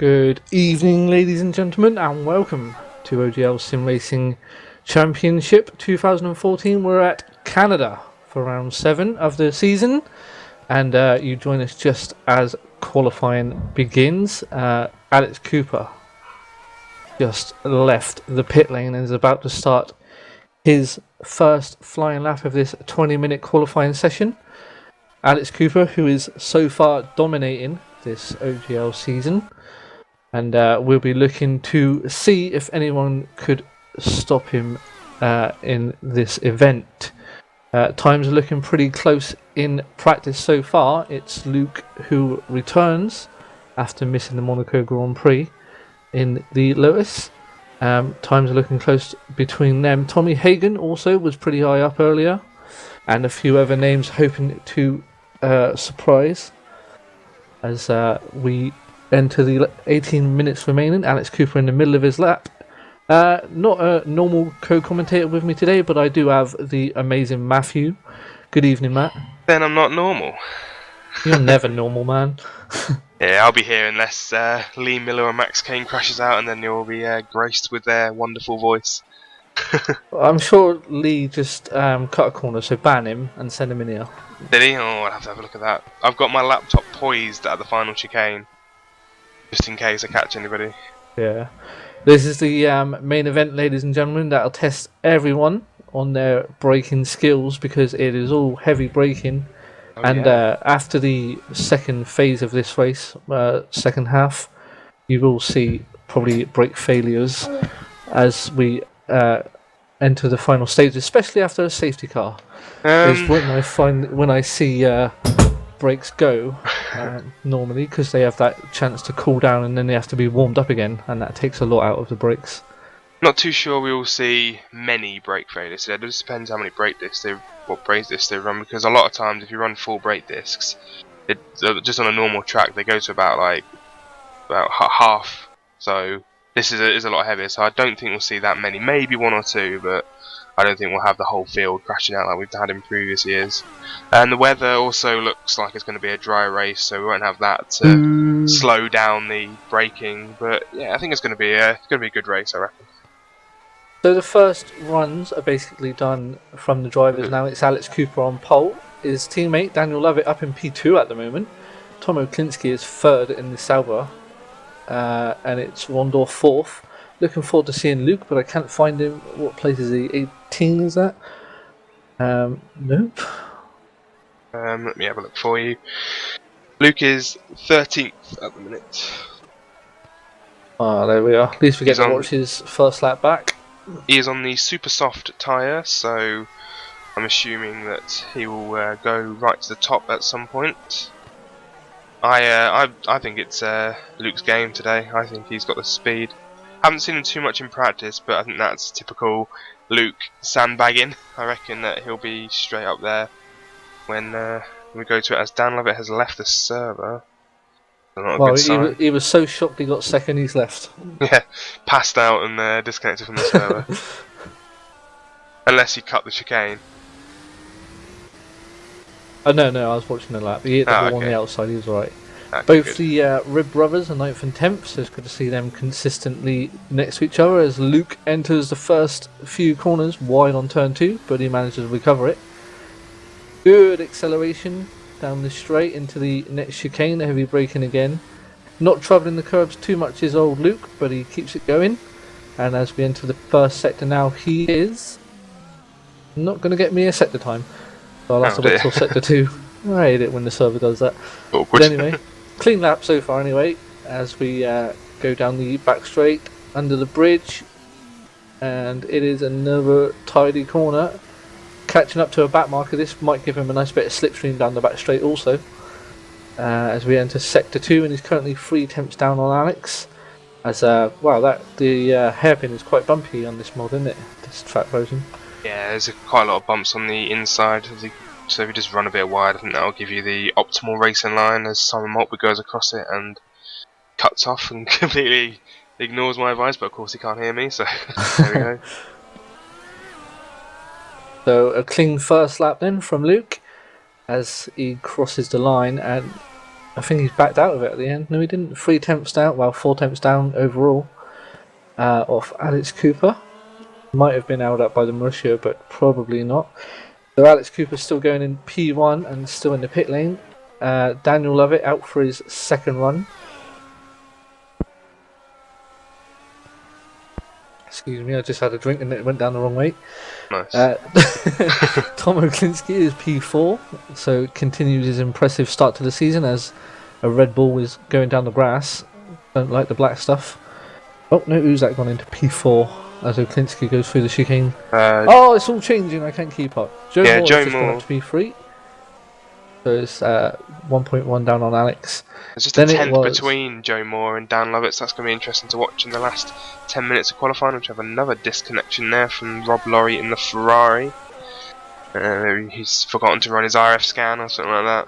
Good evening, ladies and gentlemen, and welcome to OGLSimRacing Championship 2014. We're at Canada for round 7 of the season, and you join us just as qualifying begins. Alex Cooper just left the pit lane and is about to start his first flying lap of this 20-minute qualifying session. Alex Cooper, who is so far dominating this OGL season, and we'll be looking to see if anyone could stop him in this event. Times are looking pretty close in practice so far. It's Luke who returns after missing the Monaco Grand Prix in the Lotus. Times are looking close between them. Tommy Hagen also was pretty high up earlier, and a few other names hoping to surprise as we enter the 18 minutes remaining. Alex Cooper in the middle of his lap. Not a normal co-commentator with me today, but I do have the amazing Matthew. Good evening, Matt. Then I'm not normal. You're never normal, man. Yeah, I'll be here unless Lee Miller or Max Kane crashes out, and then you'll be graced with their wonderful voice. I'm sure Lee just cut a corner, so ban him and send him in here. Did he? Oh, I'll have to have a look at that. I've got my laptop poised at the final chicane, just in case I catch anybody. Yeah. This is the main event, ladies and gentlemen. That'll test everyone on their braking skills, because it is all heavy braking. Oh, And yeah. after the second phase of this race, second half, you will see probably brake failures as we enter the final stage, especially after a safety car. Is when I see brakes go normally, because they have that chance to cool down and then they have to be warmed up again, and that takes a lot out of the brakes. Not too sure we will see many brake failures today. It just depends how many brake discs they run, because a lot of times if you run full brake discs, just on a normal track they go to about half. So this is a lot heavier. So I don't think we'll see that many. Maybe one or two, but I don't think we'll have the whole field crashing out like we've had in previous years. And the weather also looks like it's going to be a dry race, so we won't have that to slow down the braking. But yeah, I think it's going to be a good race, I reckon. So the first runs are basically done from the drivers now. It's Alex Cooper on pole. His teammate Daniel Lovett up in P2 at the moment. Tom O'Klinski is third in the Sauber, and it's Rondor fourth. Looking forward to seeing Luke, but I can't find him. What place is he? 18 is that? Nope. Let me have a look for you. Luke is 13th at the minute. Ah, there we are. At least we get to watch his first lap back. He is on the super soft tyre, so I'm assuming that he will go right to the top at some point. I think it's Luke's game today. I think he's got the speed. Haven't seen him too much in practice, but I think that's typical Luke sandbagging. I reckon that he'll be straight up there when we go to it, as Dan Lovett has left the server. Well, he was so shocked he got second, he's left. Yeah, passed out and disconnected from the server. Unless he cut the chicane. Oh, no, I was watching the lap. He hit the ball on the outside, he was alright. Both the Rib brothers are 9th and 10th, so it's good to see them consistently next to each other as Luke enters the first few corners wide on turn 2, but he manages to recover it. Good acceleration down the straight into the next chicane, the heavy braking again. Not troubling the curbs too much is old Luke, but he keeps it going. And as we enter the first sector now, he is not going to get me a sector time. So I'll have to wait till sector 2. I hate it when the server does that. Awkward. But anyway, clean lap so far anyway, as we go down the back straight under the bridge. And it is another tidy corner. Catching up to a back marker, this might give him a nice bit of slipstream down the back straight also. As we enter sector 2, and he's currently 3 tenths down on Alex. As wow, the hairpin is quite bumpy on this mod, isn't it? This track version. Yeah, there's quite a lot of bumps on the inside. So if you just run a bit wide, I think that'll give you the optimal racing line, as Simon Maltby goes across it and cuts off and completely ignores my advice, but of course he can't hear me, so there we go. So a clean first lap then from Luke as he crosses the line, and I think he's backed out of it at the end. No, he didn't. 3/10 down. Well, 4/10 down overall. Off Alex Cooper. Might have been held up by the Mauricio, but probably not. So Alex Cooper's still going in P1 and still in the pit lane. Daniel Lovett out for his second run. Excuse me, I just had a drink and it went down the wrong way. Nice. Tom Oklinski is P4, so continues his impressive start to the season as a Red Bull is going down the grass. Don't like the black stuff. Oh no, who's that gone into P4 as Oklinski goes through the chicane? Oh, it's all changing, I can't keep up. Joe Moore has just gone up to P3. So it's 1.1 down on Alex. There's just a tenth between Joe Moore and Dan Lovett, so that's going to be interesting to watch in the last 10 minutes of qualifying, which have another disconnection there from Rob Laurie in the Ferrari. He's forgotten to run his RF scan or something like that.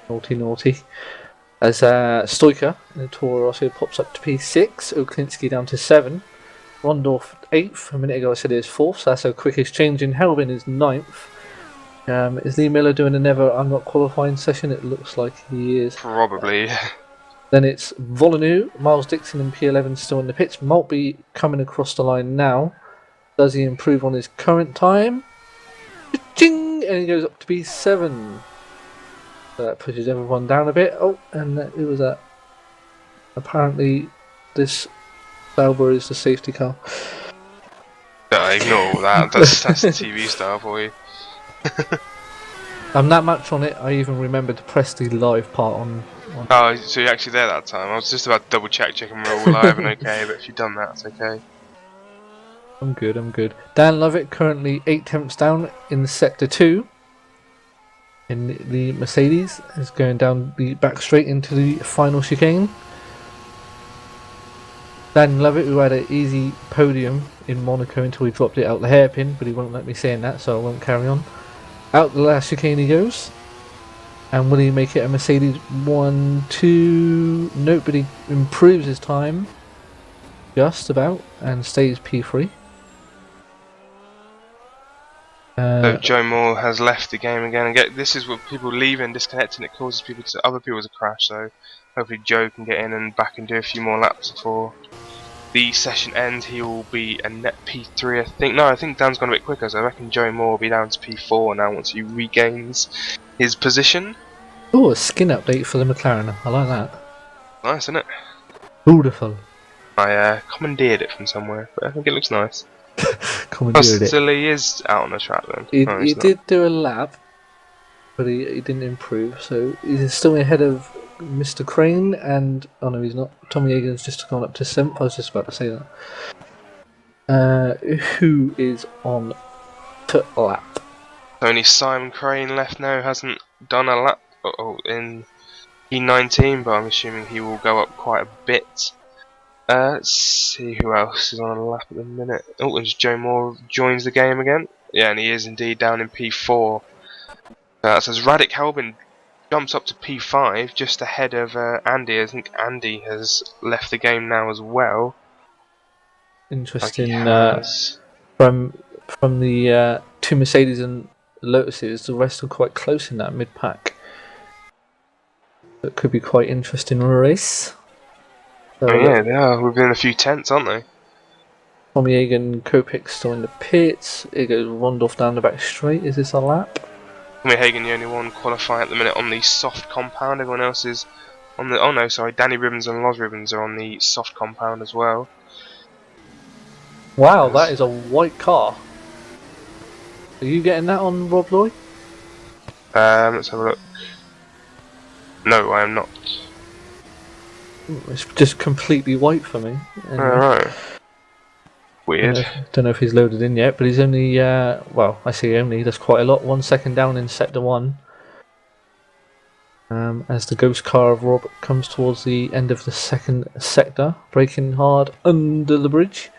Naughty, naughty. As Stoiker in the Toro Rosso pops up to P6, Oklinski down to 7. Rondorf 8th, a minute ago I said he was 4th, so that's our quickest change in. Helvin is 9th. Is Lee Miller doing another I'm not qualifying session? It looks like he is. Probably. Then it's Volanu, Miles Dixon in P11 still in the pits. Maltby coming across the line now. Does he improve on his current time? Ching! And he goes up to P7. So that pushes everyone down a bit. Oh, and it was that. Apparently, this Sauber is the safety car. Ignore that. That's the TV star for you. I'm that much on it, I even remembered to press the live part on. Oh, so you're actually there that time? I was just about to double checking we're all live and okay, but if you've done that, it's okay. I'm good, I'm good. Dan Lovett currently 8/10 down in the sector 2. In the Mercedes is going down the back straight into the final chicane. Dan Lovett, who had an easy podium in Monaco until he dropped it out the hairpin, but he won't let me saying that, so I won't carry on. Out the last chicane he goes. And will he make it a Mercedes 1, 2? Nope, but he improves his time. Just about. And stays P3. So Joe Moore has left the game again. And this is what people leave and disconnect, and it causes other people to crash. So hopefully Joe can get in and back and do a few more laps before the session ends. He will be a net P3, I think. No, I think Dan's gone a bit quicker, so I reckon Joe Moore will be down to P4 now once he regains his position. Oh, a skin update for the McLaren. I like that. Nice, isn't it? Beautiful. I commandeered it from somewhere, but I think it looks nice. Commandeered it. Still, he is out on the track then. He did do a lap, but he didn't improve, so he's still ahead of Mr. Crane, and oh no, he's not. Tommy Egan's just gone up to 7th. I was just about to say that. Who is on to lap? Only Simon Crane left now, hasn't done a lap in E19, but I'm assuming he will go up quite a bit. Let's see who else is on a lap at the minute. Oh, and Joe Moore joins the game again. Yeah, and he is indeed down in P4. That says Radek Halbin jumps up to P5, just ahead of Andy. I think Andy has left the game now as well. Interesting. From the 2 Mercedes and Lotuses, the rest are quite close in that mid-pack. It could be quite interesting race. So, yeah, they are within a few tenths, aren't they? Tommy Egan, Kopik still in the pits. It goes Rondorf down the back straight. Is this a lap? Tommy Hagen, the only one qualifying at the minute on the soft compound. Everyone else is on the. Oh no, sorry. Danny Ribbons and Loz Ribbons are on the soft compound as well. Wow, that is a white car. Are you getting that on Rob Loy? Let's have a look. No, I am not. It's just completely white for me. Alright. Weird. Don't know if he's loaded in yet, but he's only, well, I say only, that's quite a lot. 1 second down in sector 1. As the ghost car of Rob comes towards the end of the second sector, braking hard under the bridge.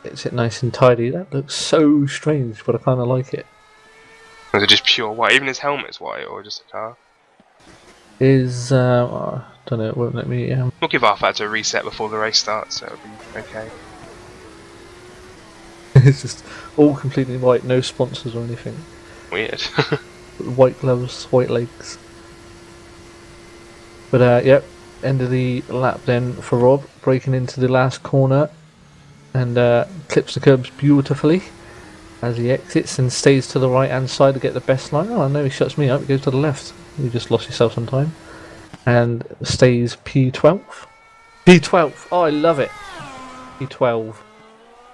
Gets it nice and tidy. That looks so strange, but I kind of like it. Is it just pure white? Even his helmet's white, or just a car? Is I don't know. It won't let me. We'll give half that to a reset before the race starts, so it'll be okay. It's just all completely white, no sponsors or anything. Weird. white gloves, white legs. But yep, end of the lap then for Rob, breaking into the last corner and clips the curbs beautifully as he exits and stays to the right hand side to get the best line. Oh no, he shuts me up, he goes to the left. You just lost yourself some time. And stays P12. P12, oh I love it. P12.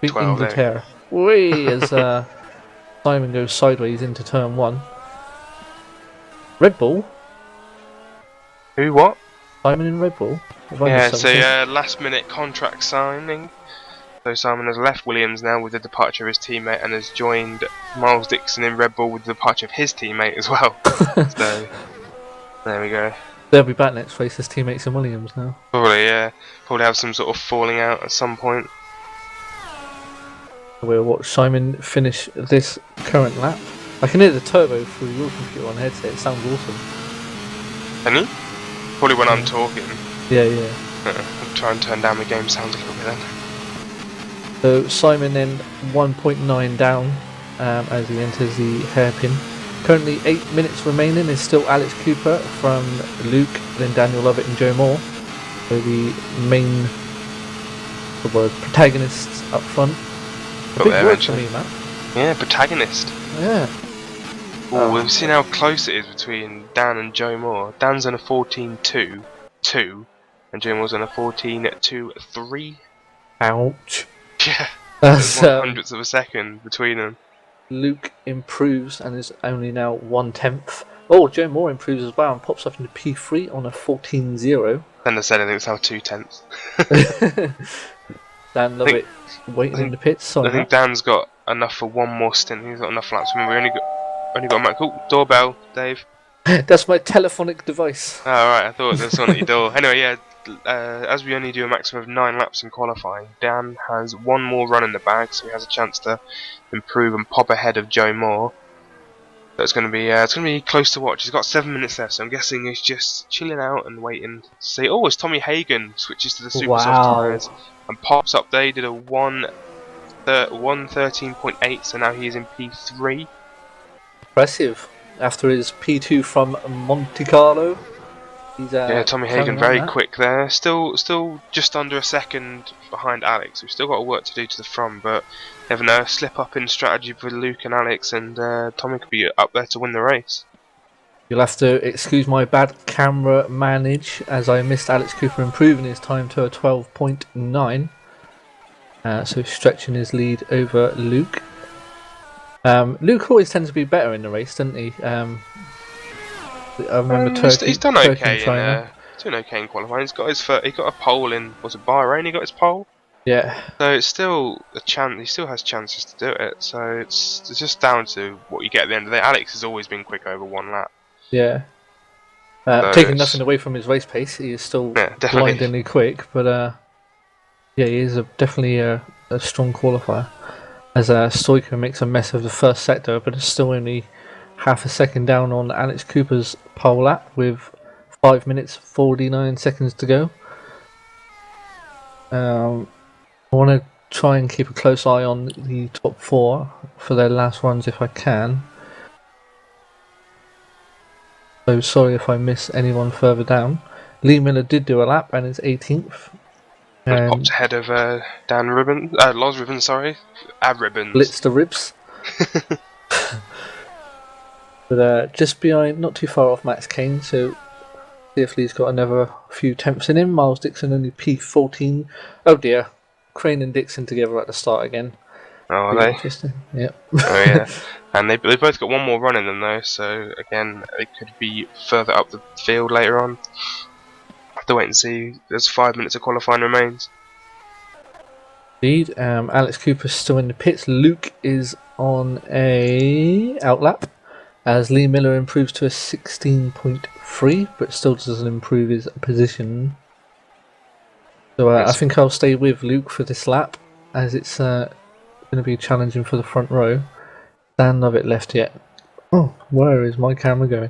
Big 12 Inglaterra. Whee, as Simon goes sideways into turn 1. Red Bull? Who, what? Simon in Red Bull? Yeah, it's a last minute contract signing. So Simon has left Williams now with the departure of his teammate and has joined Miles Dixon in Red Bull with the departure of his teammate as well. So, there we go. They'll be back next race as teammates in Williams now. Probably, yeah. Probably have some sort of falling out at some point. We'll watch Simon finish this current lap. I can hear the turbo through your computer on headset, it sounds awesome. Can you? Probably when I'm talking. Yeah. I'll try and turn down the game sounds a little bit then. So Simon then 1.9 down as he enters the hairpin. Currently 8 minutes remaining is still Alex Cooper from Luke, then Daniel Lovett and Joe Moore. So the main protagonists up front. A big word for me, Matt. Yeah, protagonist. Yeah. Oh, we've seen how close it is between Dan and Joe Moore. Dan's on a 14.2, and Joe Moore's on a 14.23. Ouch. Yeah, That's, there's 1/100th of a second between them. Luke improves and is only now 1/10. Oh, Joe Moore improves as well and pops up into P3 on a 14.0. Then they said I think it's now 2/10. Dan Lovett waiting in the pits. Sorry, I think Dan's got enough for one more stint. He's got enough laps. I mean, we only got a Mac. Oh, doorbell, Dave. That's my telephonic device. Oh, right, I thought there was someone at your door. Anyway, yeah, as we only do a maximum of 9 laps in qualifying, Dan has one more run in the bag, so he has a chance to improve and pop ahead of Joe Moore. So it's going to be close to watch. He's got 7 minutes left, so I'm guessing he's just chilling out and waiting to see. Oh, it's Tommy Hagen switches to the super soft tyres and pops up there. He did a 1:13.8, so now he is in P3. Impressive. After his P2 from Monte Carlo. He's, yeah, Tommy Hagen very quick there. Still just under a second behind Alex. We've still got work to do to the front, but never know. Slip up in strategy for Luke and Alex, and Tommy could be up there to win the race. You'll have to excuse my bad camera manage as I missed Alex Cooper improving his time to a 12.9. So stretching his lead over Luke. Luke always tends to be better in the race, doesn't he? I remember he's done okay doing okay in qualifying. He got a pole in, was it Bahrain? He got his pole. Yeah. So it's still a chance. He still has chances to do it. So it's just down to what you get at the end of the day. Alex has always been quick over one lap. Yeah. So taking nothing away from his race pace, he is still blindingly quick. But yeah, he is definitely a strong qualifier. As Stoiker makes a mess of the first sector, but it's still only half a second down on Alex Cooper's pole lap with 5 minutes 49 seconds to go. I want to try and keep a close eye on the top 4 for their last runs if I can. So sorry if I miss anyone further down. Lee Miller did do a lap and is 18th. And popped ahead of Loz Ribbons, sorry. Ab Ribbons. Blitz the ribs. But just behind, not too far off Max Kane, so see if Lee's got another few tenths in him. Miles Dixon only P14. Oh dear, Crane and Dixon together at the start again. Oh, are they? Interesting, yep. Oh yeah, and they both got one more run in them though, so again, it could be further up the field later on. Have to wait and see. There's 5 minutes of qualifying remains. Indeed, Alex Cooper's still in the pits. Luke is on a outlap as Lee Miller improves to a 16.3, but still doesn't improve his position. So I think I'll stay with Luke for this lap, as it's going to be challenging for the front row. Dan Lovett left yet. Oh, where is my camera going?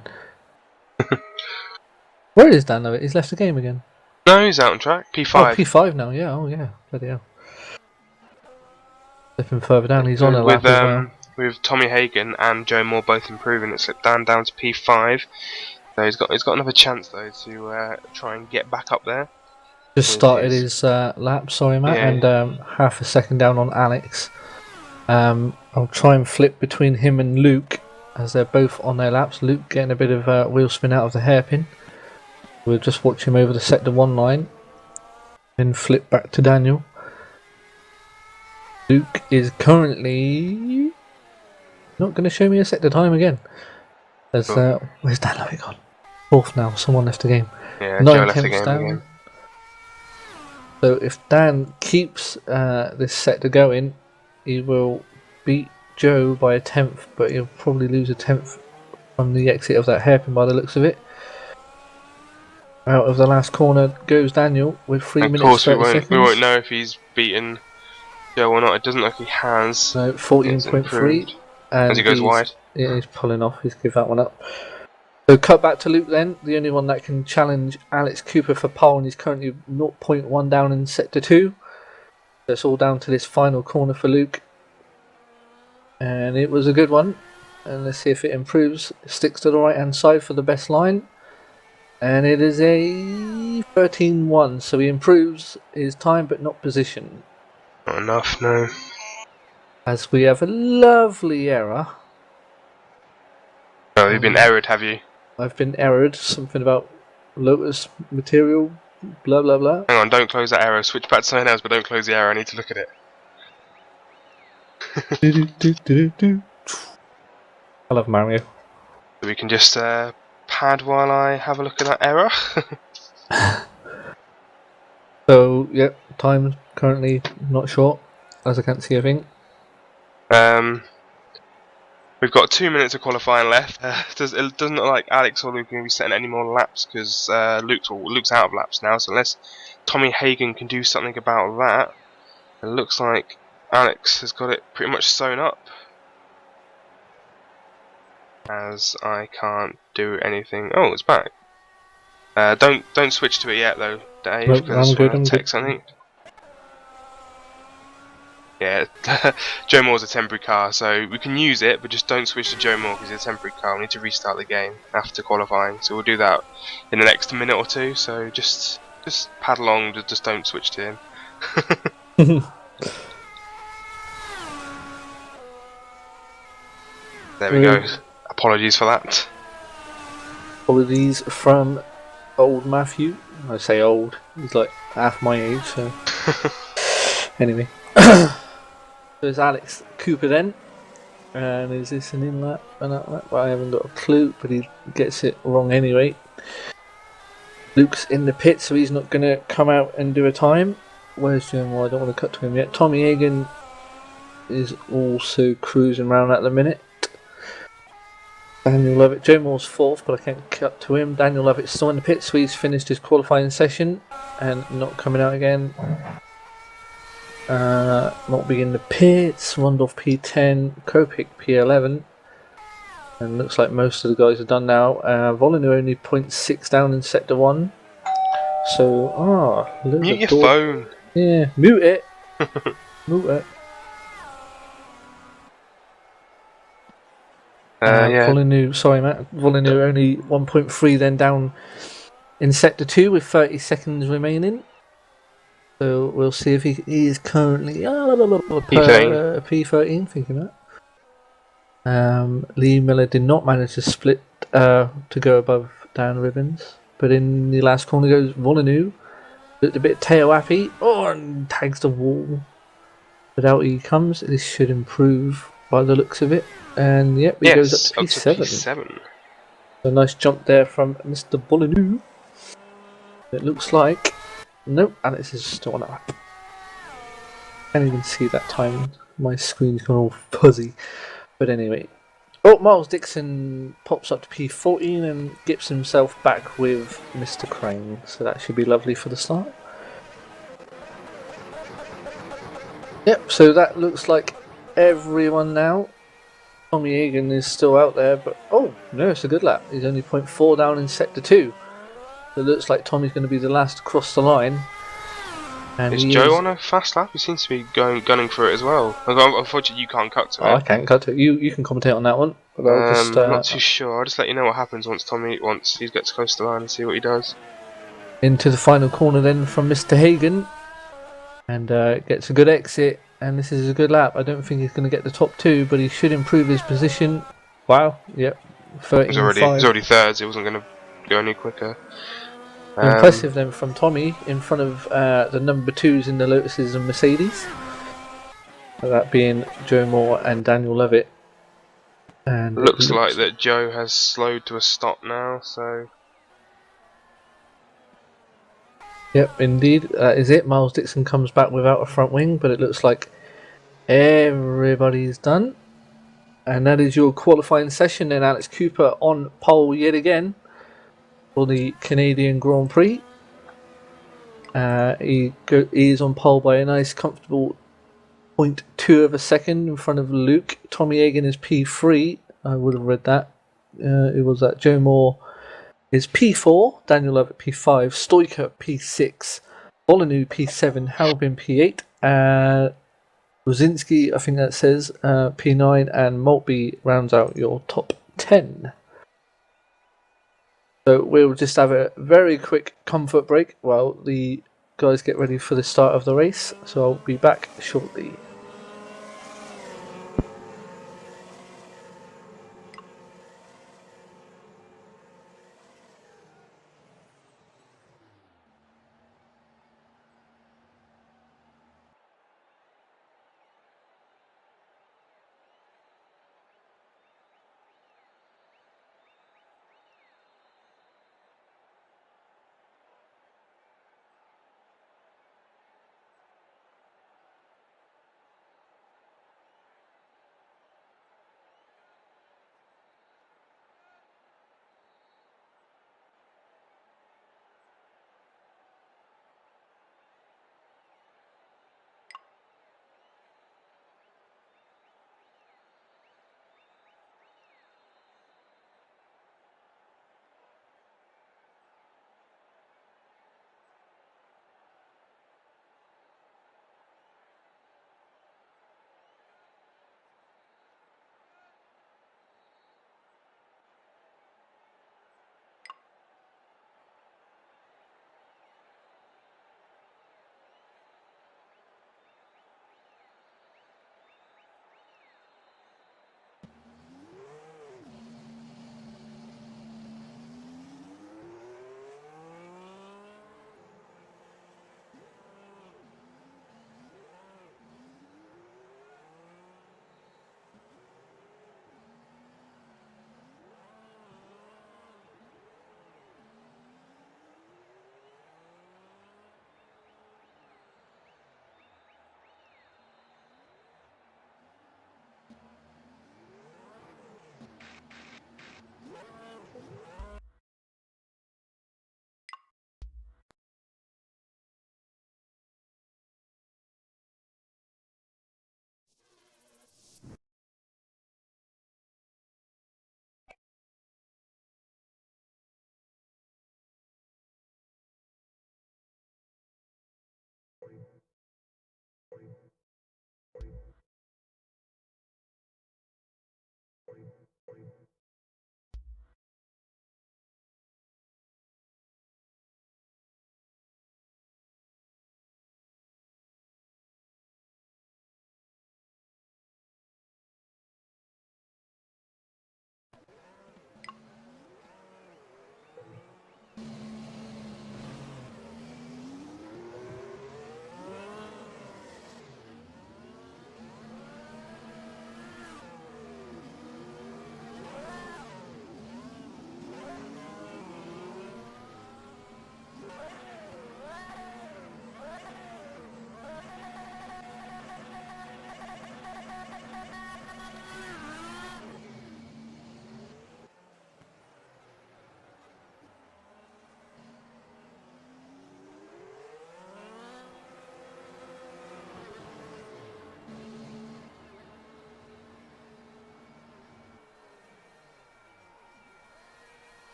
Where is Dan Lovett? He's left the game again. No, he's out on track. P5. Oh, P5 now, yeah. Oh, yeah. Bloody hell. Stepping further down, he's on a lap as well. with Tommy Hagen and Joe Moore both improving. It slipped down to P5. So he's got another chance though to try and get back up there. Just started his lap, sorry Matt, Yeah. and half a second down on Alex. I'll try and flip between him and Luke as they're both on their laps. Luke getting a bit of wheel spin out of the hairpin. We'll just watch him over the sector 1 line. Then flip back to Daniel. Luke is currently not going to show me a sector time again. There's, where's Dan Lovett gone? 4th now, someone left the game. Yeah, Joe left the game again. So if Dan keeps this sector going, he will beat Joe by a 10th, but he'll probably lose a 10th from the exit of that hairpin by the looks of it. Out of the last corner goes Daniel with 3 minutes 30 seconds. We won't know if he's beaten Joe or not. It doesn't look like he has. No, 14.3. As he goes wide. Yeah, he's pulling off. He's give that one up. So cut back to Luke then, the only one that can challenge Alex Cooper for pole, and he's currently 0.1 down in sector 2. So it's all down to this final corner for Luke. And it was a good one. And let's see if it improves. It sticks to the right hand side for the best line. And it is a 13.1, so he improves his time but not position. Not enough, no. As we have a lovely error. Oh, you've been errored, have you? I've been errored. Something about Lotus material, blah blah blah. Hang on, don't close that arrow. Switch back to something else, but don't close the arrow. I need to look at it. I love Mario. We can just pad while I have a look at that error. So, yep, time currently not short, as I can't see a thing. We've got 2 minutes of qualifying left. It doesn't look like Alex or Luke are going to be setting any more laps because Luke's out of laps now. So unless Tommy Hagen can do something about that, it looks like Alex has got it pretty much sewn up. As I can't do anything. Oh, it's back. Don't switch to it yet though, Dave, because I want to take something. Yeah, Joe Moore's a temporary car, so we can use it, but just don't switch to Joe Moore because it's a temporary car. We need to restart the game after qualifying, so we'll do that in the next minute or two. So just pad along, just don't switch to him. There we go. Apologies for that. Apologies from old Matthew. I say old, he's like half my age, so anyway. There's Alex Cooper then, and is this an in lap, an out lap? Well, I haven't got a clue, but he gets it wrong anyway. Luke's in the pit, so he's not going to come out and do a time. Where's Jim? Well, I don't want to cut to him yet. Tommy Hagen is also cruising around at the minute. Daniel Lovett, Joe Moore's 4th, but I can't cut to him. Daniel Lovett's still in the pit, so he's finished his qualifying session and not coming out again. Not being in the pits. Rondolph P10, Kopik P11, and looks like most of the guys are done now. Volinu only 0.6 down in sector 1. So, mute your phone. Yeah, mute it. Mute it. Yeah. Volinu, sorry Matt. Volinu only 1.3 then down in sector 2 with 30 seconds remaining. So we'll see if he is currently P13, thinking that. Lee Miller did not manage to split to go above Dan Ribbons, but in the last corner goes Volinu. Looked a bit tail happy. Oh, and tags the wall. But out he comes. This should improve by the looks of it. And yep, he goes up to P7. A nice jump there from Mr. Volinu. It looks like. Nope, Alex is still on that lap. Can't even see that time. My screen's gone all fuzzy. But anyway. Oh, Miles Dixon pops up to P14 and gets himself back with Mr. Crane. So that should be lovely for the start. Yep, so that looks like everyone now. Tommy Hagen is still out there, but oh, no, it's a good lap. He's only 0.4 down in sector 2. So it looks like Tommy's going to be the last to cross the line. And Is he Joe is. on a fast lap? He seems to be gunning for it as well. Unfortunately, you can't cut to Oh, it. I can't cut it. You can commentate on that one, but I'll just I'm not too sure. I'll just let you know what happens once he gets close to the line and see what he does. into the final corner then from Mr. Hagan, and gets a good exit. And this is a good lap. I don't think he's going to get the top two, but he should improve his position. Wow, yep, He's already 13.5. third. He wasn't going to go any quicker. Impressive then from Tommy in front of the number twos in the Lotuses and Mercedes. That being Joe Moore and Daniel Levitt. And it Looks like looks. that Joe has slowed to a stop now. So Yep, indeed, that is it. Miles Dixon comes back without a front wing, but it looks like everybody's done. And that is your qualifying session. Then Alex Cooper on pole yet again for the Canadian Grand Prix. He is on pole by a nice, comfortable 0.2 of a second in front of Luke. Tommy Egan is P3. I would have read that. It was that Joe Moore is P4. Daniel Levitt P5. Stoiker P6. Molyneux P7. Halbin P8. Rosinski, I think that says P9, and Maltby rounds out your top 10. So we'll just have a very quick comfort break while the guys get ready for the start of the race. So I'll be back shortly.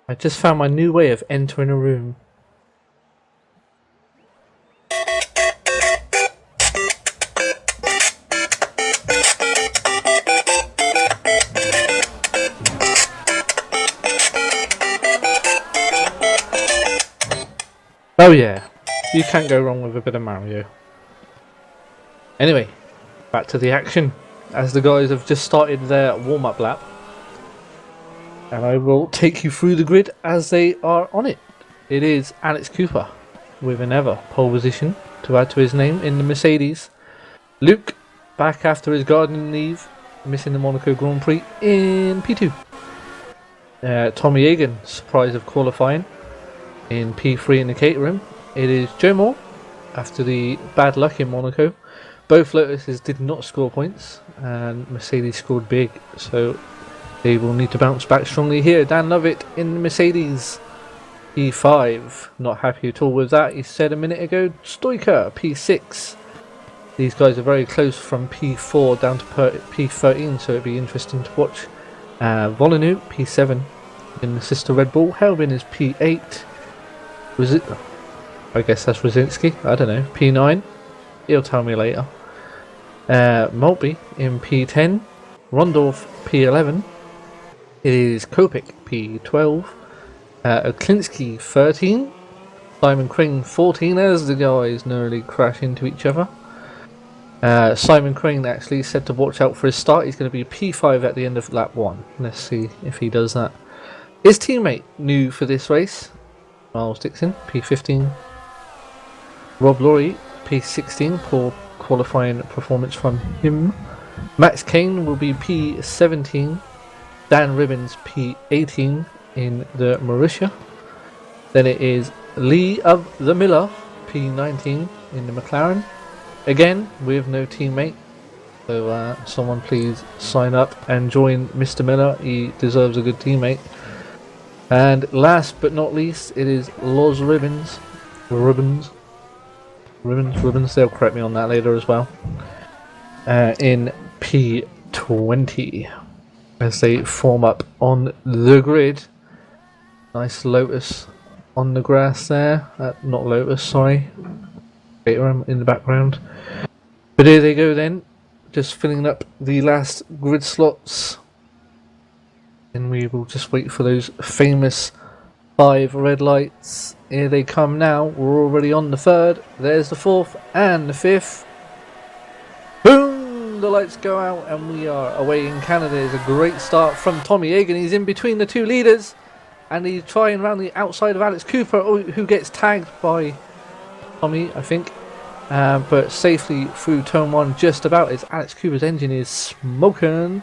I just found my new way of entering a room. Oh yeah, you can't go wrong with a bit of Mario. Anyway, back to the action, as the guys have just started their warm-up lap. And I will take you through the grid as they are on it. It is Alex Cooper with another pole position to add to his name in the Mercedes. Luke back after his gardening leave, missing the Monaco Grand Prix in P2. Tommy Egan, surprise of qualifying in P3 in the caterham. It is Joe Moore after the bad luck in Monaco. Both Lotuses did not score points and Mercedes scored big, so they will need to bounce back strongly here. Dan Lovett in the Mercedes P5. Not happy at all with that. He said a minute ago, Stoiker P6. These guys are very close from P4 down to P13, so it'd be interesting to watch. Volinu P7 in the sister Red Bull. Helbin is P8. Was it? I guess that's Rosinski. I don't know. P9. He'll tell me later. Maltby in P10. Rondorf P11. It is Kopik P12. Oklinski 13. Simon Crane 14 as the guys nearly crash into each other. Simon Crane actually said to watch out for his start. He's going to be P5 at the end of lap 1. Let's see if he does that. His teammate new for this race, Miles Dixon, P15. Rob Laurie, P16, poor qualifying performance from him. Max Kane will be P17. Dan Ribbons, P18 in the Mauritia. Then it is Lee of the Miller, P19 in the McLaren. Again, with no teammate. So someone please sign up and join Mr. Miller. He deserves a good teammate. And last but not least, it is Loz Ribbons. Ribbons. They'll correct me on that later as well. In P20. As they form up on the grid. Nice Lotus on the grass there. Not Lotus, sorry. In the background. But here they go then. Just filling up the last grid slots. And we will just wait for those famous 5 red lights. Here they come now. We're already on the 3rd. There's the 4th and the 5th. Boom! The lights go out and we are away in Canada. It's a great start from Tommy Egan. He's in between the 2 leaders. And he's trying around the outside of Alex Cooper, who gets tagged by Tommy, I think. But safely through turn 1 just about as Alex Cooper's engine is smoking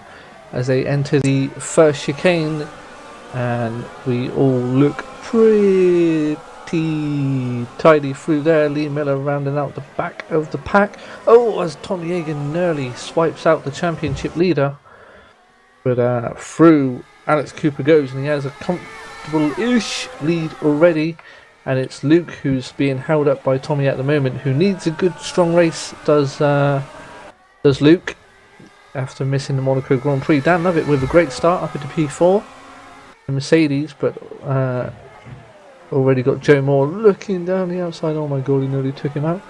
as they enter the first chicane, and we all look pretty tidy through there. Lee Miller rounding out the back of the pack. Oh, as Tommy Egan nearly swipes out the championship leader, but through Alex Cooper goes, and he has a comfortable-ish lead already. And it's Luke who's being held up by Tommy at the moment, who needs a good strong race, does Luke, after missing the Monaco Grand Prix. Dan Lovett with a great start up into P4 in Mercedes, but already got Joe Moore looking down the outside. Oh my god, he nearly took him out.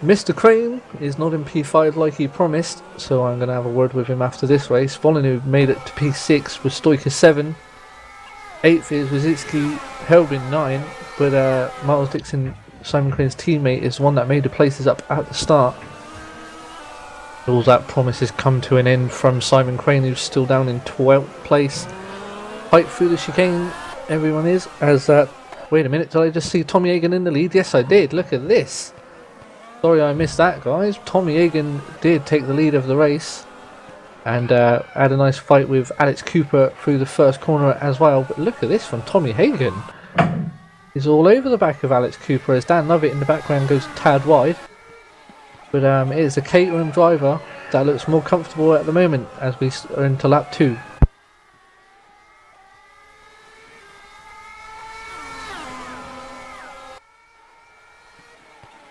Mr. Crane is not in P5 like he promised, so I'm going to have a word with him after this race. Volinu made it to P6 with Stoiker 7. 8th is Wazitsky, Helbin 9, but Miles Dixon, Simon Crane's teammate, is one that made the places up at the start. All that promises come to an end from Simon Crane, who's still down in 12th place. Fight through the chicane, everyone is, as wait a minute, did I just see Tommy Egan in the lead? Yes I did, look at this. Sorry I missed that, guys. Tommy Egan did take the lead of the race. And had a nice fight with Alex Cooper through the first corner as well. But look at this from Tommy Hagen. He's all over the back of Alex Cooper as Dan Lovett in the background goes a tad wide. But it is a Caterham driver that looks more comfortable at the moment as we are into lap 2.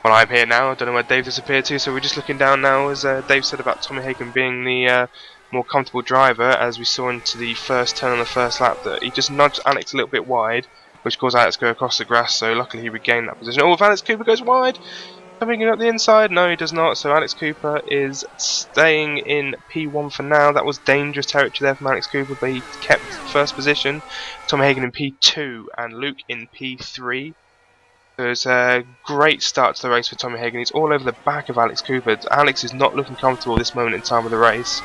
Well, I'm here now. I don't know where Dave disappeared to, so we're just looking down now, as Dave said about Tommy Hagen being the more comfortable driver, as we saw into the first turn on the first lap that he just nudged Alex a little bit wide, which caused Alex to go across the grass, so luckily he regained that position. Oh, if Alex Cooper goes wide, coming in up the inside, no he does not, so Alex Cooper is staying in P1 for now. That was dangerous territory there from Alex Cooper, but he kept first position. Tommy Hagen in P2 and Luke in P3. So it's a great start to the race for Tommy Hagen. He's all over the back of Alex Cooper. Alex is not looking comfortable at this moment in time of the race.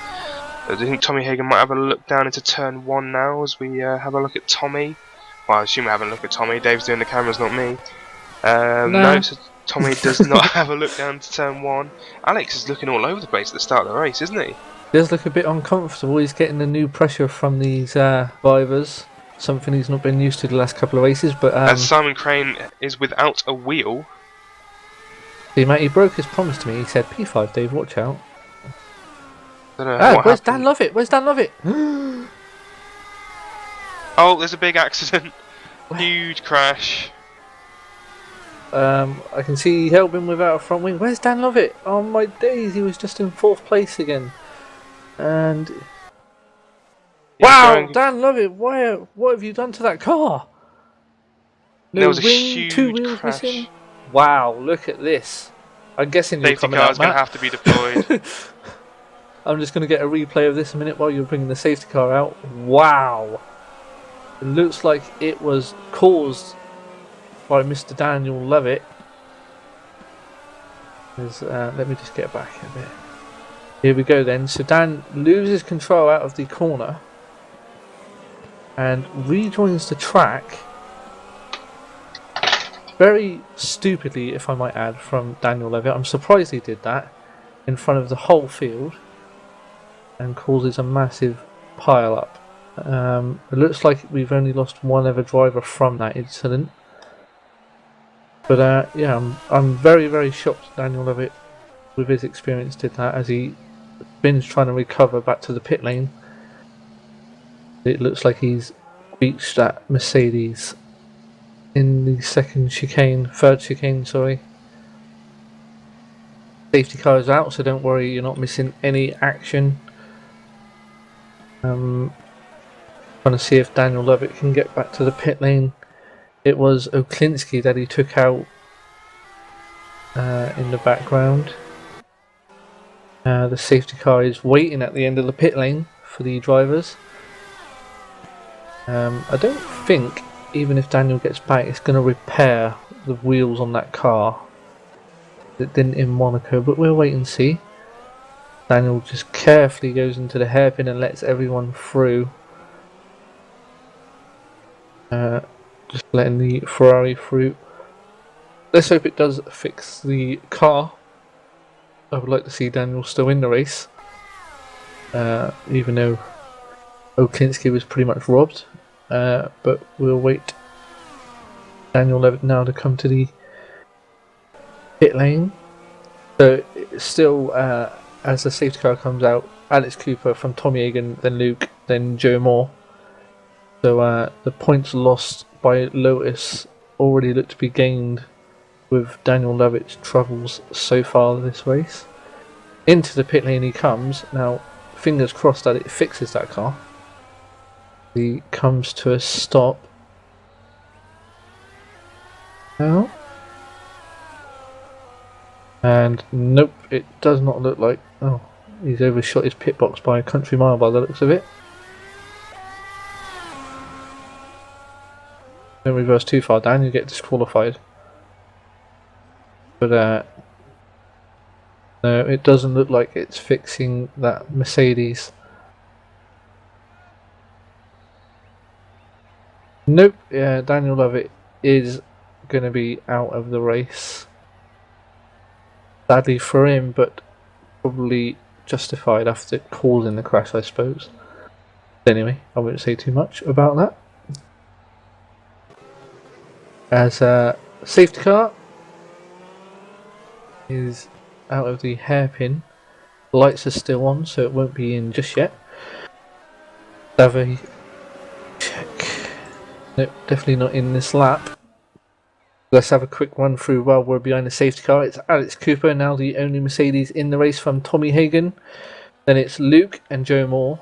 I think Tommy Hagen might have a look down into turn 1 now as we have a look at Tommy. Well, I assume we're having a look at Tommy. Dave's doing the cameras, not me. No, so Tommy does not have a look down to turn 1. Alex is looking all over the place at the start of the race, isn't he? Does look a bit uncomfortable. He's getting the new pressure from these drivers. Something he's not been used to the last couple of races, but as Simon Crane is without a wheel. See, mate, he broke his promise to me. He said, "P5, Dave, watch out." happened. Where's Dan Lovett? Where's Dan Lovett? Oh, there's a big accident. Huge crash. I can see Helbin without a front wing. Where's Dan Lovett? Oh my days, he was just in 4th place again. And wow, Dan Lovett, what have you done to that car? No there was a wing, huge 2 wheels crash. missing. Wow, look at this. I'm guessing you're Safety coming car out, is going to Matt. have to be deployed. I'm just going to get a replay of this a minute while you're bringing the safety car out. Wow. It looks like it was caused by Mr. Daniel Lovett. Let me just get back a bit. Here we go then. So Dan loses control out of the corner and rejoins the track. Very stupidly, if I might add, from Daniel Lovett. I'm surprised he did that in front of the whole field and causes a massive pile up. It looks like we've only lost one other driver from that incident. But yeah, I'm very, very shocked Daniel Lovett, with his experience, did that as he been trying to recover back to the pit lane. It looks like he's reached that Mercedes in the third chicane, sorry. Safety car is out, so don't worry, you're not missing any action. Trying to see if Daniel Lovett can get back to the pit lane. It was Oklinski that he took out in the background. The safety car is waiting at the end of the pit lane for the drivers. I don't think, even if Daniel gets back, it's going to repair the wheels on that car. It didn't in Monaco, but we'll wait and see. Daniel just carefully goes into the hairpin and lets everyone through. Just letting the Ferrari through. Let's hope it does fix the car. I would like to see Daniel still in the race, even though Oklinski was pretty much robbed. But we'll wait Daniel Lovett now to come to the pit lane. So it's still, as the safety car comes out, Alex Cooper from Tommy Hagen, then Luke, then Joe Moore. So the points lost by Lotus already look to be gained with Daniel Lovett's troubles so far this race. Into the pit lane he comes. Now, fingers crossed that it fixes that car. He comes to a stop. Now. And nope, it does not look like... Oh, he's overshot his pit box by a country mile by the looks of it. Don't reverse too far down, you get disqualified. But no, it doesn't look like it's fixing that Mercedes. Nope, yeah, Daniel Lovett is going to be out of the race. Sadly for him, but probably justified after causing the crash, I suppose. Anyway, I won't say too much about that. As a safety car is out of the hairpin, lights are still on, so it won't be in just yet. Have a check. Nope, definitely not in this lap. Let's have a quick run through while we're behind the safety car. It's Alex Cooper, now the only Mercedes in the race from Tommy Hagen. Then it's Luke and Joe Moore.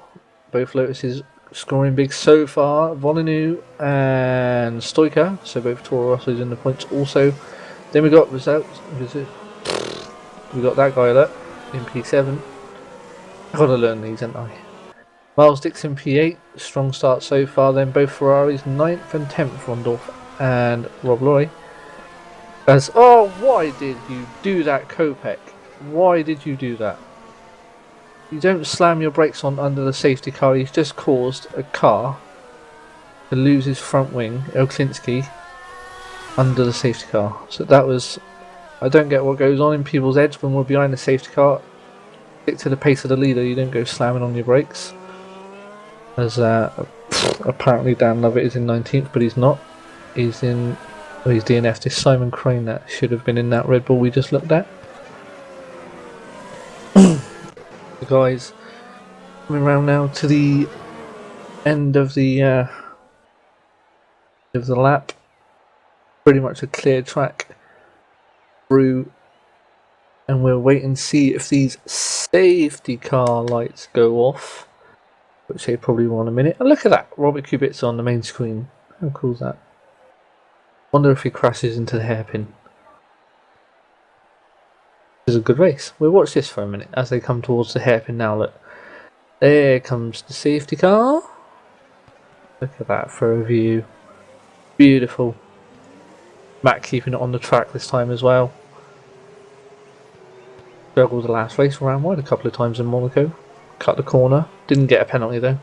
Both Lotuses scoring big so far. Volinu and Stoica. So both Toro Rossos in the points also. Then we got results. We got that guy there in P7. I've got to learn these, haven't I? Miles Dixon P8. Strong start so far. Then both Ferraris 9th and 10th. Rondorf and Rob Loy. Why did you do that, Kopech? Why did you do that? You don't slam your brakes on under the safety car. He's just caused a car to lose his front wing, Oklinski, under the safety car. So that was... I don't get what goes on in people's heads when we're behind the safety car. Stick to the pace of the leader. You don't go slamming on your brakes. As apparently Dan Lovett is in 19th, but he's not. He's in... Well, he's DNF'd. It's Simon Crane that should have been in that Red Bull we just looked at. The guys coming around now to the end of the lap. Pretty much a clear track through, and we'll wait and see if these safety car lights go off, which they probably will in a minute. And look at that, Robert Kubic's on the main screen. How cool is that? Wonder if he crashes into the hairpin. This is a good race. We'll watch this for a minute as they come towards the hairpin now. Look, there comes the safety car. Look at that for a view. Beautiful. Matt keeping it on the track this time as well. Struggled the last race, ran wide a couple of times in Monaco. Cut the corner. Didn't get a penalty though.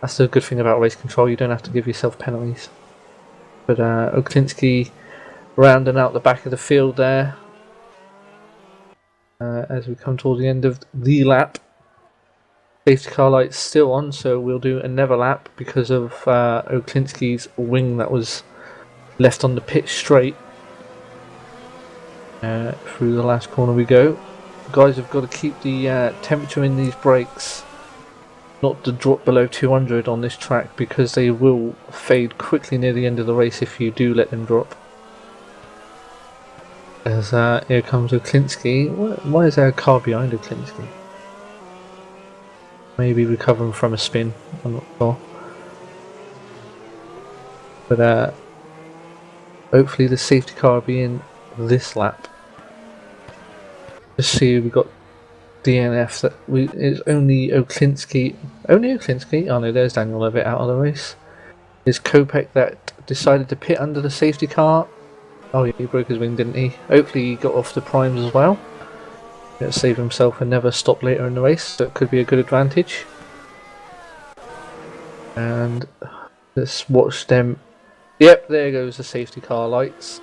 That's the good thing about race control. You don't have to give yourself penalties. But Oklinski rounding out the back of the field there. As we come towards the end of the lap. Safety car lights still on, so we'll do another lap because of Oklinski's wing that was left on the pitch straight. Through the last corner we go. Guys have got to keep the temperature in these brakes not to drop below 200 on this track, because they will fade quickly near the end of the race if you do let them drop. As here comes Oklinski. Why is there a car behind Oklinski? Maybe recovering from a spin, I'm not sure. But hopefully the safety car will be in this lap. Just see, we got DNF that it's only Oklinski. Only Oklinski? Oh no, there's Daniel Levitt out of the race. It's Kopech that decided to pit under the safety car. Oh yeah, he broke his wing, didn't he? Hopefully he got off the primes as well. He'll save himself and never stop later in the race, so it could be a good advantage. And let's watch them. Yep, there goes the safety car lights.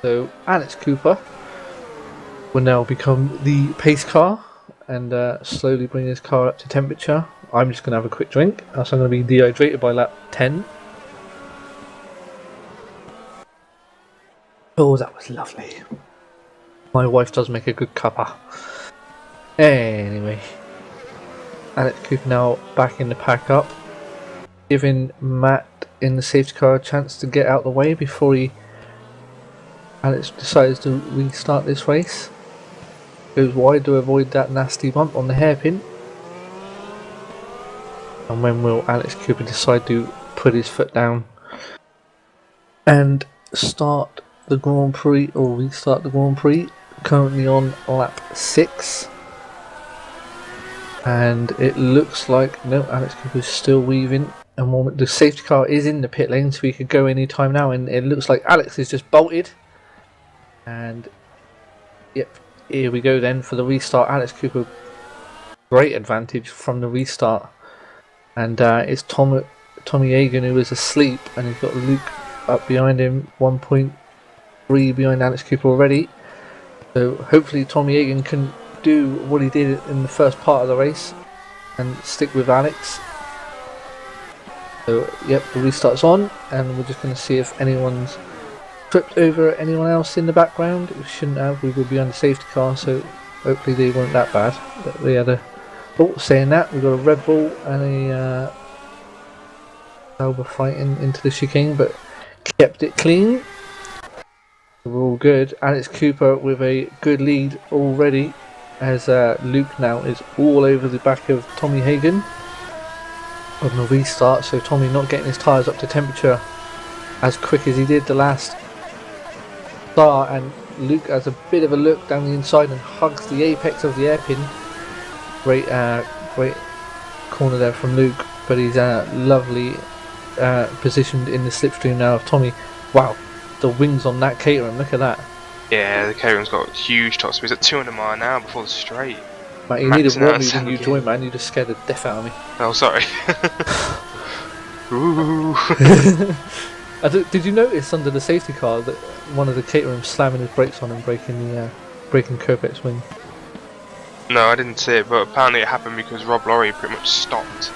So Alex Cooper will now become the pace car and slowly bring his car up to temperature. I'm just going to have a quick drink, else I'm going to be dehydrated by lap 10. Oh, that was lovely. My wife does make a good cuppa. Anyway, Alex Cooper now back in the pack up, giving Matt in the safety car a chance to get out of the way before Alex decides to restart this race. Goes wide to avoid that nasty bump on the hairpin. And when will Alex Cooper decide to put his foot down and start the Grand Prix, or restart the Grand Prix? Currently on lap 6. And it looks like, no, Alex Cooper's still weaving. And the safety car is in the pit lane, so he could go any time now. And it looks like Alex is just bolted. And, yep, here we go then for the restart. Alex Cooper, great advantage from the restart. And it's Tommy Agan who is asleep, and he's got Luke up behind him, 1.3 behind Alex Cooper already. So hopefully Tommy Agan can do what he did in the first part of the race and stick with Alex. So yep, the restart's on, and we're just going to see if anyone's tripped over anyone else in the background. We shouldn't have, we will be on the safety car, so hopefully they weren't that bad. But they had a... Oh, saying that, we've got a Red Bull and a Sauber fighting into the chicane, but kept it clean. We're all good. Alex Cooper with a good lead already. as Luke now is all over the back of Tommy Hagen on the restart, so Tommy not getting his tyres up to temperature as quick as he did the last start, and Luke has a bit of a look down the inside and hugs the apex of the hairpin. Great corner there from Luke, but he's lovely positioned in the slipstream now of Tommy. Wow, the wings on that Caterham, look at that. Yeah, the Caterham's got huge top speed. He's at 200 mile an hour before the straight. Mate, you need to warn me when you join, man. You just scared the death out of me. Oh, sorry. Ooh. Did you notice under the safety car that one of the Caterham slamming his brakes on and breaking Kirkbeck's wing? No, I didn't see it, but apparently it happened because Rob Laurie pretty much stopped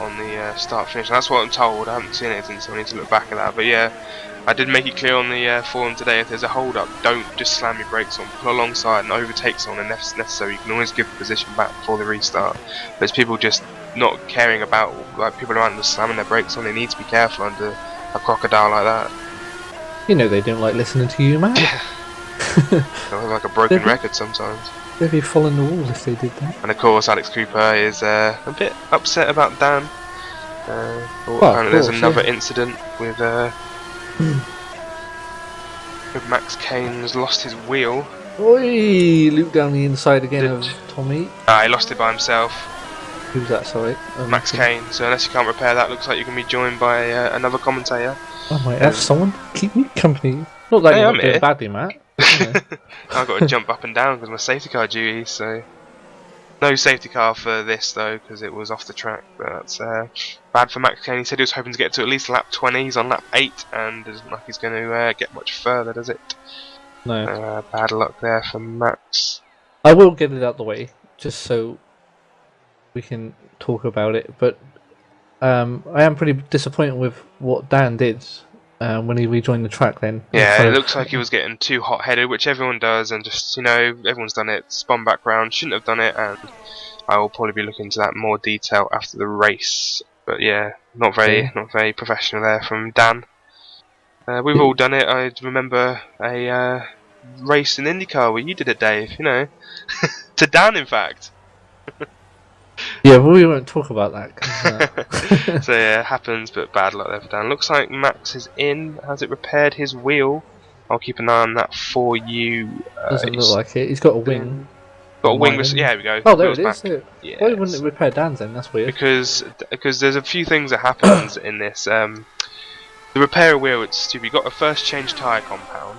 on the start finish. And that's what I'm told. I haven't seen anything, so I need to look back at that. But yeah, I did make it clear on the forum today, if there's a hold up, don't just slam your brakes on, pull alongside and overtake someone if necessary. You can always give the position back before the restart. But it's people just not caring about, like, people around just slamming their brakes on. They need to be careful under a crocodile like that. You know they don't like listening to you, man. Yeah. Like a broken record sometimes. They'd be following the rules if they did that. And of course Alex Cooper is a bit upset about Dan. Apparently there's another incident with Max Kane's lost his wheel. Oi! Luke down the inside again of Tommy. He lost it by himself. Who's that, sorry? Max Kane. So unless you can't repair that, looks like you can be joined by another commentator. I might have someone keep me company. Not that you're doing badly, Matt. You know. I've got to jump up and down because my safety car duty, so no safety car for this though because it was off the track. But that's bad for Max Kane. He said he was hoping to get to at least lap 20. He's on lap 8 and doesn't look like he's going to get much further, does it? No. Bad luck there for Max. I will get it out the way just so we can talk about it, but I am pretty disappointed with what Dan did when he rejoined the track then. Yeah, it looks like he was getting too hot-headed, which everyone does, and just, you know, everyone's done it, spun back round, shouldn't have done it, and I will probably be looking into that in more detail after the race. But yeah, not very professional there from Dan. We've all done it. I remember a race in IndyCar where you did it, Dave, you know. To Dan, in fact. Yeah, but we won't talk about that. So yeah, it happens, but bad luck there for Dan. Looks like Max is in. Has it repaired his wheel? I'll keep an eye on that for you. Doesn't look like it. He's got a wing. Got a wing. Yeah, here we go. Oh, there it is. Yeah. Why wouldn't it repair Dan's then? That's weird. Because there's a few things that happens in this. The repair a wheel, it's stupid. You've got to first change tyre compound,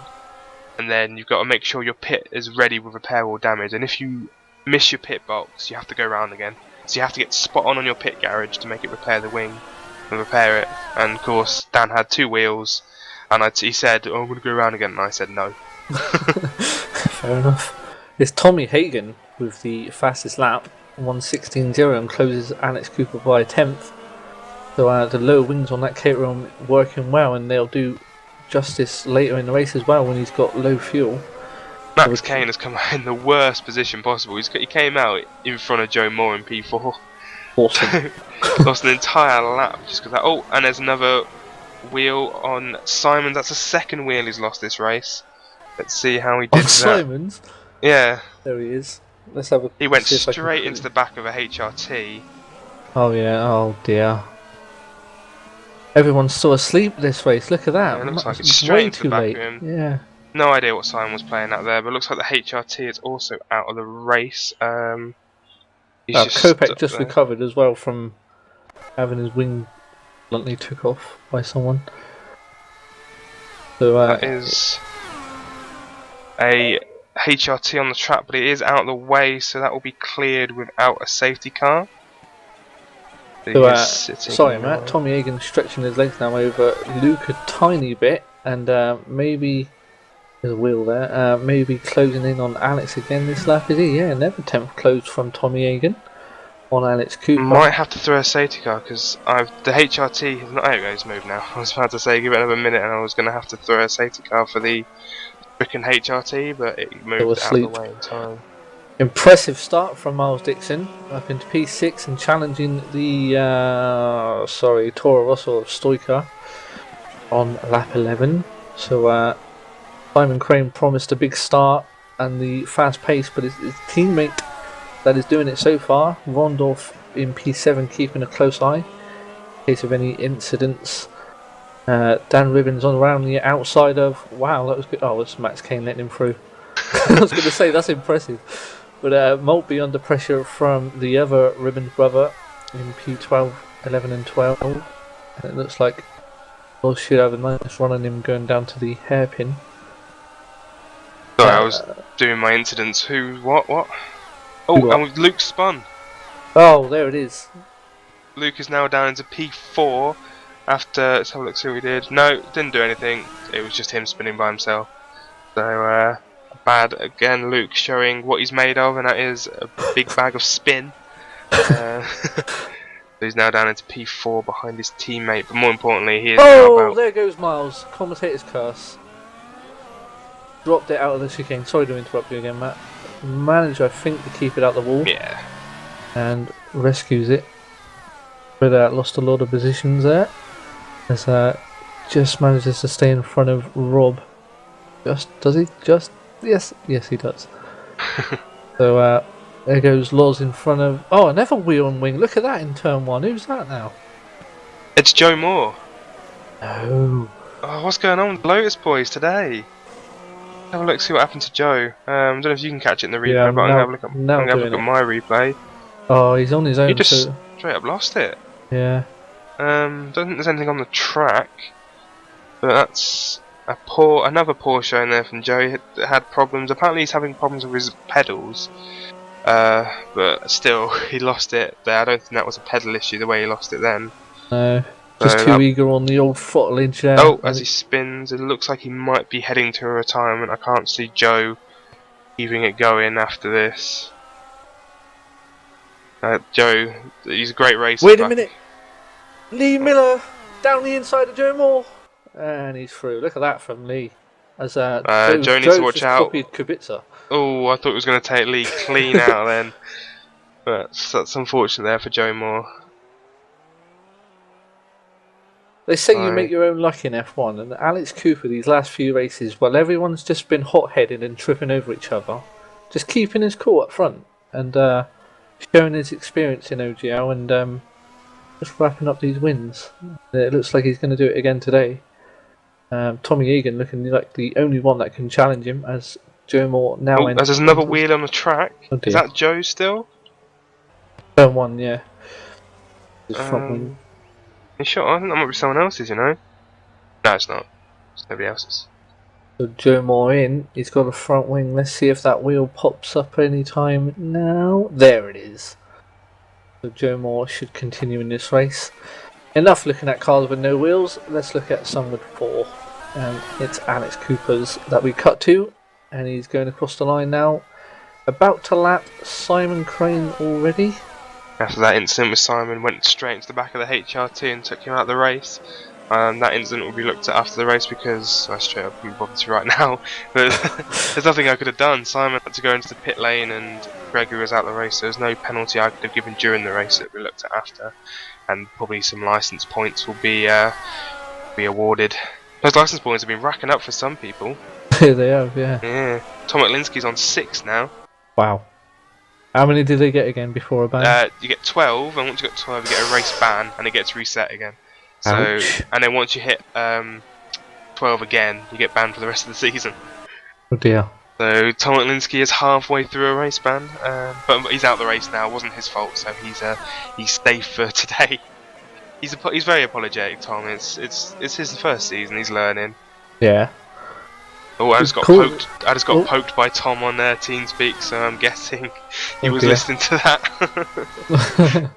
and then you've got to make sure your pit is ready with repair or damage. And if you miss your pit box, you have to go around again. So you have to get spot on your pit garage to make it repair the wing and repair it. And of course, Dan had 2 wheels, and he said, "Oh, I'm going to go around again," and I said no. Fair enough. It's Tommy Hagen with the fastest lap, 1:16.0, and closes Alex Cooper by a 10th. So the low wings on that Caterham working well, and they'll do justice later in the race as well when he's got low fuel. Max Kane has come out in the worst position possible. He came out in front of Joe Moore in P4. Awesome. Lost an entire lap just because. Oh, and there's another wheel on Simons. That's the second wheel he's lost this race. Let's see how he did that. Simons? Yeah. There he is. Let's have a. He went straight into the back of a HRT. Oh yeah. Oh dear. Everyone's still asleep this race. Look at that. Yeah, it looks like it's straight into the back of him. Yeah. No idea what Simon was playing out there, but it looks like the HRT is also out of the race. Kopech just recovered as well from having his wing bluntly took off by someone. So that is a HRT on the track, but it is out of the way, so that will be cleared without a safety car. So, sorry, Matt. Tommy Hagen stretching his legs now over Luke a tiny bit, and maybe. There's a wheel there. Maybe closing in on Alex again this lap, is he? Yeah, another 10th closed from Tommy Hagen on Alex Cooper. Might have to throw a safety car because the HRT has not. There it goes, moved now. I was about to say give it another minute, and I was going to have to throw a safety car for the frickin' HRT, but it moved out of the way in time. Impressive start from Miles Dixon up into P6 and challenging the Toro Rosso of Stoica on lap 11. So. Simon Crane promised a big start and the fast pace, but his teammate that is doing it so far, Rondorf in P7, keeping a close eye in case of any incidents. Dan Ribbons on around the outside of. Wow, that was good. Oh, it's Max Kane letting him through. I was going to say that's impressive, but Maltby under pressure from the other Ribbons brother in P12, 11 and 12, and it looks like Laws should have a nice run on him going down to the hairpin. Sorry, I was doing my incidents. Who? What? Oh, and Luke spun. Oh, there it is. Luke is now down into P4 after. Let's have a look, see what he did. No, didn't do anything. It was just him spinning by himself. So, bad again. Luke showing what he's made of, and that is a big bag of spin. So he's now down into P4 behind his teammate, but more importantly, he is now about. There goes Miles. Commentator's curse. Dropped it out of the chicane. Sorry to interrupt you again, Matt. Managed, I think, to keep it out the wall. Yeah. And rescues it. But lost a lot of positions there. As just manages to stay in front of Rob. Does he? Yes, he does. So there goes Laws in front of. Oh, another wheel and wing. Look at that in turn 1. Who's that now? It's Joe Moore. No. Oh, what's going on with the Lotus boys today? Have a look, see what happened to Joe. I don't know if you can catch it in the replay, Yeah, but I'm gonna have a look at my replay. Oh, he's on his own. He just straight up lost it. Yeah. Don't think there's anything on the track, but that's another poor showing there from Joe. He had problems. Apparently, he's having problems with his pedals. But still, he lost it there. I don't think that was a pedal issue, the way he lost it then. No. Just too eager on the old throttlage there. Oh, as he spins, it looks like he might be heading to a retirement. I can't see Joe keeping it going after this. Joe, he's a great racer. Wait a minute! Lee Miller down the inside of Joe Moore, and he's through. Look at that from Lee. As Joe needs to watch out. Copied Kubica. Oh, I thought it was going to take Lee clean out then, but that's unfortunate there for Joe Moore. They say you make your own luck in F1, and Alex Cooper these last few races, while everyone's just been hot-headed and tripping over each other, just keeping his cool up front and showing his experience in OGL and just wrapping up these wins. It looks like he's going to do it again today. Tommy Egan looking like the only one that can challenge him as Joe Moore now enters. There's another wheel on the track. Oh, is that Joe still? Turn 1, yeah. His front wing. You sure? I think that might be someone else's, you know? No, it's not. It's nobody else's. So Joe Moore in. He's got a front wing. Let's see if that wheel pops up any time now. There it is. So Joe Moore should continue in this race. Enough looking at cars with no wheels. Let's look at some with 4. And it's Alex Cooper's that we cut to. And he's going across the line now. About to lap Simon Crane already. After that incident with Simon, went straight into the back of the HRT and took him out of the race. That incident will be looked at after the race because I straight up can't bother to right now. But there's nothing I could have done. Simon had to go into the pit lane and Gregory was out of the race. So there's no penalty I could have given during the race that we looked at after, and probably some licence points will be awarded. Those licence points have been racking up for some people. Here they have, yeah. Yeah. Tom Atlinski's on 6 now. Wow. How many did they get again before a ban? You get 12, and once you get 12, you get a race ban, and it gets reset again. So, ouch. And then once you hit 12 again, you get banned for the rest of the season. Oh dear. So Tom Atlinski is halfway through a race ban, but he's out of the race now. It wasn't his fault, so he's safe for today. He's very apologetic, Tom. It's his first season. He's learning. Yeah. Oh, I just got poked. I just got poked by Tom on TeamSpeak, so I'm guessing he was listening to that.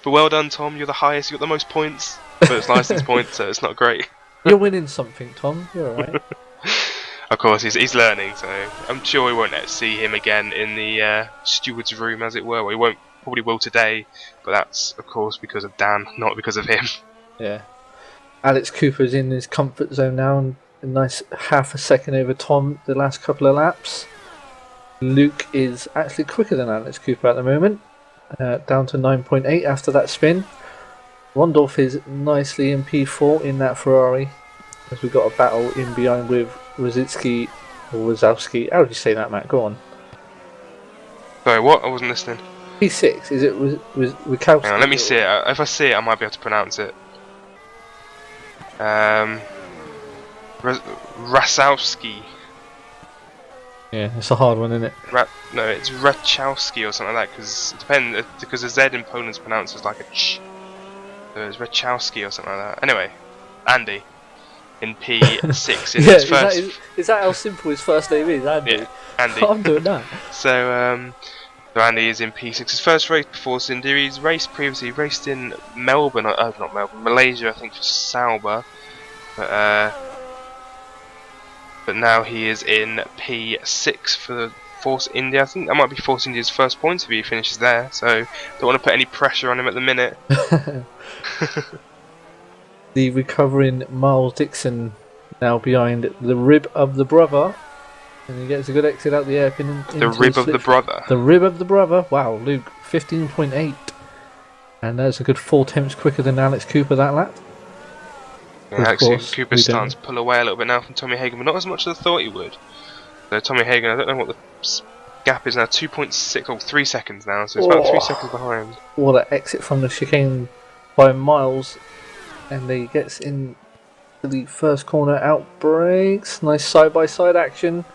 But well done, Tom. You're the highest. You got the most points, but it's license points, so it's not great. You're winning something, Tom. You're alright. Of course, he's learning, so I'm sure we won't see him again in the steward's room, as it were. Well, he probably will today, but that's of course because of Dan, not because of him. Yeah. Alex Cooper's in his comfort zone now, and a nice half a second over Tom the last couple of laps. Luke is actually quicker than Alex Cooper at the moment, down to 9.8 after that spin. Rondorf is nicely in P4 in that Ferrari, as we've got a battle in behind with Rosicki, or Wazowski. How would you say that, Matt? Go on. Sorry, what? I wasn't listening. P6, is it Wazowski? Hang on, let me see it. If I see it, I might be able to pronounce it. Rasowski. Yeah, it's a hard one, isn't it? No, it's Rachowski or something like that, because the Z in Poland's pronounced as like a ch. So it's Rachowski or something like that. Anyway, Andy in P6 in his first. Is that how simple his first name is, Andy? Yeah, Andy. I'm doing that. So Andy is in P6. His first race before Cinder. He's raced in Melbourne, not Melbourne, Malaysia, I think, for Sauber. But now he is in P6 for the Force India. I think that might be Force India's first points if he finishes there. So don't want to put any pressure on him at the minute. The recovering Miles Dixon now behind the rib of the brother. And he gets a good exit out the airpin. The rib of the brother. The rib of the brother. Wow, Luke, 15.8. And that's a good 4 tenths quicker than Alex Cooper that lap. Yeah, actually, Cooper's starting to pull away a little bit now from Tommy Hagen, but not as much as I thought he would. So Tommy Hagen, I don't know what the gap is now, 2.6 or 3 seconds now, so it's about 3 seconds behind. What an exit from the chicane by Miles. And he gets in the first corner, out brakes. Nice side-by-side action.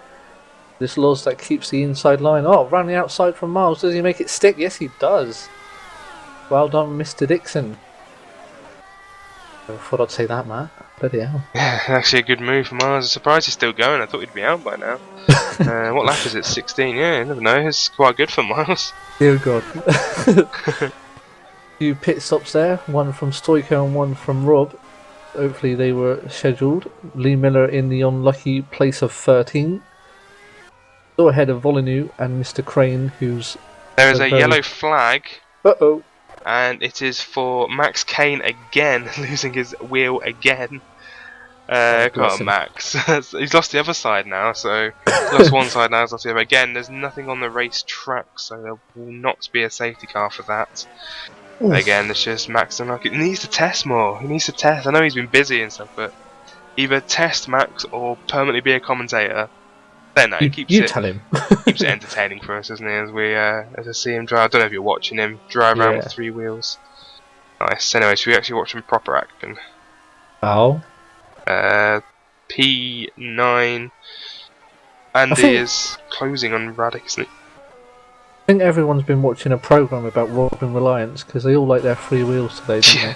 This loss that keeps the inside line. Oh, round the outside from Miles. Does he make it stick? Yes, he does. Well done, Mr. Dixon. I thought I'd say that, Matt. Bloody hell. Yeah, actually a good move from Miles. I'm surprised he's still going. I thought he'd be out by now. What lap is it? 16? Yeah, you never know. It's quite good for Miles. Dear God. Few pit stops there. One from Stoico and one from Rob. Hopefully they were scheduled. Lee Miller in the unlucky place of 13. Still ahead of Volinu and Mr. Crane, who's... There is a yellow flag. Uh-oh. And it is for Max Kane again, losing his wheel again. Come on, Max. He's lost the other side now, so he's lost one side now, he's lost the other. Again, there's nothing on the race track, so there will not be a safety car for that. Oof. Again, it's just Max unlucky. He needs to test more. He needs to test. I know he's been busy and stuff, but either test Max or permanently be a commentator. Then no, keeps it entertaining for us, doesn't he? As I see him drive. I don't know if you're watching him drive around with 3 wheels. Nice. Anyway, should we actually watch some proper action? Oh. P9. Andy is closing on Radic, isn't he? I think everyone's been watching a program about Robin Reliance because they all like their 3 wheels today, don't they?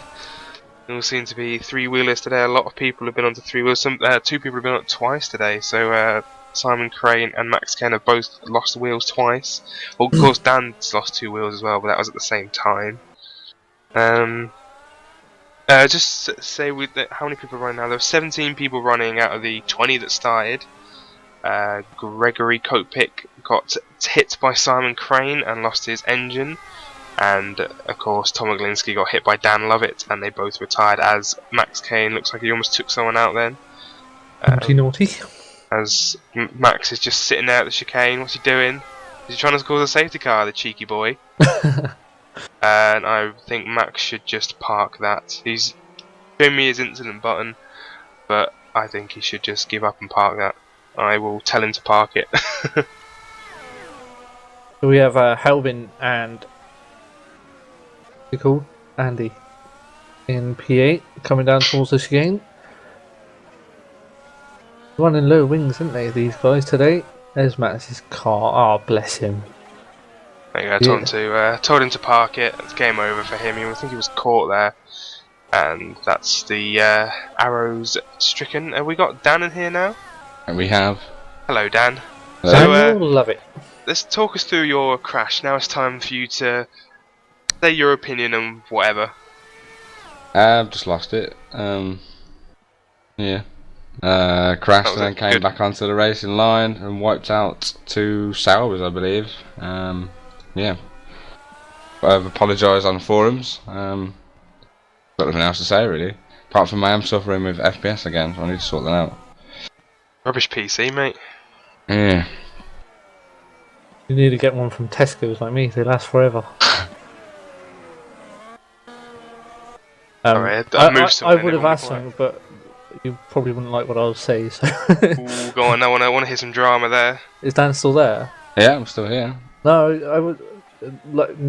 They all seem to be 3-wheelers today. A lot of people have been onto 3 wheels. 2 people have been on it twice today. So Simon Crane and Max Ken have both lost wheels twice. Well, of course, Dan's lost 2 wheels as well, but that was at the same time. Just say how many people are running now? There were 17 people running out of the 20 that started. Gregory Copepick got hit by Simon Crane and lost his engine. And of course, Tom Oglinski got hit by Dan Lovett, and they both retired as Max Kane looks like he almost took someone out then. Naughty. As Max is just sitting there at the chicane. What's he doing? Is he trying to cause a safety car, the cheeky boy? And I think Max should just park that. He's showing me his incident button, but I think he should just give up and park that. I will tell him to park it. So we have Helbin and Andy in P8 coming down towards the chicane. Running low wings, isn't they, these guys today? There's Max's car. Oh, bless him. There you go, told him to park it. It's game over for him. I think he was caught there. And that's the arrows stricken. Have we got Dan in here now? And we have. Hello, Dan. So, love it. Let's talk us through your crash. Now it's time for you to say your opinion and whatever. I've just lost it. Yeah. Crashed and then came back onto the racing line and wiped out 2 Saubers, I believe. Yeah. I've apologised on the forums. Got nothing else to say really. Apart from I am suffering with FPS again, so I need to sort that out. Rubbish PC, mate. Yeah. You need to get one from Tesco's like me, they last forever. Alright, I would have asked them, but you probably wouldn't like what I'll say. So, Ooh, go on, I want to hear some drama there. is Dan still there? Yeah, I'm still here. No, I would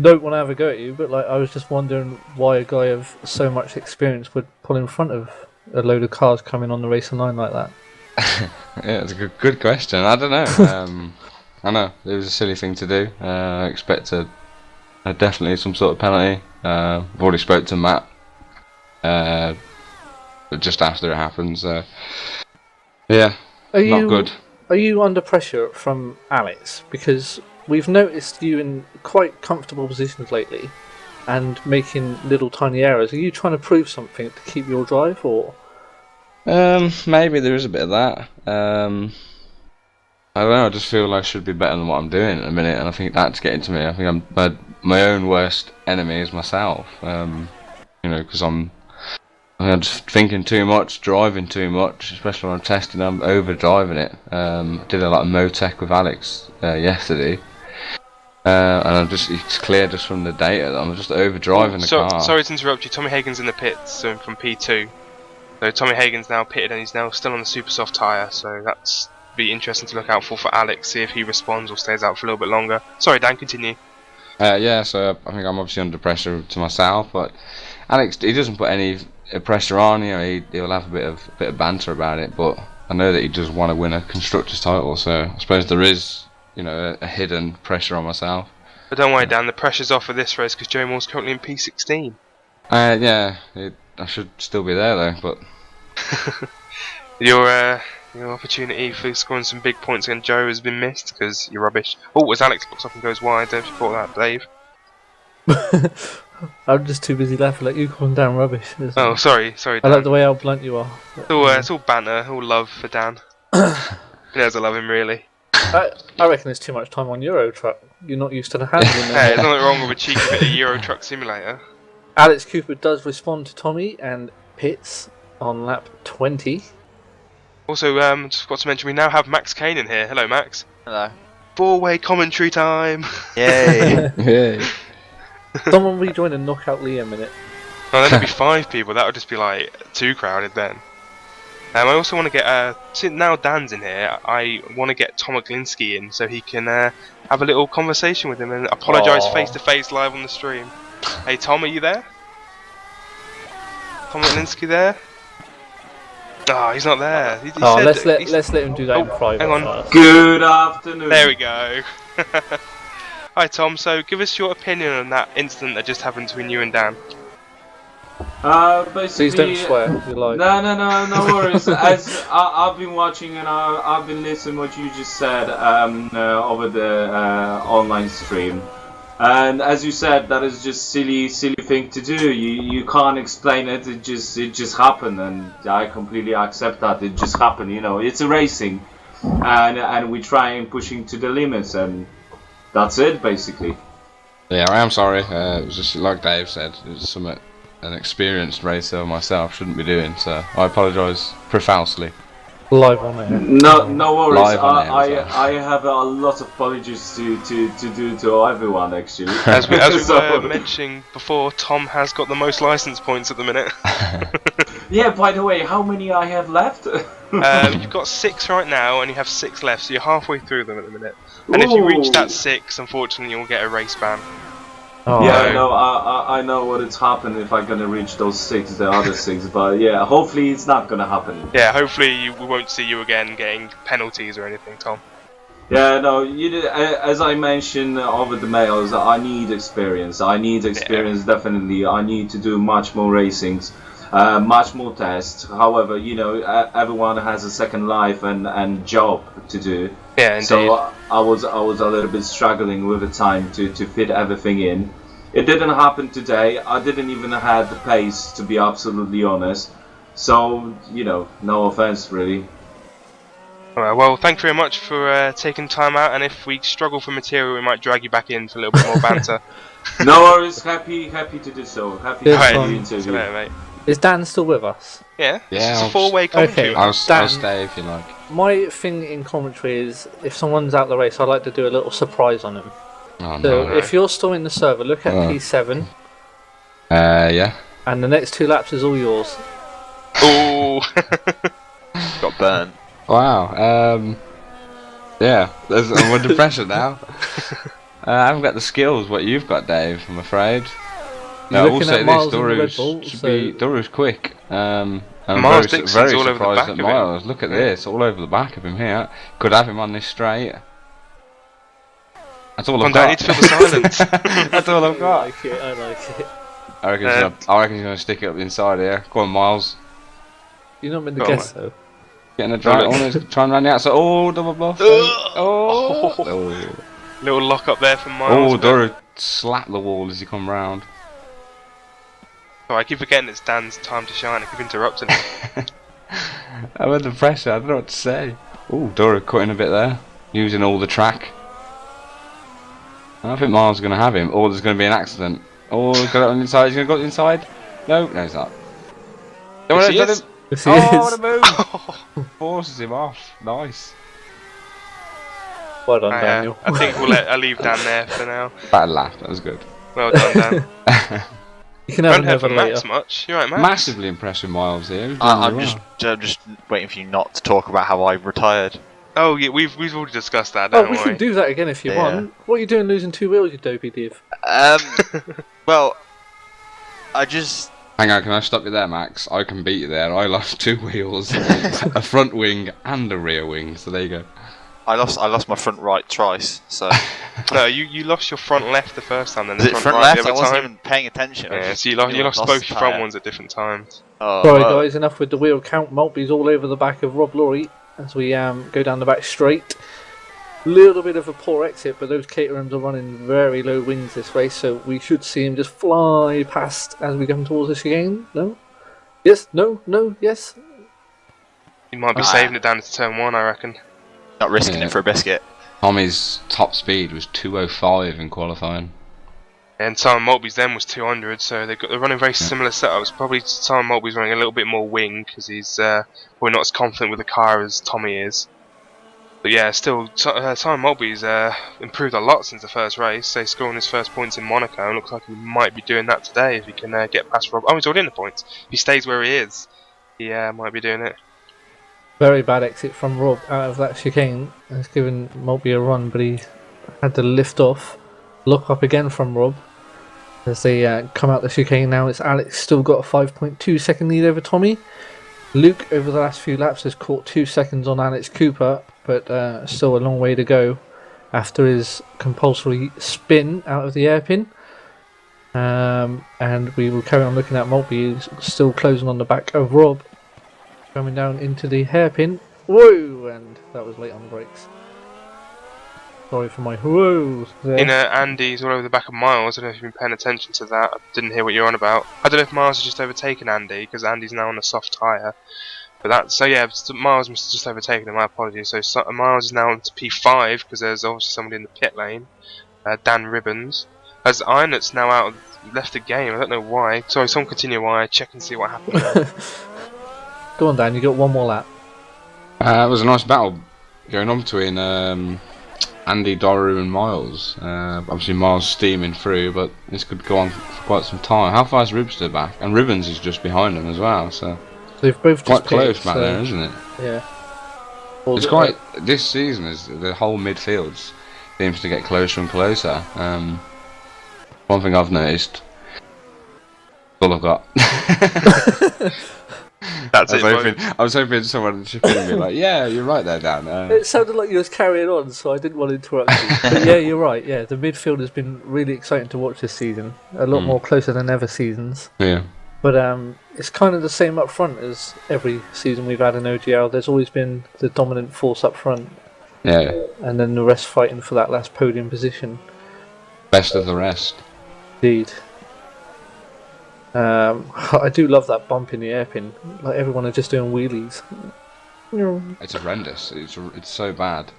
don't want to have a go at you, but I was just wondering why a guy of so much experience would pull in front of a load of cars coming on the racing line like that. Yeah, it's a good question. I don't know. I know it was a silly thing to do. I expect definitely some sort of penalty. I've already spoke to Matt just after it happened. So yeah, not good. Are you under pressure from Alex? Because we've noticed you in quite comfortable positions lately, and making little tiny errors. Are you trying to prove something to keep your drive, or? Maybe there is a bit of that. I don't know. I just feel like I should be better than what I'm doing at the minute, and I think that's getting to me. I think my own worst enemy is myself. Because I'm just thinking too much, driving too much, especially when I'm testing. I'm over driving it. I did a lot of Motec with Alex yesterday, and it's clear just from the data that I'm just over driving the car. Sorry to interrupt you. Tommy Hagen's in the pits, so from P2. So Tommy Hagen's now pitted, and he's now still on the super soft tyre. So that's be interesting to look out for Alex. See if he responds or stays out for a little bit longer. Sorry, Dan, continue. Yeah, so I think I'm obviously under pressure to myself, but Alex, he doesn't put any pressure on. He'll have a bit of banter about it, but I know that he does want to win a constructors title. So I suppose there is, a hidden pressure on myself. But don't worry, Dan. The pressure's off for this race because Joe Moore's currently in P16. Yeah, I should still be there though, but your opportunity for scoring some big points against Joe has been missed because you're rubbish. Oh, as Alex looks up and goes wide, don't you caught that, Dave? I'm just too busy laughing at you calling Dan rubbish. Oh, sorry, Dan. I like the way how blunt you are. It's all banter, all love for Dan. He knows I love him, really. I reckon there's too much time on Euro Truck. You're not used to the handling. Hey, there's nothing wrong with a cheeky bit of Euro Truck Simulator. Alex Cooper does respond to Tommy and pits on lap 20. Also, just got to mention we now have Max Kane in here. Hello, Max. Hello. Four-way commentary time. Yay! yeah. Someone rejoin and knock out Liam in it. Oh, then there'd be 5 people. That would just be too crowded then. I also want to get since now Dan's in here, I want to get Tom Oglinski in so he can have a little conversation with him and apologise face to face live on the stream. Hey Tom, are you there? Tom Oglinski there? Oh, he's not there. He let's let him do that in private. Hang on. First. Good afternoon. There we go. Hi Tom, so give us your opinion on that incident that just happened between you and Dan. Basically, Please don't swear. You're like... No worries. As I've been watching and I've been listening what you just said over the online stream, and as you said, that is just silly thing to do. You can't explain it. It just happened, and I completely accept that. It just happened. It's a racing, and we try and pushing to the limits, and that's it basically. Yeah, I am sorry. It was just like Dave said. It was an experienced racer myself shouldn't be doing, so I apologise profusely. Live on air. No worries. Live on air, I have a lot of apologies to do to everyone actually. As we were mentioning before, Tom has got the most licence points at the minute. Yeah, by the way, how many I have left? You've got 6 right now, and you have 6 left, so you're halfway through them at the minute. And if you reach that 6, unfortunately, you'll get a race ban. Oh, yeah, I know what it's happened if I'm gonna reach those 6, the other 6, but yeah, hopefully it's not gonna happen. Yeah, hopefully we won't see you again getting penalties or anything, Tom. Yeah, no, as I mentioned over the mails, I need experience. Definitely. I need to do much more racings, much more tests. However, everyone has a second life and job to do. Yeah, indeed. So I was a little bit struggling with the time to fit everything in. It didn't happen today. I didn't even have the pace, to be absolutely honest. So, no offense really. Alright, well, thank you very much for taking time out, and if we struggle for material, we might drag you back in for a little bit more banter. No worries, happy to do so. Happy to do the interview. See you later, mate. Is Dan still with us? Yeah, Yeah, it's a 4-way commentary. Okay. I'll Dan. stay if you like. My thing in commentary is if someone's out the race, I like to do a little surprise on them. Oh, So no. if you're still in the server, look at Oh. P7, Yeah. and the next 2 laps is all yours. Oh. Got burnt. Wow. Yeah, I'm under pressure now. I haven't got the skills what you've got, Dave. I'm afraid. You're I will looking say at this: Miles in the Red Doru's Bull, should so be Doru's quick. I'm Miles very, Dixon's very all over the surprised back at of him. Miles. Look at Yeah. this, all over the back of him here. Could have him on this straight. That's all I've Come down, I got. need to feel the silence. That's all I've I got. like it. I like it. I reckon he's gonna stick it up the inside here. Go on, Miles. You're not meant to Go on, guess though. Getting a drag on. He's trying to run the outside. Oh, double bluff. Oh. Little lock up there from Miles. Oh, Doru slapped the wall as he come round. Oh, I keep forgetting it's Dan's time to shine. I keep interrupting him. I'm under pressure. I don't know what to say. Oh, Doru cutting a bit there, using all the track. I don't think Miles is going to have him, or there's going to be an accident. Oh, he's got it on the inside. He's going to go inside. No, he's not. Yes, he is. Yes, he Oh, is. what a move! Forces him off. Nice. Well done, Daniel. I think I'll leave Dan there for now. Bad laugh. That was good. Well done, Dan. You can have Don't hear another from later. Max much. You right, Max? Massively impressed with Miles here. He's doing I'm really just waiting for you not to talk about how I retired. Oh, yeah, we've already discussed that. Oh, Don't we worry. can do that again if you Yeah. want. What are you doing losing 2 wheels, you dopey div? Well, I just Hang on, can I stop you there, Max? I can beat you there. I lost 2 wheels, a front wing and a rear wing. So there you go. I lost my front right twice. So No, you lost your front left the first time, then the is it front right left? the I other wasn't time. even paying attention. I Yeah, just so you lost lost both the your front tyre. ones at different times. Oh, Sorry, well. guys, enough with the wheel count. Maltby's all over the back of Rob Laurie as we go down the back straight. Little bit of a poor exit, but those Caterhams are running very low wings this race, so we should see him just fly past as we come towards the chicane. No? Yes? No? No? Yes? You might be saving it down to turn 1, I reckon. Not risking Yeah. it for a biscuit. Tommy's top speed was 205 in qualifying. And Simon Maltby's then was 200, so they're running very similar setups. Probably Simon Maltby's running a little bit more wing because he's probably not as confident with the car as Tommy is. But yeah, still, Simon Maltby's improved a lot since the first race. He's scoring his first points in Monaco, and looks like he might be doing that today if he can get past Rob. Oh, he's already in the points. If he stays where he is, he might be doing it. Very bad exit from Rob out of that chicane. It's given Maltby a run, but he had to lift off. Look up again from Rob as they come out the chicane now. It's Alex still got a 5.2 second lead over Tommy. Luke over the last few laps has caught 2 seconds on Alex Cooper, but still a long way to go after his compulsory spin out of the hairpin. And we will carry on looking at Maltby, who's still closing on the back of Rob, coming down into the hairpin. Whoa! And that was late on the brakes. Sorry for my whoa there. In Andy's all over the back of Miles. I don't know if you've been paying attention to that. I didn't hear what you're on about. I don't know if Miles has just overtaken Andy because Andy's now on a soft tyre. But Miles must have just overtaken him. My apologies. So Miles is now on to P5 because there's obviously somebody in the pit lane. Dan Ribbons. As Ironet's now out, left the game. I don't know why. Sorry, someone continue while I check and see what happened there. Go on, Dan. You got one more lap. It was a nice battle going on between Andy, Doru and Miles. Obviously Miles steaming through, but this could go on for quite some time. How far is Ribster back? And Ribbons is just behind him as well, so They've both quite just close pitted, back so, there, isn't it? Yeah. It's quite. This season is the whole midfield seems to get closer and closer. One thing I've noticed. All I've got. That's I was hoping someone would chip in and be like, "Yeah, you're right there, Dan." It sounded like you was carrying on, so I didn't want to interrupt you. But yeah, you're right. Yeah, the midfield has been really exciting to watch this season. A lot more closer than ever seasons. Yeah. But it's kind of the same up front as every season we've had in OGL. There's always been the dominant force up front, Yeah. and then the rest fighting for that last podium position. Best of the rest. Indeed. I do love that bump in the hairpin. Like everyone are just doing wheelies. It's horrendous. It's so bad.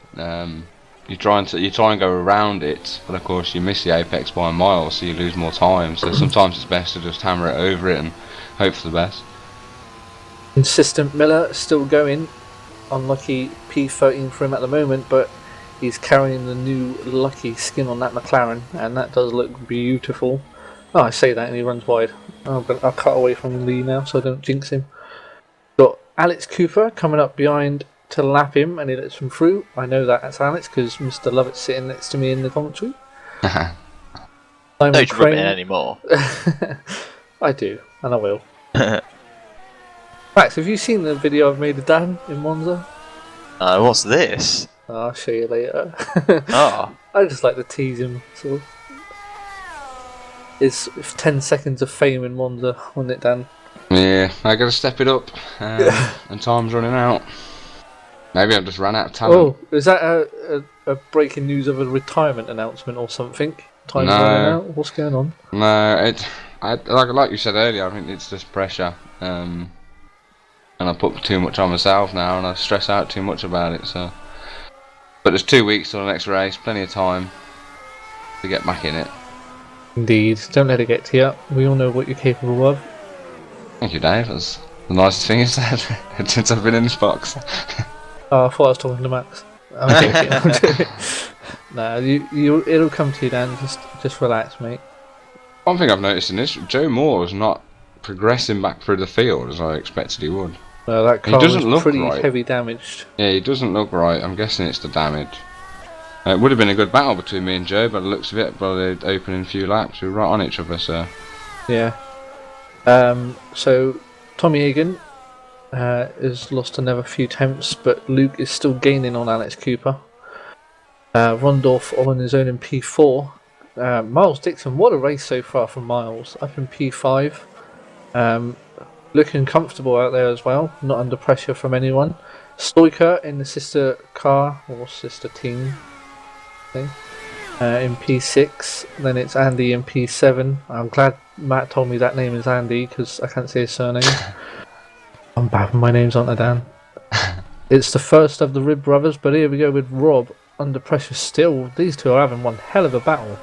You try and go around it, but of course you miss the apex by a mile, so you lose more time. So sometimes it's best to just hammer it over it and hope for the best. Consistent Miller still going. Unlucky P13 for him at the moment, but he's carrying the new lucky skin on that McLaren, and that does look beautiful. Oh, I say that and he runs wide. Oh, but I'll cut away from Lee now so I don't jinx him. Alex Cooper coming up behind to lap him, and he lets him through. I know that's Alex because Mr. Lovett's sitting next to me in the commentary. Don't rub it in anymore. I do, and I will. Max, have you seen the video I've made of Dan in Monza? What's this? I'll show you later. Oh. I just like to tease him, sort of. It's 10 seconds of fame in Monza, wasn't it, Dan? Yeah, I gotta step it up, and time's running out. Maybe I've just run out of talent. Oh, is that a breaking news of a retirement announcement or something? Time's running out? What's going on? No, like you said earlier, I think it's just pressure. And I put too much on myself now, and I stress out too much about it. So, but there's 2 weeks till the next race, plenty of time to get back in it. Indeed, don't let it get to you. We all know what you're capable of. Thank you, Dave. That's the nicest thing you said since I've been in this box. Oh, I thought I was talking to Max. I'm joking. No, it'll come to you, Dan. Just relax, mate. One thing I've noticed in this, Joe Moore is not progressing back through the field as I expected he would. Well, that car was pretty heavy damaged. Yeah, he doesn't look right. I'm guessing it's the damage. It would have been a good battle between me and Joe, but the looks of it, by the opening few laps, we were right on each other, so... Yeah. So, Tommy Egan has lost another few tenths, but Luke is still gaining on Alex Cooper. Rondorf on his own in P4. Miles Dixon, what a race so far from Miles, up in P5. Looking comfortable out there as well, not under pressure from anyone. Stoiker in the sister car, or sister team thing, in P6. Then it's Andy in P7. I'm glad Matt told me that name is Andy because I can't say his surname. I'm bad with my names, aren't I, Dan? It's the first of the Rib brothers, but here we go with Rob under pressure still. These two are having one hell of a battle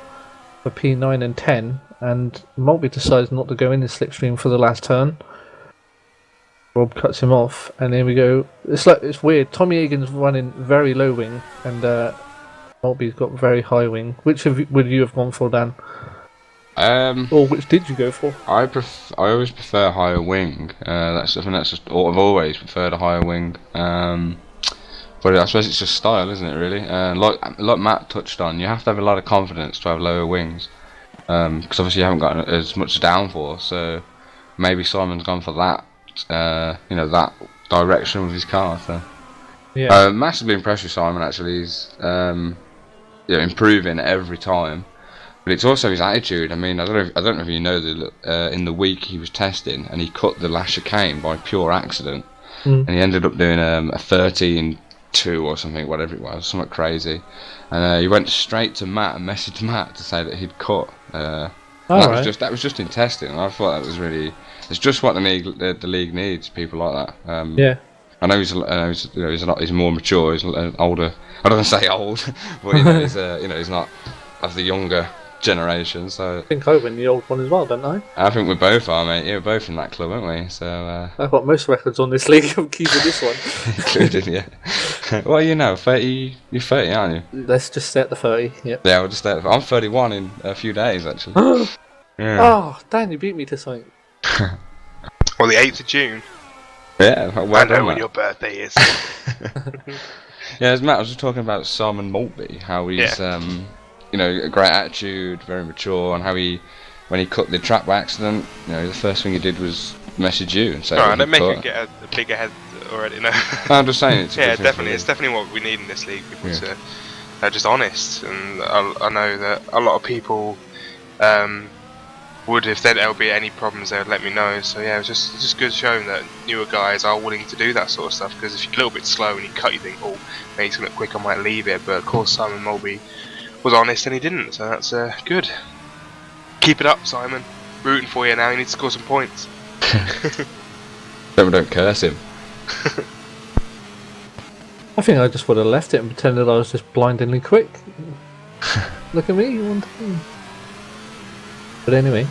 for P9 and 10, and Maltby decides not to go in the slipstream for the last turn. Rob cuts him off, and here we go. It's weird. Tommy Egan's running very low wing, and Maltby's got very high wing. Which would you have gone for, Dan? Or which did you go for? I always prefer higher wing. I've always preferred a higher wing. But I suppose it's just style, isn't it? Really, like Matt touched on, you have to have a lot of confidence to have lower wings, because obviously you haven't got as much downforce. So maybe Simon's gone for that, that direction with his car. So yeah, massively impressed with Simon. Actually, he's improving every time. But it's also his attitude. I mean, I don't know if you know that in the week he was testing and he cut the last chicane by pure accident, and he ended up doing a 13.2 or something, whatever it was, something crazy. And he went straight to Matt and messaged Matt to say that he'd cut. That was just in testing. And I thought that was really. It's just what the league needs. People like that. Yeah. I know he's more mature. He's older. I don't want to say old, but he's not of the younger generation. So I think I win the old one as well, don't I? I think we both are, mate. Yeah, we're both in that club, aren't we? So I've got most records on this league. I'm keeping this one. Included, yeah. Well, 30. You're 30, aren't you? Let's just stay at the 30. Yep. Yeah, we'll just stay at I'm 31 in a few days, actually. Yeah. Oh, Dan, you beat me to something. Well, the 8th of June. Yeah, well I know done, when Matt. your birthday is. Yeah, as Matt was just talking about Simon Maltby, how he's a great attitude, very mature, and how when he cut the track by accident, the first thing he did was message you and say, "Alright, don't make him get a bigger head already." No, I'm just saying it's definitely. It's definitely what we need in this league. People to are just honest, and I know that a lot of people would, if there'll be any problems, they would let me know. So yeah, it's just good showing that newer guys are willing to do that sort of stuff. Because if you're a little bit slow and you cut, you think, oh, maybe it's gonna look quick, I might leave it. But of course, Simon Maltby was honest and he didn't, so that's good. Keep it up, Simon. Rooting for you now. You need to score some points. Don't curse him. I think I just would have left it and pretended I was just blindingly quick. Look at me, one time. But anyway,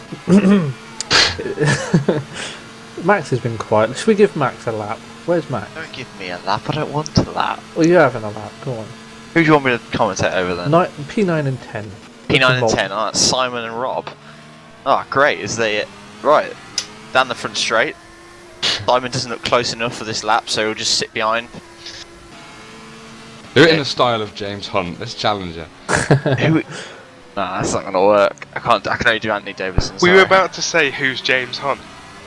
Max has been quiet. Should we give Max a lap? Where's Max? Don't give me a lap, I don't want a lap. Well, you're having a lap, go on. Who do you want me to commentate over then? P9 and 10. P9 and 10, that's Simon and Rob. Oh, great, is they it? Right, down the front straight. Simon doesn't look close enough for this lap, so he'll just sit behind. Do it in the style of James Hunt. Let's challenge you. Nah, that's not gonna work. I can only do Anthony Davidson. We were sorry. about to say who's James Hunt.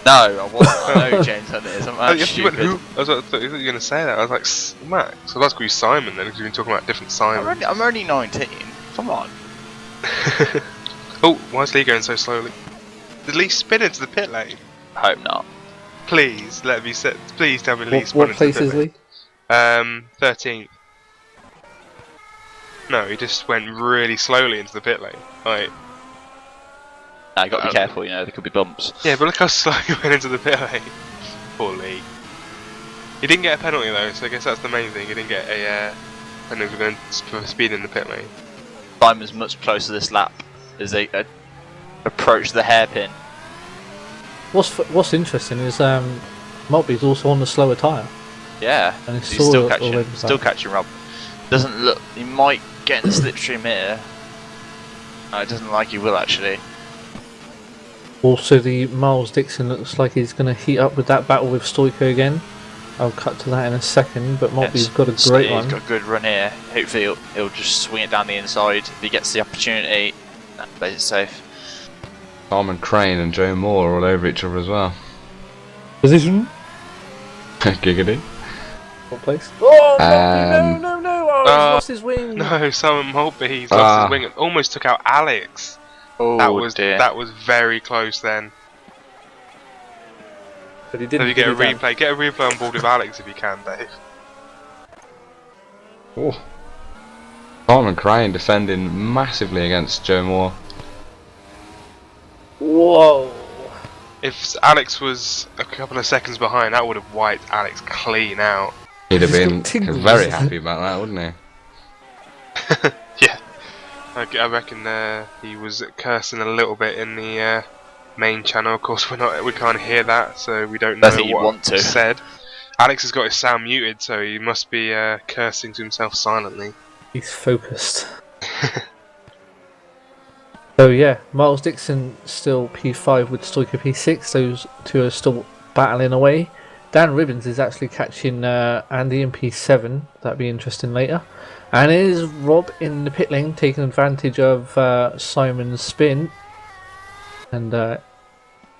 No, I wasn't. I know who James Hunt is. I'm Oh, actually you went, stupid. who? I thought you were going to say that. I was like, Max. So that's called Simon then, because we've been talking about different Simons. I'm only 19. Come on. Oh, why is Lee going so slowly? Did Lee spin into the pit lane? Hope not. Please let me sit. Please tell me Lee What spun into place the is pit lane. Lee? 13th. No, he just went really slowly into the pit lane. Like, Nah, you got to be careful. You know, there could be bumps. yeah, but look how slow he went into the pit lane. Poor Lee. He didn't get a penalty though, so I guess that's the main thing. He didn't get a penalty for going for speed in the pit lane. Simon's much closer this lap as they approach the hairpin. What's interesting is Maltby's also on the slower tyre. Yeah, And it's he's still already catching Rob. Doesn't look. He might get in the slipstream here. No, it doesn't like he will actually. Also, the Miles Dixon looks like he's going to heat up with that battle with Stoico again. I'll cut to that in a second, but Maltby's got a great one. He's got a good run here. Hopefully he'll just swing it down the inside if he gets the opportunity and plays it safe. Simon Crane and Joe Moore all over each other as well. Position? Giggity. What place? Oh, Maltby, no! Oh, he's lost his wing! No, Simon Maltby, he's lost his wing and almost took out Alex. Oh That was very close then. But he So didn't. you get a really replay. Get a replay on board with Alex if you can, Dave. Oh. Simon Crane defending massively against Joe Moore. Whoa! If Alex was a couple of seconds behind, that would have wiped Alex clean out. He'd have He's got been tingles. very happy about that, wouldn't he? Yeah. I reckon he was cursing a little bit in the main channel. Of course, we can't hear that, so we don't know Don't think you'd what want to. was said. Alex has got his sound muted, so he must be cursing to himself silently. He's focused. So yeah, Miles Dixon still P5 with Stoico P6. Those two are still battling away. Dan Ribbons is actually catching Andy in P7. That'd be interesting later. And it is Rob in the pit lane taking advantage of Simon's spin. And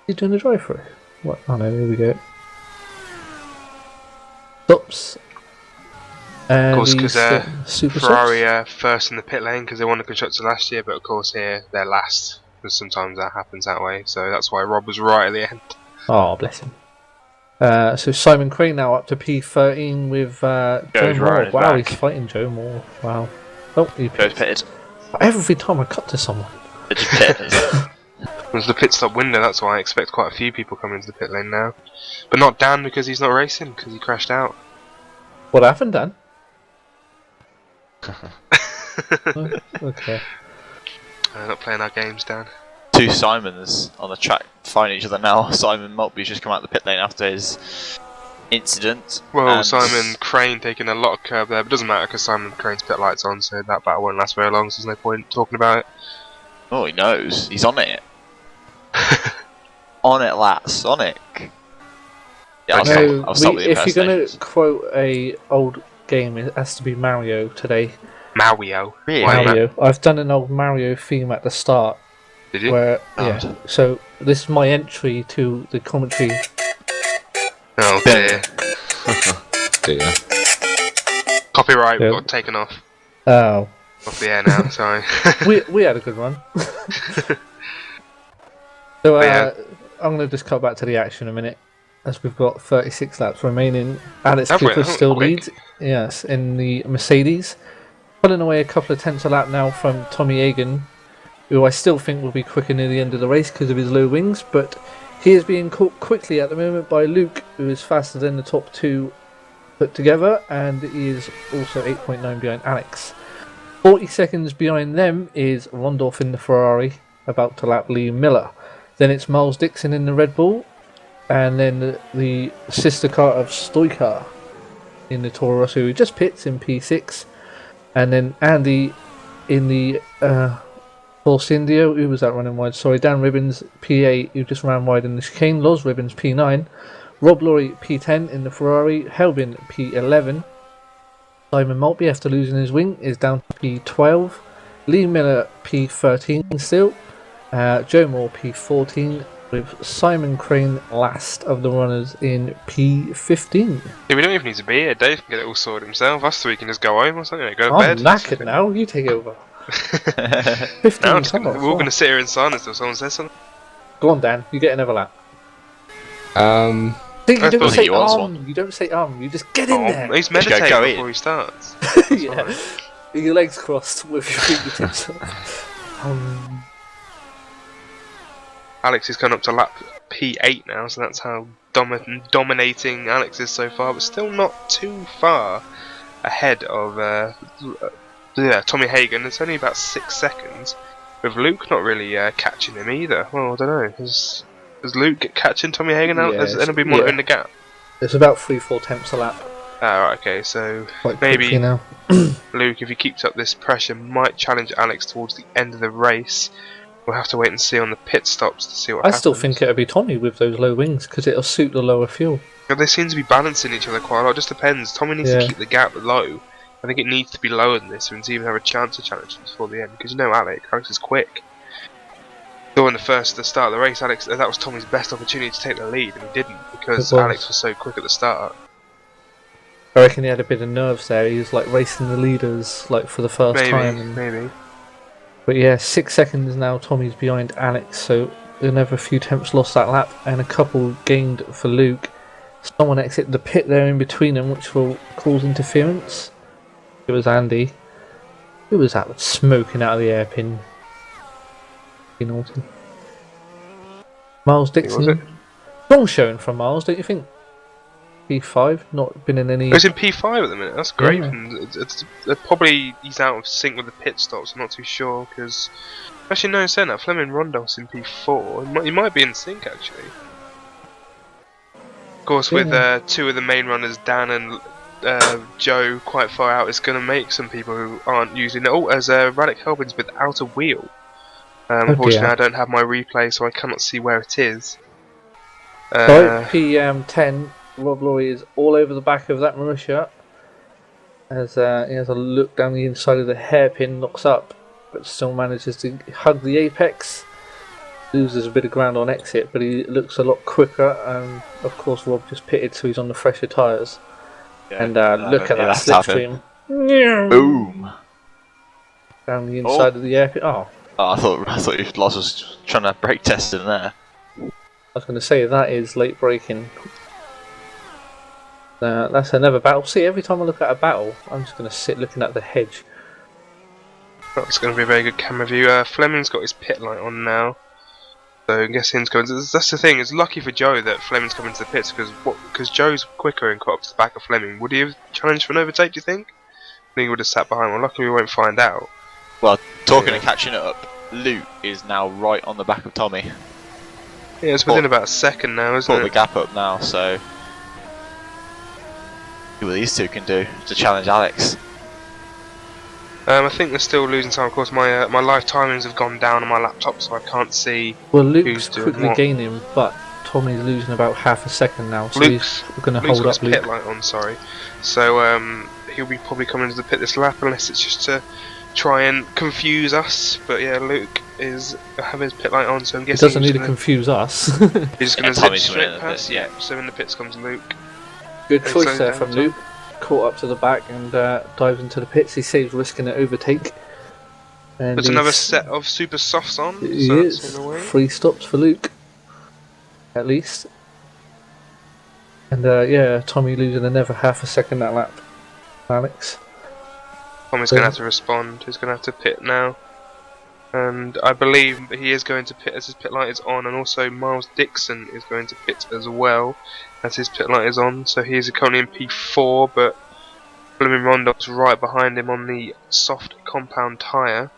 he's doing the drive through. What? Oh no, here we go. Stops. Of course, he's because super Ferrari stops. first in the pit lane because they won the constructor last year, but of course here they're last because sometimes that happens that way. So that's why Rob was right at the end. Oh, bless him. So Simon Crane now up to P13 with Joe Goes Moore. right Wow, back. he's fighting Joe Moore. Wow. Oh, he Goes pitted. pitted. Every time I cut to someone. It just pitted. It was the pit stop window, that's why I expect quite a few people coming into the pit lane now. But not Dan because he's not racing, because he crashed out. What happened, Dan? Oh, okay. Not playing our games, Dan. Two Simons on the track fighting each other now. Simon Maltby's just come out of the pit lane after his incident. Well, and Simon Crane taking a lot of curb there, but it doesn't matter because Simon Crane's pit light's on, so that battle won't last very long, so there's no point talking about it. Oh, he knows. He's on it. On it, lads. On it. Yeah, I'll stop with the if you're going impersonations. to quote a old game, it has to be Mario today. Mario. Really? Why, Mario. I've done an old Mario theme at the start. Did you? Where, God. yeah. So this is my entry to the commentary. Oh dear. Dear. Copyright Yeah. got taken off Oh, the air now, sorry. we had a good run. So Yeah. I'm going to just cut back to the action a minute, as we've got 36 laps remaining. Alex Have we? Cooper Oh, still quick. leads, yes, in the Mercedes, pulling away a couple of tenths a lap now from Tommy Egan, who I still think will be quicker near the end of the race because of his low wings, but he is being caught quickly at the moment by Luke, who is faster than the top two put together, and he is also 8.9 behind Alex. 40 seconds behind them is Rondorf in the Ferrari, about to lap Lee Miller. Then it's Miles Dixon in the Red Bull, and then the sister car of Stoica in the Toro Rosso, who just pits in P6, and then Andy in the Force Indio, who was that running wide? Sorry, Dan Ribbons P8, who just ran wide in the chicane. Loz Ribbons P9, Rob Laurie P10 in the Ferrari, Helbin P11. Simon Maltby, after losing his wing, is down to P12. Lee Miller P13 still. Joe Moore P14, with Simon Crane last of the runners in P15. Yeah, we don't even need to be here. Dave can get it all sorted himself. Us three can just go home or something. Go to I'm bed. knackered now. You take over. 15 Now cars. we're all Wow. going to sit here in silence until someone says something. Go on, Dan. You get another lap. See, you I don't thought say he wants You don't say You just get in there. He's go meditating in. before he starts. Yeah. Your legs crossed with your fingertips. Alex is coming up to lap P8 now, so that's how dominating Alex is so far, but still not too far ahead of Tommy Hagen. It's only about 6 seconds, with Luke not really catching him either. Well, I don't know. Does Luke catching Tommy Hagen out? Yeah, There's going to be more yeah. in the gap. It's about 3-4 tenths a lap. Right, okay, so Quite maybe quickly now. Luke, if he keeps up this pressure, might challenge Alex towards the end of the race. We'll have to wait and see on the pit stops to see what happens. I still think it'll be Tommy with those low wings because it'll suit the lower fuel. But they seem to be balancing each other quite a lot. It just depends. Tommy needs to keep the gap low. I think it needs to be lower than this for him to even have a chance to challenge him before the end. Because you know Alex is quick. Though in the start of the race, that was Tommy's best opportunity to take the lead, and he didn't because Alex was so quick at the start. I reckon he had a bit of nerves there. He was like racing the leaders like for the first time. Maybe. But yeah, 6 seconds now. Tommy's behind Alex, so another few tenths lost that lap, and a couple gained for Luke. Someone exited the pit there in between them, which will cause interference. It was Andy. Who was that smoking out of the hairpin? Naughty. Miles Dixon. Wrong showing from Miles, don't you think? P5, not been in any. He's in P5 at the minute. That's great. Yeah. And it's probably he's out of sync with the pit stops. I'm not too sure because actually no, saying that Fleming Rondell's in P4. He might be in sync actually. Of course, with two of the main runners, Dan and Joe, quite far out, it's going to make some people who aren't using it. Oh, as Radek Helbin's without a wheel. Unfortunately, I don't have my replay, so I cannot see where it is. PM10, Rob Laurie is all over the back of that Marussia as he has a look down the inside of the hairpin, looks up, but still manages to hug the apex. Loses a bit of ground on exit, but he looks a lot quicker. Of course, Rob just pitted, so he's on the fresher tyres. Yeah, and look at that slipstream. Boom! Down the inside of the hairpin. Oh. I thought Loz was trying to brake test in there. I was going to say that is late braking. That's another battle. See, every time I look at a battle, I'm just going to sit looking at the hedge. That's going to be a very good camera view. Fleming's got his pit light on now, so I guess him's coming. That's the thing. It's lucky for Joe that Fleming's coming to the pits because Joe's quicker and caught up to the back of Fleming. Would he have challenged for an overtake? Do you think? I think he would have sat behind. Well, luckily we won't find out. Well, talking of catching up, Luke is now right on the back of Tommy. Yeah, it's within about a second now, isn't it? Pulled the gap up now, so see what these two can do to challenge Alex. I think they're still losing time. Of course, my live timings have gone down on my laptop, so I can't see. Well, Luke's who's doing quickly what. gaining, but Tommy's losing about half a second now, so he's going to Luke's hold got up his pit Luke. light on, sorry. So he'll be probably coming into the pit this lap, unless it's just to try and confuse us. But yeah, Luke is having his pit light on, so I'm He guessing doesn't need to confuse us. he's going to zip Tommy's straight winning past. it, yeah. So in the pits comes Luke. Good And choice slows there down from Tom. Luke. Caught up to the back and dives into the pits. He saves risking an overtake. And There's another set of super softs on. He So is. that's in the way. 3 stops for Luke, at least. And yeah, Tommy losing another half a second that lap. Alex. Tommy's going to have to respond. He's going to have to pit now. And I believe he is going to pit as his pit light is on, and also Miles Dixon is going to pit as well as his pit light is on. So he is currently in P4, but Fleming Rondell's right behind him on the soft compound tyre.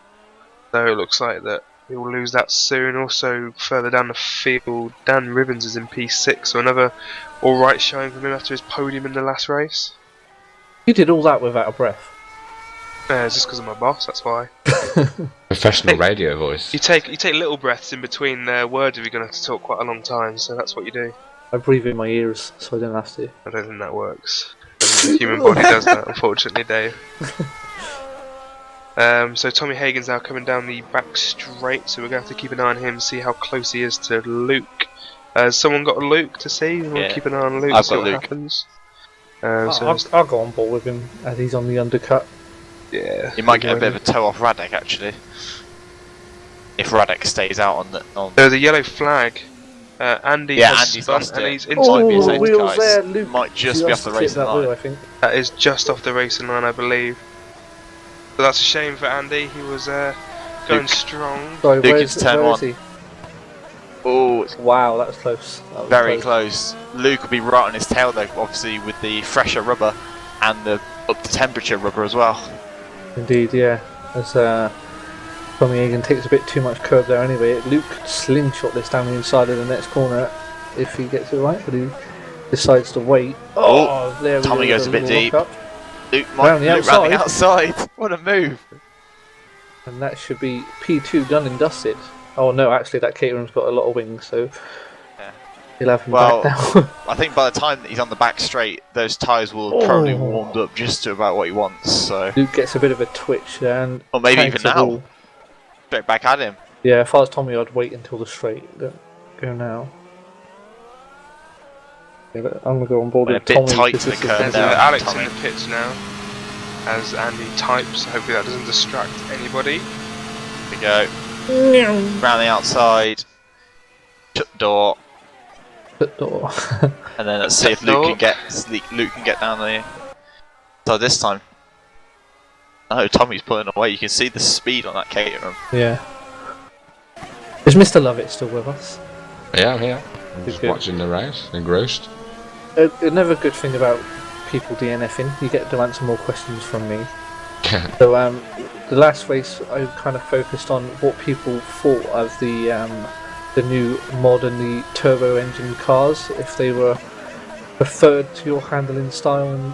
So it looks like that he will lose that soon. Also further down the field, Dan Ribbons is in P6, so another alright showing from him after his podium in the last race. You did all that without a breath. It's just because of my boss, that's why. Professional radio voice. You take little breaths in between words if you're going to have to talk quite a long time, so that's what you do. I breathe in my ears, so I don't have to. I don't think that works. The human body does that, unfortunately, Dave. So Tommy Hagen's now coming down the back straight, so we're going to have to keep an eye on him, see how close he is to Luke. Has someone got Luke to see? We'll keep an eye on Luke and see what happens. I'll go on board with him as he's on the undercut. Yeah. He might get a bit of a toe off Radek actually. If Radek stays out on There's a yellow flag. Andy has Andy's spun lost and it. he's Oh, inside the wheels there, Luke. Might just be off the racing line. Wheel, I think. That is just off the racing line, I believe. So that's a shame for Andy. He was going strong. Sorry, Luke where is is turn where one. is he? Oh, it's Wow, that was close. That was very close. Luke will be right on his tail though, obviously with the fresher rubber and the up to temperature rubber as well. Indeed, yeah. As Tommy Hagen takes a bit too much curb there anyway. Luke could slingshot this down the inside of the next corner if he gets it right, but he decides to wait. Oh, there we go. Tommy goes a bit deep. Up. Luke Round the round the outside. What a move! And that should be P2 done and dusted. Oh no, actually that Caterham's got a lot of wings, so he'll have him back now. I think by the time that he's on the back straight, those tyres will have probably warmed up just to about what he wants. So Luke gets a bit of a twitch there, and or maybe even now. ball. Straight back at him. Yeah, if I was Tommy, I'd wait until the straight. Don't go now. Yeah, but I'm gonna go on board A with bit Tommy. tight because to the this is curve gonna there. be- Alex Tommy. in the pits now, as Andy types. Hopefully that doesn't distract anybody. Here we go. Round the outside. Shut the door. Put door. And then let's see if Luke can get down there. So this time. Oh, Tommy's pulling away. You can see the speed on that Caterham. Yeah. Is Mr. Lovett still with us? Yeah, I'm here. I'm Good, just good. watching the race, engrossed. Another good thing about people DNFing, you get to answer more questions from me. So the last race I kind of focused on what people thought of the new mod and the turbo engine cars, if they were preferred to your handling style and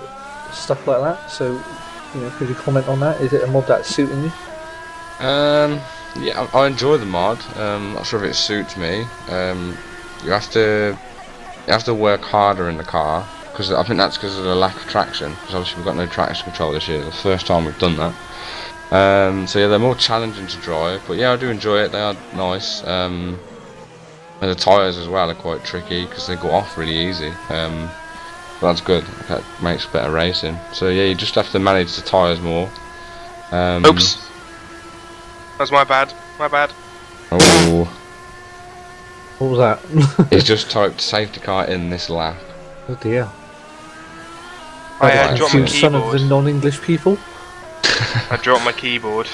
stuff like that. So, you know, could you comment on that? Is it a mod that's suiting you? Yeah, I enjoy the mod. Not sure if it suits me. You have to work harder in the car, because I think that's because of the lack of traction. Because obviously we've got no traction control this year. It's the first time we've done that. So yeah, they're more challenging to drive. But yeah, I do enjoy it. They are nice. And the tyres as well are quite tricky because they go off really easy. But that's good. That makes better racing. So yeah, you just have to manage the tyres more. Oops. That's my bad. My bad. Oh, What was that? he's just typed safety car in this lap. Oh dear. I dropped my Confused son of the keyboard. non-English people. I dropped my keyboard.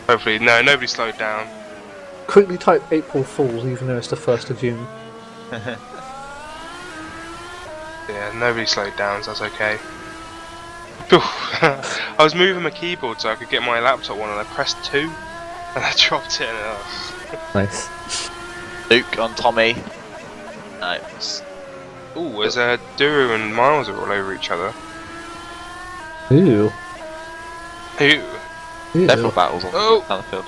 Hopefully, no, nobody slowed down. Quickly type April Fools, even though it's the 1st of June. Yeah, nobody slowed down, so that's okay. Phew. I was moving my keyboard so I could get my laptop on, and I pressed 2, and I dropped it. And Nice. Luke on Tommy. Nice. ooh, there's Duru and Miles are all over each other. Ooh. Ooh. Several battles on Oh. down the field.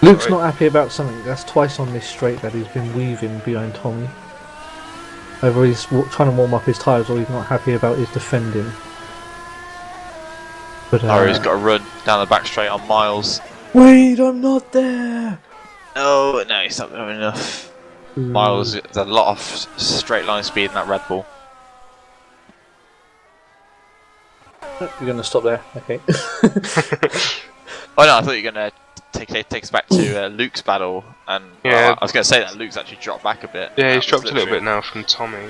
Luke's Right. not happy about something. That's twice on this straight that he's been weaving behind Tommy. Either he's trying to warm up his tyres or he's not happy about his defending. But, He's got to run down the back straight on Miles. wait, I'm not there! No, he's not doing enough. Miles, there's a lot of straight line speed in that Red Bull. You're going to stop there, okay. Oh no, I thought you were going to take us back to Luke's battle, and Yeah. I was going to say that Luke's actually dropped back a bit. Yeah, That he's was dropped a little literally- bit now from Tommy.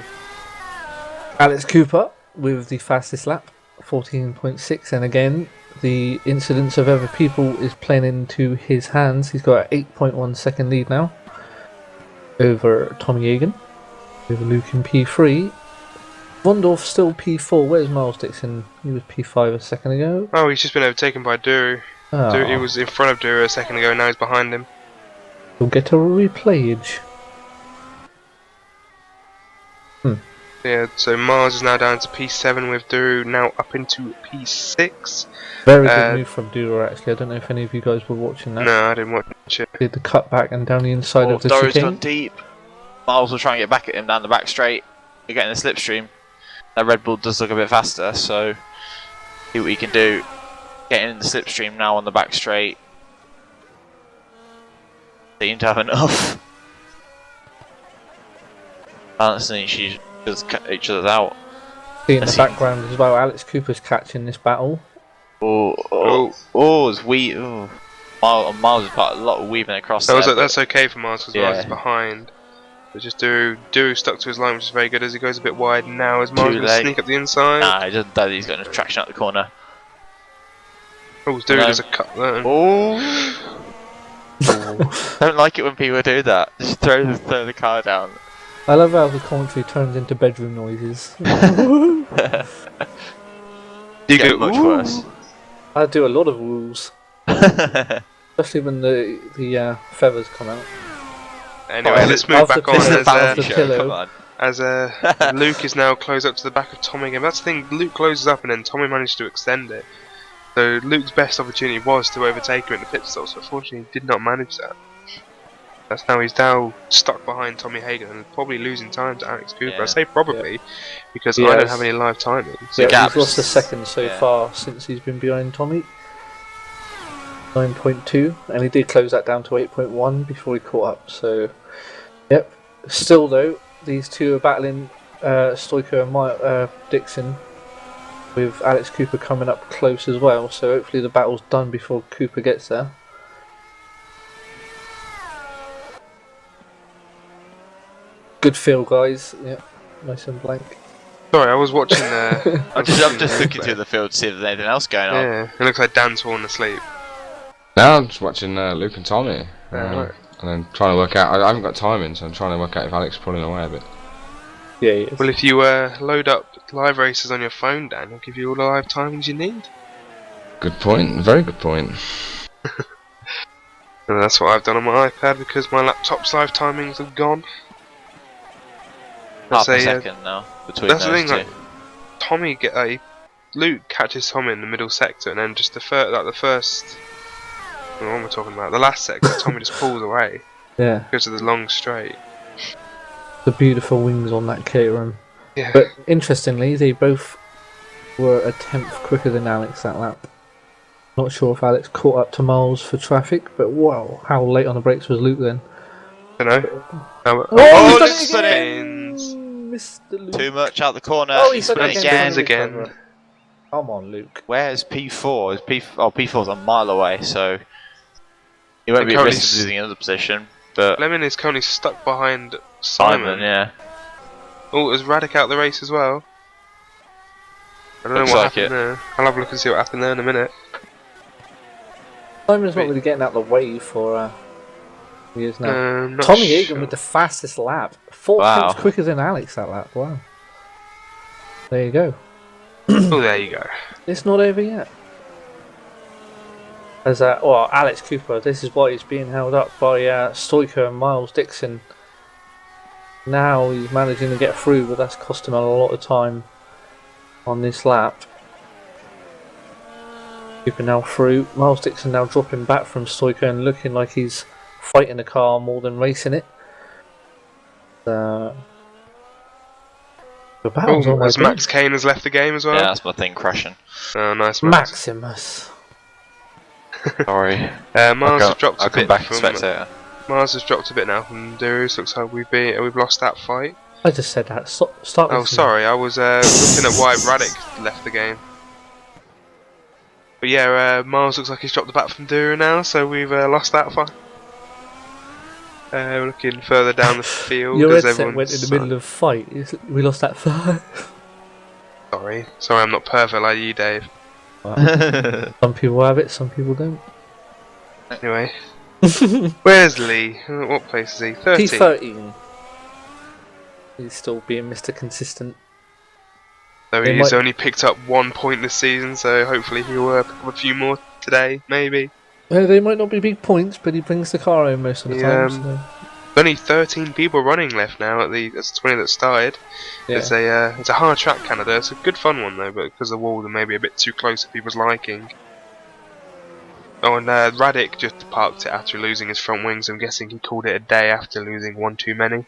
Alex Cooper with the fastest lap, 14.6, and again, the incidence of other people is playing into his hands. He's got an 8.1 second lead now over Tommy Egan, over Luke in P3. Vondorf still P4. Where's Miles Dixon? He was P5 a second ago. Oh, he's just been overtaken by Duru. Oh, He was in front of Duru a second ago, now he's behind him. we'll get a replayage. Yeah, so Mars is now down to P7 with Duru now up into P6. Very good move from Dura actually. I don't know if any of you guys were watching that. No, I didn't watch it. Did the cut back and down the inside of the Dory's chicane. gone deep. Miles will try and get back at him down the back straight. We're getting the slipstream. That Red Bull does look a bit faster, so see what he can do. Getting in the slipstream now on the back straight. Seem to have enough. Balancing each other's out. See in the background as well, Alex Cooper's catching this battle. It's Miles has got a lot of weaving across there. That's okay for Miles because Miles is behind. But just Duru stuck to his line, which is very good as he goes a bit wide now. As Miles going to sneak up the inside. Nah, he doesn't. He's got enough traction out the corner. Oh, Duru does a cut there. Don't like it when people do that. Just throw the car down. I love how the commentary turns into bedroom noises. You get much worse. I do a lot of woos, especially when the feathers come out. Anyway, let's move back on as on. Luke is now close up to the back of Tommy again. That's the thing, Luke closes up and then Tommy managed to extend it. So Luke's best opportunity was to overtake him in the pit stop, so unfortunately he did not manage that. That's now he's now stuck behind Tommy Hagen and probably losing time to Alex Cooper. I say probably because I don't have any live timing. So he's lost a second so far since he's been behind Tommy. 9.2, and he did close that down to 8.1 before he caught up. So, yep. Still though, these two are battling Stoiker and Dixon, with Alex Cooper coming up close as well. So hopefully the battle's done before Cooper gets there. Good feel, guys. Yep, nice and blank. Sorry, I was watching. I'm just looking through the field to see if there's anything else going on. Yeah, it looks like Dan's fallen asleep. Now I'm just watching Luke and Tommy, Right. and then trying to work out. I haven't got timing, so I'm trying to work out if Alex is pulling away a bit. Yeah, he is. Well, if you load up live races on your phone, Dan, it'll give you all the live timings you need. Good point. Very good point. And that's what I've done on my iPad because my laptop's live timings have gone. Half a second now between that's those the thing, two. Like, Luke catches Tommy in the middle sector, and then just the first. What am I talking about? The last sector, Tommy just pulls away. Yeah. Goes to the long straight. The beautiful wings on that Caterham. Yeah. But interestingly, they both were a tenth quicker than Alex that lap. Not sure if Alex caught up to Miles for traffic, but wow, how late on the brakes was Luke then? I don't know. Oh, Luke done it again! Mr. Luke. Too much out the corner. Oh, he's done it it again. Come on, Luke. Where's P4? P4's a mile away, so he won't be at risk of losing another position. But Lemon is currently stuck behind Simon. yeah. Oh, is Radic out the race as well? I don't Looks know what like happened there. I'll have a look and see what happened there in a minute. Simon's not really getting out of the way for years now. Not Tommy sure. Egan with the fastest lap. 4 tenths quicker than Alex that lap. Wow. There you go. Oh, there you go. It's not over yet. As Alex Cooper, this is why he's being held up by Stoiker and Miles Dixon. Now he's managing to get through, but that's cost him a lot of time on this lap. Cooper now through. Miles Dixon now dropping back from Stoiker and looking like he's fighting the car more than racing it. The battle's As Max Kane has left the game as well. Yeah, that's my thing crashing. Oh, nice, Max. Maximus. Sorry. Miles has dropped a bit. Mars has dropped a bit now from Durus. Looks like we've lost that fight. I just said that. Start. Oh, sorry. I was looking at why Radic left the game. But yeah, Miles looks like he's dropped the bat from Duru now, so we've lost that fight. We're looking further down the field. Your headset went in the middle of a fight. We lost that fight. Sorry, I'm not perfect like you, Dave. Well, some people have it, some people don't. Anyway, where's Lee? What place is he? 13. He's 13. He's still being Mr. Consistent. So he's only picked up 1 point this season, so hopefully he'll pick up a few more today, maybe. They might not be big points, but he brings the car home most of the time. So. Only 13 people running left now at that's 20 that started. Yeah. It's a hard track, Canada. It's a good fun one though, but because the walls are maybe a bit too close to people's liking. Oh, and Radic just parked it after losing his front wings. I'm guessing he called it a day after losing one too many.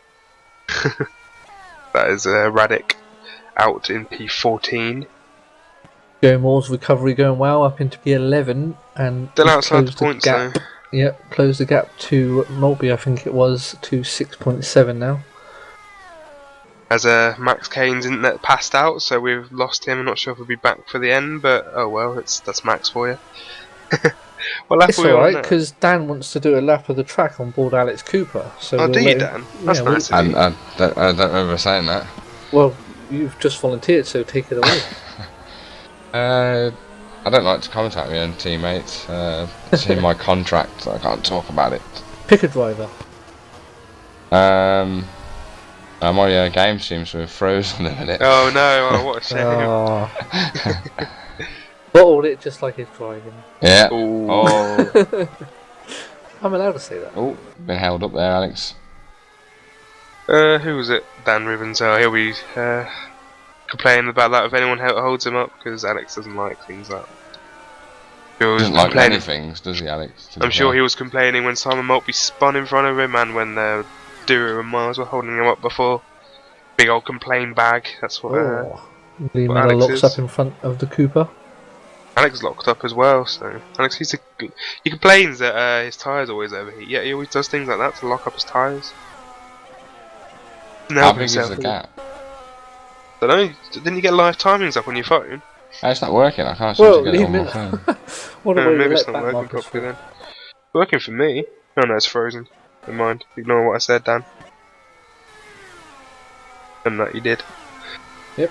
That is Radic out in P14. Joe Moore's recovery going well up into P11 and Still he's outside the closed points gap. though. Yep, closed the gap to Maltby, I think it was, to 6.7 now. As Max Kane's internet passed out, so we've lost him. I'm not sure if he'll be back for the end, but oh well, that's Max for you. What lap It's are we on alright, now? because Dan wants to do a lap of the track on board Alex Cooper. So Oh, we'll do you, let him- Dan? That's yeah, nice of you. I don't remember saying that. Well, you've just volunteered, so take it away. I don't like to contact my own teammates. It's in my contract, so I can't talk about it. Pick a driver. My game seems to have frozen a minute. Oh no, oh, what a shame. Oh. Bottled it just like he's driving. Yeah. Ooh. Oh, I'm allowed to say that. oh, been held up there, Alex. Who was it? Dan Ribbons. Oh, he'll be complaining about that if anyone holds him up, because Alex doesn't like things like that. He was Doesn't like complaining- many things, does he, Alex? To be I'm sure fair. he was complaining when Simon Maltby spun in front of him and when Duru and Mars were holding him up before. Big old complain bag. That's what Oh. Lee what Miller Alex locks is. up in front of the Cooper. Alex is locked up as well. So Alex, he complains that his tyres always overheat. Yeah, he always does things like that to lock up his tyres. How big is the gap? Don't know. Didn't you get live timings up on your phone? It's not working. I can't seem Well, to get it Lee on my Miller. phone. What a No, way to maybe let it's not back working Marcus properly through. then. It's working for me. Oh no, it's frozen. Never mind. Ignore what I said, Dan. And that you did. Yep.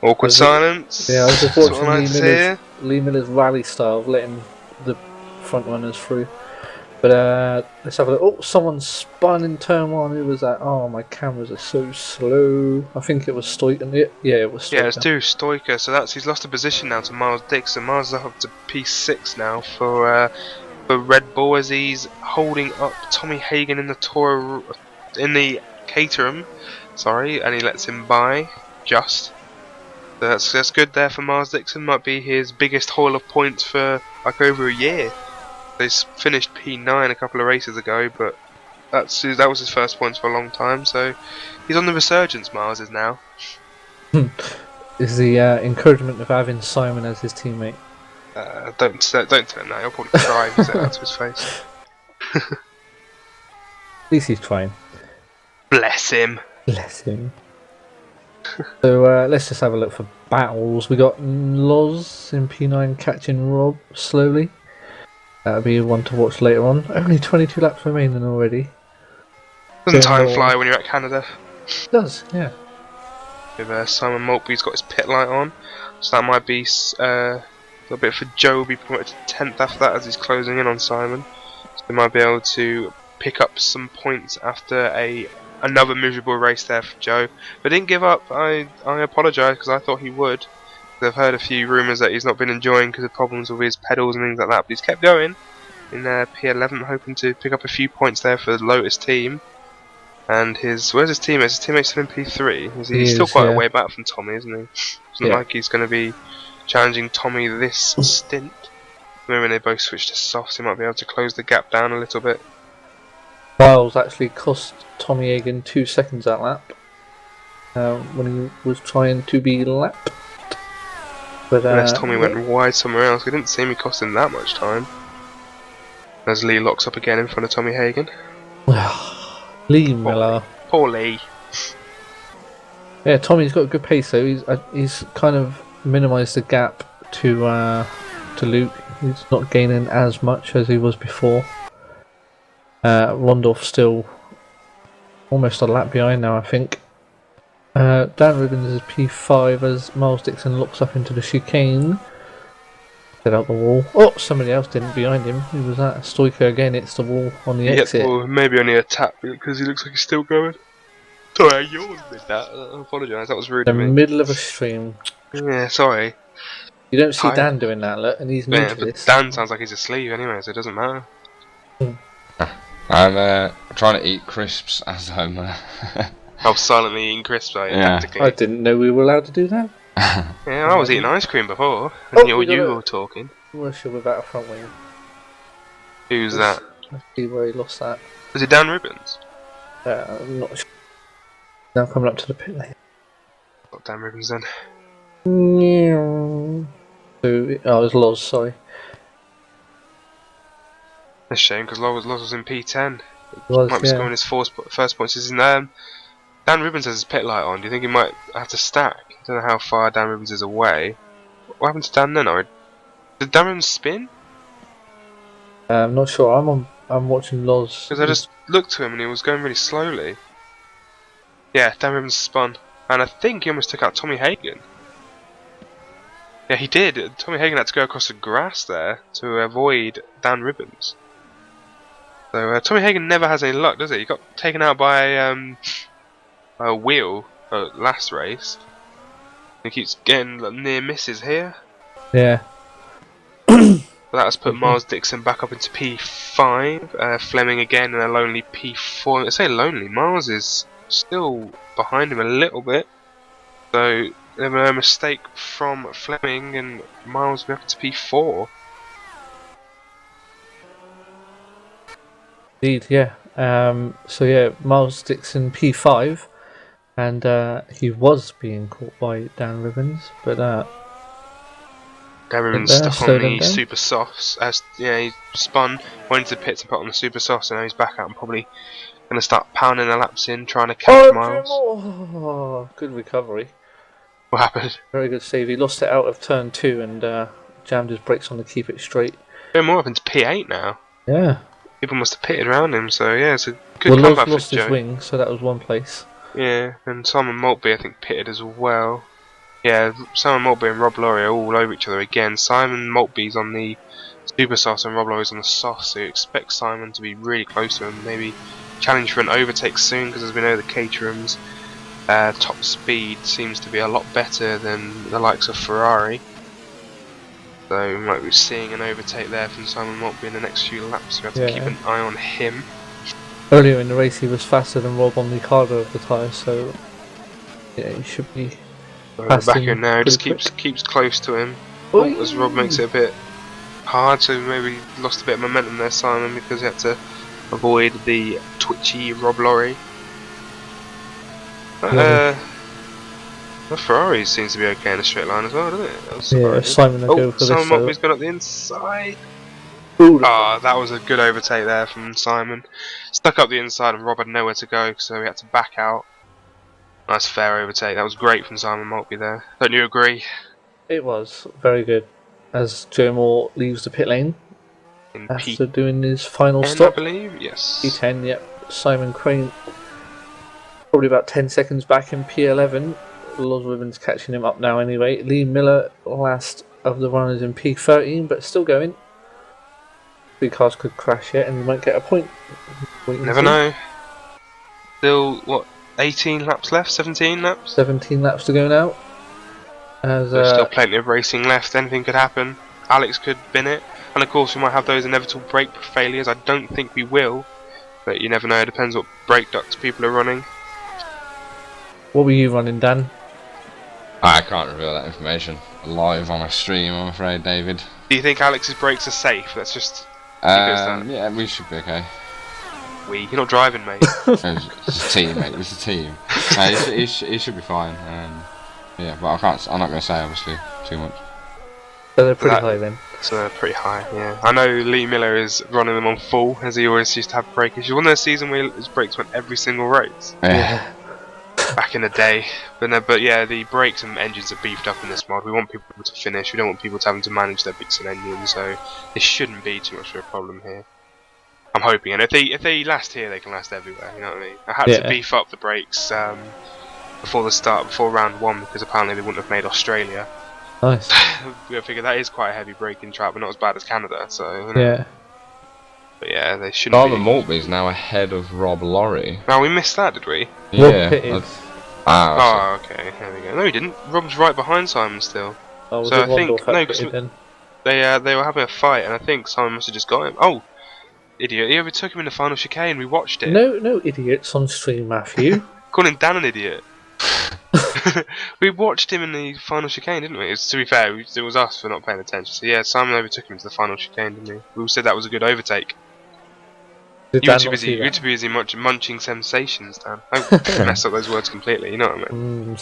Awkward Was it- silence. Yeah, I was just That's what watching I like to hear. Lee Miller's rally style of letting the front runners through. But let's have a look. Oh, someone spun in turn one. Who was that? Oh, my cameras are so slow. I think it was Stoican. Yeah, it was Stoican. Yeah, it's due Stoiker, so he's lost a position now to Miles Dixon. Miles is up to P6 now for Red Bull as he's holding up Tommy Hagen in the Caterham, sorry, and he lets him by just. So that's good there for Miles Dixon. Might be his biggest haul of points for like over a year. He's finished P9 a couple of races ago, but that was his first points for a long time. So he's on the resurgence. Miles is now. Is the encouragement of having Simon as his teammate. Don't tell him that. He'll probably cry if you say that to his face. At least he's trying. Bless him. Bless him. So let's just have a look for battles. We got Loz in P9 catching Rob slowly. That'll be one to watch later on. Only 22 laps remaining already. Doesn't time General- fly when you're at Canada? It does, yeah. With Simon Maltby's got his pit light on, so that might be a little bit for Joe. Will be promoted to 10th after that as he's closing in on Simon. So they might be able to pick up some points after another miserable race there for Joe. But didn't give up. I apologise because I thought he would. I've heard a few rumours that he's not been enjoying because of problems with his pedals and things like that. But he's kept going in P11, hoping to pick up a few points there for the Lotus team. And where's his teammate? His teammate's still in P3. He's still quite a way back from Tommy, isn't he? It's not like he's going to be challenging Tommy this stint. Maybe when they both switch to softs, he might be able to close the gap down a little bit. Miles actually cost Tommy Hagen 2 seconds that lap when he was trying to be lapped. But Unless Tommy went wide somewhere else, it didn't seem it cost him that much time. As Lee locks up again in front of Tommy Hagen. Lee Miller. Poor Lee. Yeah, Tommy's got a good pace though. He's kind of minimised the gap to Luke. He's not gaining as much as he was before. Rondorf's still almost a lap behind now, I think. Dan Ribbons is P5 as Miles Dixon looks up into the chicane. Get out the wall. Oh, somebody else didn't behind him. Who was that? Stoiker again. It's the wall on the exit. Well, maybe only a tap because he looks like he's still going. Sorry, I yawned with that. I apologise. That was rude The of me. middle of a stream. Yeah, sorry. You don't see Hi. Dan doing that, look, and he's new Yeah, to but this. Dan sounds like he's asleep anyway, so it doesn't matter. I'm trying to eat crisps as I'm. I was silently eating crisps, like, Yeah. tactically. I didn't know we were allowed to do that. Yeah, I was eating ice cream before, Oh, and you we got you a- were talking. Russia without a front wing. Who's that? Let's see where he lost that. Was it Dan Ribbons? I'm not sure. Now coming up to the pit lane. Not Dan Ribbons then. So, it was Loz, sorry. That's a shame because Loz was in P10. Loz, Might be yeah. scoring his first points. Dan Ribbons has his pit light on. Do you think he might have to stack? I don't know how far Dan Ribbons is away. What happened to Dan then? Or did Dan Ribbons spin? I'm not sure. I'm watching Loz. Because I just looked to him and he was going really slowly. Yeah, Dan Ribbons spun. And I think he almost took out Tommy Hagen. Yeah, he did. Tommy Hagen had to go across the grass there to avoid Dan Ribbons. So Tommy Hagen never has any luck, does he? He got taken out by a wheel last race. He keeps getting near misses here. Yeah. That has put Miles Dixon back up into P5. Fleming again in a lonely P4. I say lonely. Miles is still behind him a little bit. So a mistake from Fleming and Miles back to P4. Indeed, yeah. So yeah, Miles Dixon P5, and he was being caught by Dan Ribbons, but Dan Ribbons stuck on the super softs. Yeah, he spun, went into the pits and put on the super softs, and now he's back out and probably going to start pounding the laps in, trying to catch Miles. Oh, good recovery. What happened? Very good save. He lost it out of turn 2 and jammed his brakes on to keep it straight. Going more up into P8 now. Yeah. People must have pitted around him, so yeah, it's a good comeback lost for his Joe. wing, so that was one place. Yeah, and Simon Maltby I think pitted as well. Yeah, Simon Maltby and Rob Laurie are all over each other again. Simon Maltby's on the super soft and Rob Laurie's on the soft, so you expect Simon to be really close to him, maybe challenge for an overtake soon, because as we know the Caterham's top speed seems to be a lot better than the likes of Ferrari. So we might be seeing an overtake there from Simon Maltby in the next few laps, so we have to keep an eye on him. Earlier in the race he was faster than Rob on the cargo of the tyre, so yeah, he should be back here now, just keeps close to him. As Rob makes it a bit hard, so maybe lost a bit of momentum there, Simon, because he had to avoid the twitchy Rob Laurie. The Ferrari seems to be okay in a straight line as well, doesn't it? Yeah, Simon will go for this. Simon Maltby's gone up the inside. That was a good overtake there from Simon. Stuck up the inside and Rob had nowhere to go, so he had to back out. Nice fair overtake. That was great from Simon Maltby there. Don't you agree? It was very good. As Joe Moore leaves the pit lane In after doing his final P10, stop. I believe. Yes. P10, yep. Simon Crane probably about 10 seconds back in P11. Loz Ribbons catching him up now anyway. Lee Miller last of the runners in P13, but still going. Three cars could crash yet and you might get a point. Never know. Still, what, 18 laps left? 17 laps? 17 laps to go now. As, There's still plenty of racing left. Anything could happen. Alex could bin it. And of course we might have those inevitable brake failures. I don't think we will. But you never know. It depends what brake ducts people are running. What were you running, Dan? I can't reveal that information live on a stream, I'm afraid, David. Do you think Alex's brakes are safe? Let's just... yeah, we should be okay. You're not driving, mate. It's a team, mate. It's a team. He should be fine. Yeah, but I'm not going to say obviously too much. So they're pretty high then. So they're pretty high, yeah. I know Lee Miller is running them on full, as he always used to have brake issues. Wasn't there a season where his brakes went every single race? Yeah. Back in the day. But yeah, the brakes and engines are beefed up in this mod. We want people to finish. We don't want people to having to manage their bits and engines, so this shouldn't be too much of a problem here. I'm hoping, and if they last here, they can last everywhere. You know what I mean? I had to beef up the brakes before round 1, because apparently they wouldn't have made Australia. Nice. I figure that is quite a heavy braking track, but not as bad as Canada. So you know. Yeah. But yeah, they shouldn't. Simon Maltby's now ahead of Rob Laurie. Now we missed that, did we? Yeah. Oh, okay. There we go. No, he didn't. Rob's right behind Simon still. Oh, so I think they were having a fight, and I think Simon must have just got him. Oh, idiot! He overtook him in the final chicane. We watched it. No idiots on stream, Matthew. Calling Dan an idiot. We watched him in the final chicane, didn't we? To be fair, it was us for not paying attention. So yeah, Simon overtook him to the final chicane, didn't he? We all said that was a good overtake. Did You were Dan too not busy. see You were that? too busy munching sensations, Dan. I messed up those words completely. You know what I mean?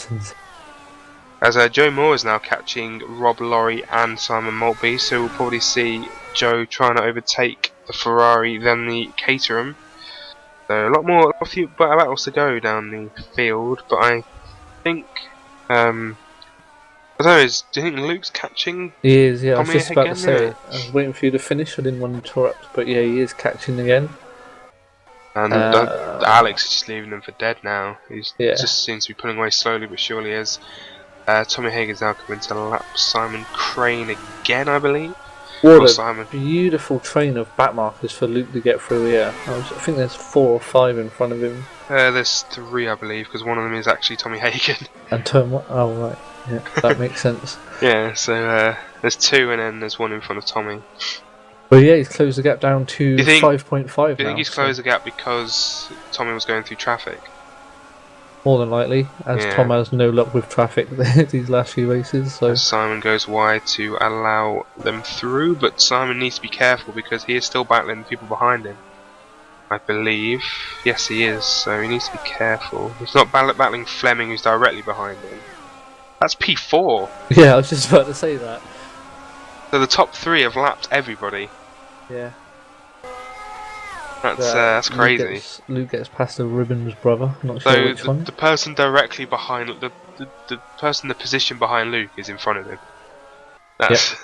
As Joe Moore is now catching Rob Lorry and Simon Maltby, so we'll probably see Joe trying to overtake the Ferrari than the Caterham. So a few battles to go down the field, but I think, I don't know, do you think Luke's catching? He is, yeah. I was Tommy just about to again, say, yeah. I was waiting for you to finish. I didn't want to interrupt, but yeah, he is catching again. And Alex is just leaving them for dead now. He Yeah. just seems to be pulling away slowly but surely as Tommy Hagen's now coming to lap Simon Crane again, I believe. What Or a Simon. beautiful train of back markers for Luke to get through here. I think there's 4 or 5 in front of him. There's 3, I believe, because one of them is actually Tommy Hagen. And turn 1. Oh, right. Yeah, that makes sense. Yeah, so there's 2 and then there's 1 in front of Tommy. But yeah, he's closed the gap down to 5.5 now. Do you think he's closed the gap because Tommy was going through traffic? More than likely, as Tom has no luck with traffic these last few races. So Simon goes wide to allow them through, but Simon needs to be careful because he is still battling the people behind him. I believe. Yes, he is, so he needs to be careful. He's not battling Fleming, who's directly behind him. That's P4. yeah, I was just about to say that. So the top 3 have lapped everybody. Yeah. That's crazy. Luke gets past the Ribbons brother. Not So sure which one. the person directly behind the person, the position behind Luke is in front of him. That's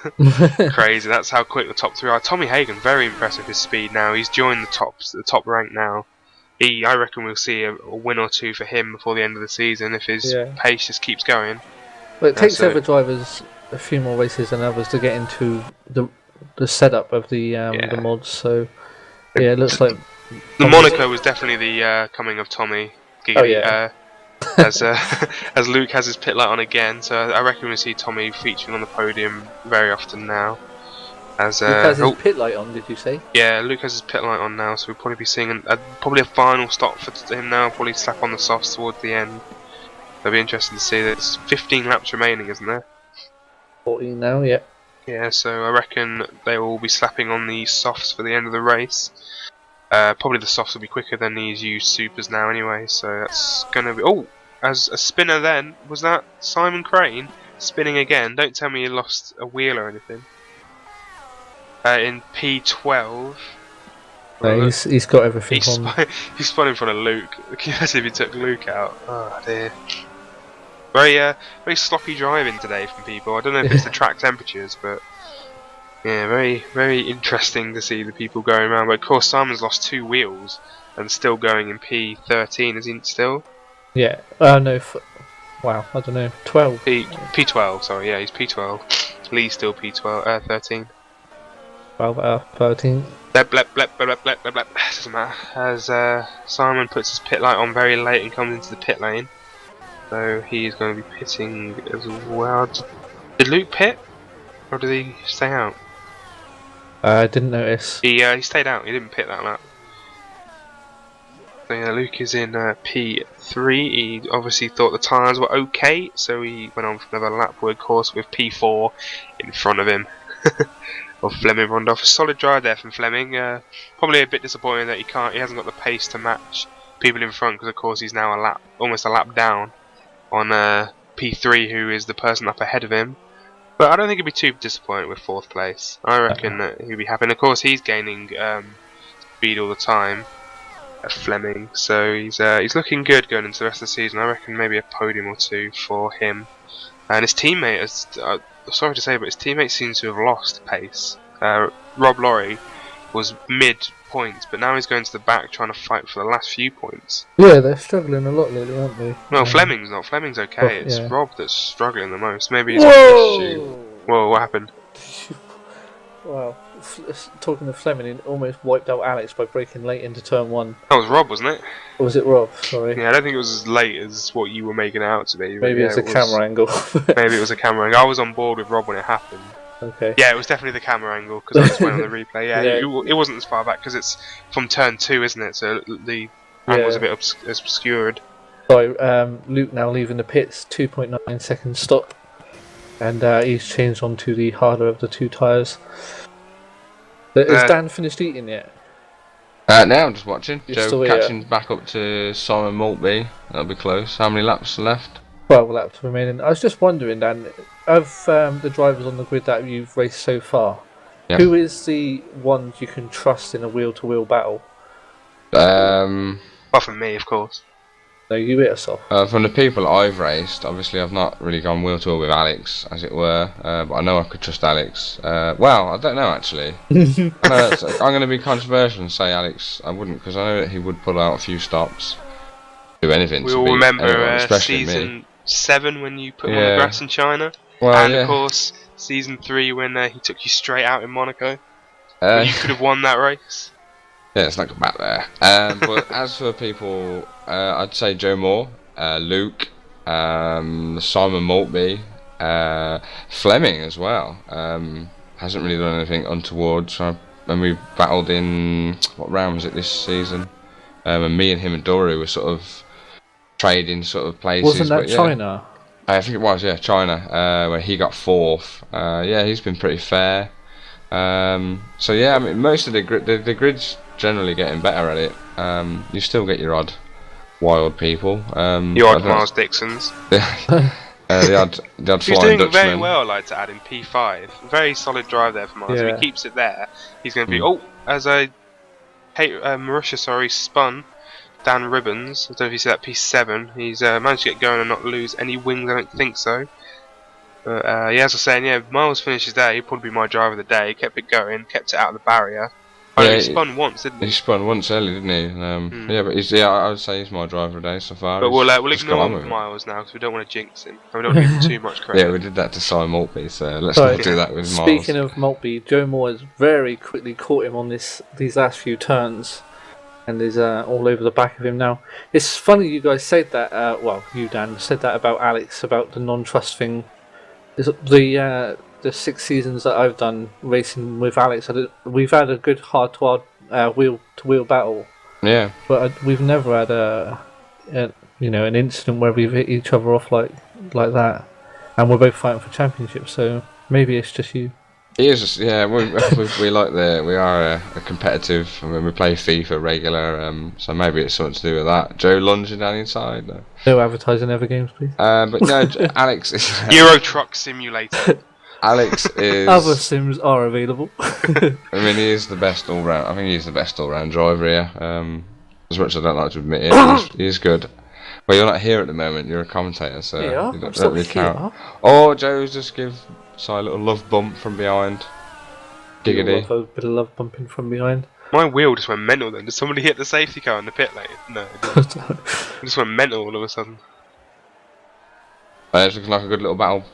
crazy. That's how quick the top 3 are. Tommy Hagen, very impressive with his speed now. He's joined the top rank now. I reckon we'll see a win or 2 for him before the end of the season if his pace just keeps going. Well, it takes other drivers a few more races than others to get into the setup of the mods. So yeah, it looks like the Monaco was definitely the coming of Tommy. As Luke has his pit light on again, so I reckon we'll see Tommy featuring on the podium very often now. As Luke has his pit light on, did you say? Yeah, Luke has his pit light on now, so we'll probably be seeing probably a final stop for him now. Probably slap on the softs towards the end. It'll be interesting to see. There's 15 laps remaining, isn't there? 14 now, yeah. Yeah, so I reckon they will be slapping on the softs for the end of the race. Probably the softs will be quicker than these used supers now anyway, so that's gonna be... Oh! As a spinner then, was that Simon Crane spinning again? Don't tell me he lost a wheel or anything. In P12. No, he's got everything on. He spun in front of Luke. As if he took Luke out. Oh dear. Very sloppy driving today from people. I don't know if it's the track temperatures, but yeah, very, very interesting to see the people going around. But of course, Simon's lost 2 wheels and still going in P13. Is he still? Yeah. No. Wow. I don't know. 12. P12. Sorry. Yeah, he's P12. Lee's still P12. 13. 12 13. Blep, blep, blep, blep, blep, blep, blep. Doesn't matter. As Simon puts his pit light on very late and comes into the pit lane. So he's going to be pitting as well. Did Luke pit? Or did he stay out? I didn't notice. He stayed out, he didn't pit that lap. So yeah, Luke is in P3. He obviously thought the tyres were okay, so he went on for another lap, of course, with P4 in front of him. Or Fleming run off. A solid drive there from Fleming. Probably a bit disappointing that he hasn't got the pace to match people in front, because of course he's now almost a lap down on P3, who is the person up ahead of him. But I don't think he'd be too disappointed with 4th place. I reckon that he'd be happy. And of course he's gaining speed all the time at Fleming, so he's looking good going into the rest of the season. I reckon maybe a podium or 2 for him. And his teammate has... sorry to say, but his teammate seems to have lost pace. Rob Lorry was mid-points, but now he's going to the back trying to fight for the last few points. Yeah, they're struggling a lot lately, aren't they? No, Fleming's not. Fleming's okay. It's Rob that's struggling the most. Maybe he's off the shoot. Whoa, what happened? Wow. Talking of Fleming, he almost wiped out Alex by braking late into turn 1. That was Rob, wasn't it? Or was it Rob? Sorry. Yeah, I don't think it was as late as what you were making it out to be. Maybe it's a camera angle. Maybe it was a camera angle. I was on board with Rob when it happened. Okay. Yeah, it was definitely the camera angle, because I just went on the replay. Yeah, it wasn't as far back, because it's from turn 2, isn't it? So the angle's a bit obscured. Sorry, Luke now leaving the pits, 2.9 seconds stop. And he's changed onto the harder of the 2 tyres. Has Dan finished eating yet? Now I'm just watching. You're Joe still here. catching back up to Simon Maltby. That'll be close. How many laps left? 12 laps remaining. I was just wondering, Dan, of the drivers on the grid that you've raced so far, Yep. who is the ones you can trust in a wheel-to-wheel battle? Apart from me, of course. No, you hit us off. From the people I've raced, obviously I've not really gone wheel to wheel with Alex, as it were, but I know I could trust Alex. Well, I don't know actually. I'm going to be controversial and say Alex. I wouldn't, because I know that he would pull out a few stops, do anything. We to all beat remember anyone, especially season me. 7 when you put him on Yeah. the grass in China, Well, and yeah. of course season 3 when he took you straight out in Monaco. Uh, You could have won that race. Yeah, it's not go back there. But as for people, I'd say Joe Moore, Luke, Simon Maltby, Fleming as well. Hasn't really done anything untoward. So when we battled in, what round was it this season? And me and him and Dory were sort of trading sort of places. Wasn't that but yeah, China? I think it was, yeah, China, where he got 4th. Yeah, he's been pretty fair. So yeah, I mean, most of the grid's generally getting better at it. You still get your odd wild people. You odd Miles Dixons. the odd He's flying doing very Dutchman. well, I'd like to add, in P5. Very solid drive there for Miles. Yeah. If he keeps it there, he's going to be... Oh, as Marussia, spun, Dan Ribbons. I don't know if you see that P7. He's managed to get going and not lose any wings, I don't think so. But yeah, as I was saying, yeah, Miles finishes there. He'd probably be my driver of the day. Kept it going, kept it out of the barrier. Oh, Yeah, he spun once, didn't He he? spun once early, didn't he? Yeah, but I would say he's my driver today so far. But we'll Just go on ignore with it. Miles now because we don't want to jinx him. And we don't want to give him too much credit. Yeah, we did that to Simon Maltby, so let's Sorry. not do that with Miles. Speaking of Maltby, Joe Moore has very quickly caught him on these last few turns, and is all over the back of him now. It's funny you guys said that. Well, you Dan said that about Alex about the non-trust thing. The 6 seasons that I've done racing with Alex, we've had a good hard-to-hard wheel-to-wheel battle, Yeah, but we've never had an incident where we've hit each other off like that, and we're both fighting for championships. So maybe it's just you. he is. Just, yeah, we are a competitive. I mean, we play FIFA regular, so maybe it's something to do with that. Joe lunging down inside. No, No advertising ever games, please. but no, Alex is. Euro Truck Simulator. Alex is. Other sims are available. I mean, he is the best all-round. I think he's the best all-round driver here. As much as I don't like to admit it, he's good. Well, you're not here at the moment. You're a commentator, so Yeah, you I'm don't still really here. count. Oh, Joe's just give Si a little love bump from behind. Giggity. A bit of love bumping from behind. My wheel just went mental then. Did somebody hit the safety car in the pit lane? No, it didn't. It just went mental all of a sudden. It's looking like a good little battle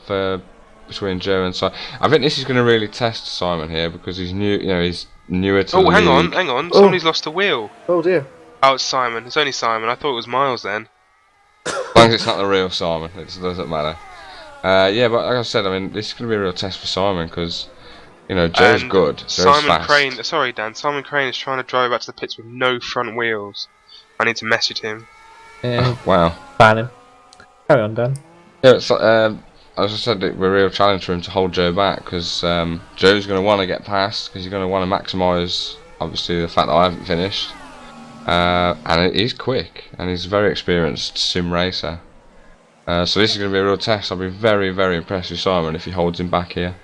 between Joe and Si. I think this is going to really test Simon here because he's new. He's newer to the Oh, hang league. on. Somebody's lost a wheel. Oh dear. Oh, it's Simon. It's only Simon. I thought it was Miles then. As long as it's not the real Simon, it doesn't matter. Yeah, but like I said, I mean, this is going to be a real test for Simon because, Joe's And good. Joe's Simon fast. Crane. Sorry, Dan. Simon Crane is trying to drive back to the pits with no front wheels. I need to message him. Yeah, Wow. ban him. Carry on, Dan. Yeah, it's, as I said, we're a real challenge for him to hold Joe back because Joe's going to want to get past because he's going to want to maximise, obviously, the fact that I haven't finished. And he's quick and he's a very experienced sim racer. So this is going to be a real test. I'll be very, very impressed with Simon if he holds him back here.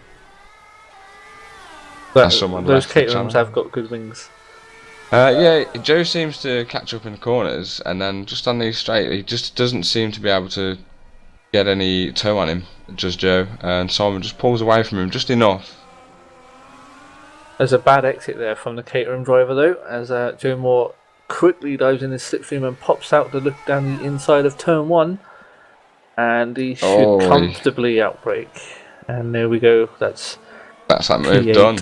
That's someone Those left the caterums channel. have got good wings. Yeah, Joe seems to catch up in the corners, and then just on these straight, he just doesn't seem to be able to get any toe on him, just Joe, and Simon just pulls away from him just enough. There's a bad exit there from the caterum driver though, as Joe Moore quickly dives in his slipstream and pops out to look down the inside of turn 1, and he should comfortably outbrake. And there we go. That's that move P8. done.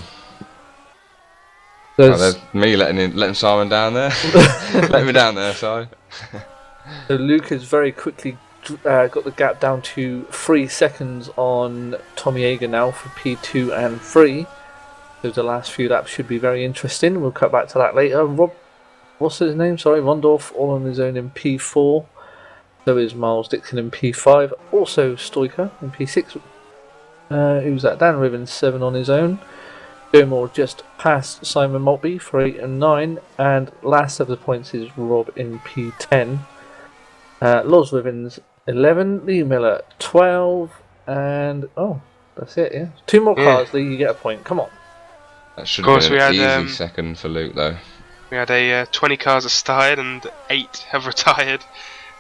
there's There's me letting Simon down there. Let me down there, sorry. So Luke has very quickly got the gap down to 3 seconds on Tommy Yeager now for P2 and 3. So the last few laps should be very interesting. We'll cut back to that later. What's his name? Sorry, Rondorf all on his own in P4. So is Miles Dixon in P5. Also Stoiker in P6. Who's that? Dan Ribbons 7 on his own. Gilmore just past Simon Maltby for 8 and 9, and last of the points is Rob in P10. Loz Wivens 11, Lee Miller 12, and that's it. Yeah, 2 more cars, Lee. You get a point. Come on. That should have been an easy second for Luke, though. We had 20 cars have started and 8 have retired.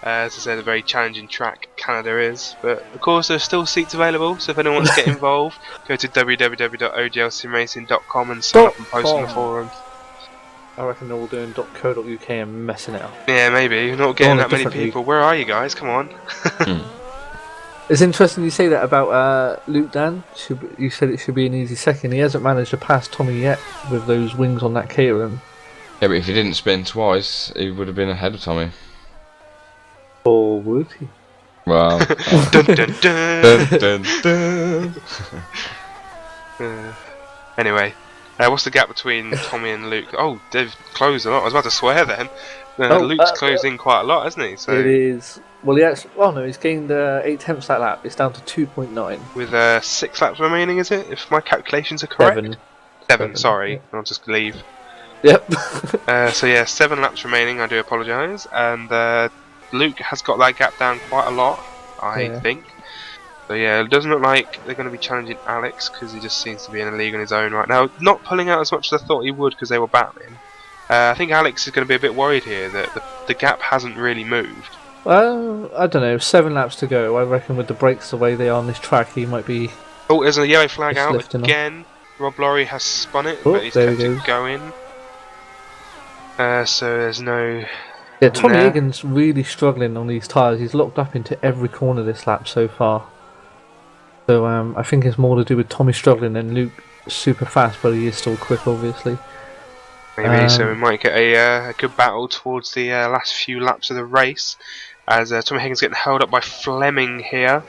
As I said, a very challenging track Canada is, but of course there's still seats available, so if anyone wants to get involved, go to www.OGLSimRacing.com and sign up and post on the forums. I reckon they're all doing .co.uk and messing it up. Yeah, maybe. You're not getting that many people. Where are you guys? Come on. It's interesting you say that about Luke Dan. You said it should be an easy second. He hasn't managed to pass Tommy yet with those wings on that Caterham. Yeah, but if he didn't spin twice, he would have been ahead of Tommy. Or would he? Well, dun, dun, dun. dun, dun, dun. Anyway, what's the gap between Tommy and Luke? Oh, they've closed a lot. I was about to swear then. Luke's closed in quite a lot, hasn't he? So it is. Well, he's gained 8 tenths that lap. It's down to 2.9. With 6 laps remaining, is it? If my calculations are correct. 7. Sorry, yeah. I'll just leave. Yep. So yeah, 7 laps remaining. I do apologise, and Luke has got that gap down quite a lot, I think. So yeah, it doesn't look like they're going to be challenging Alex because he just seems to be in a league on his own right now. Not pulling out as much as I thought he would because they were battling. I think Alex is going to be a bit worried here that the gap hasn't really moved. Well, I don't know. 7 laps to go. I reckon with the brakes the way they are on this track, he might be. Oh, there's a yellow flag out again. Rob Laurie has spun it, but he's kept it going. So there's no. Yeah, Tommy Higgins really struggling on these tyres. He's locked up into every corner this lap so far. So I think it's more to do with Tommy struggling than Luke super fast, but he is still quick, obviously. Maybe, so we might get a good battle towards the last few laps of the race. As Tommy Higgins getting held up by Fleming here.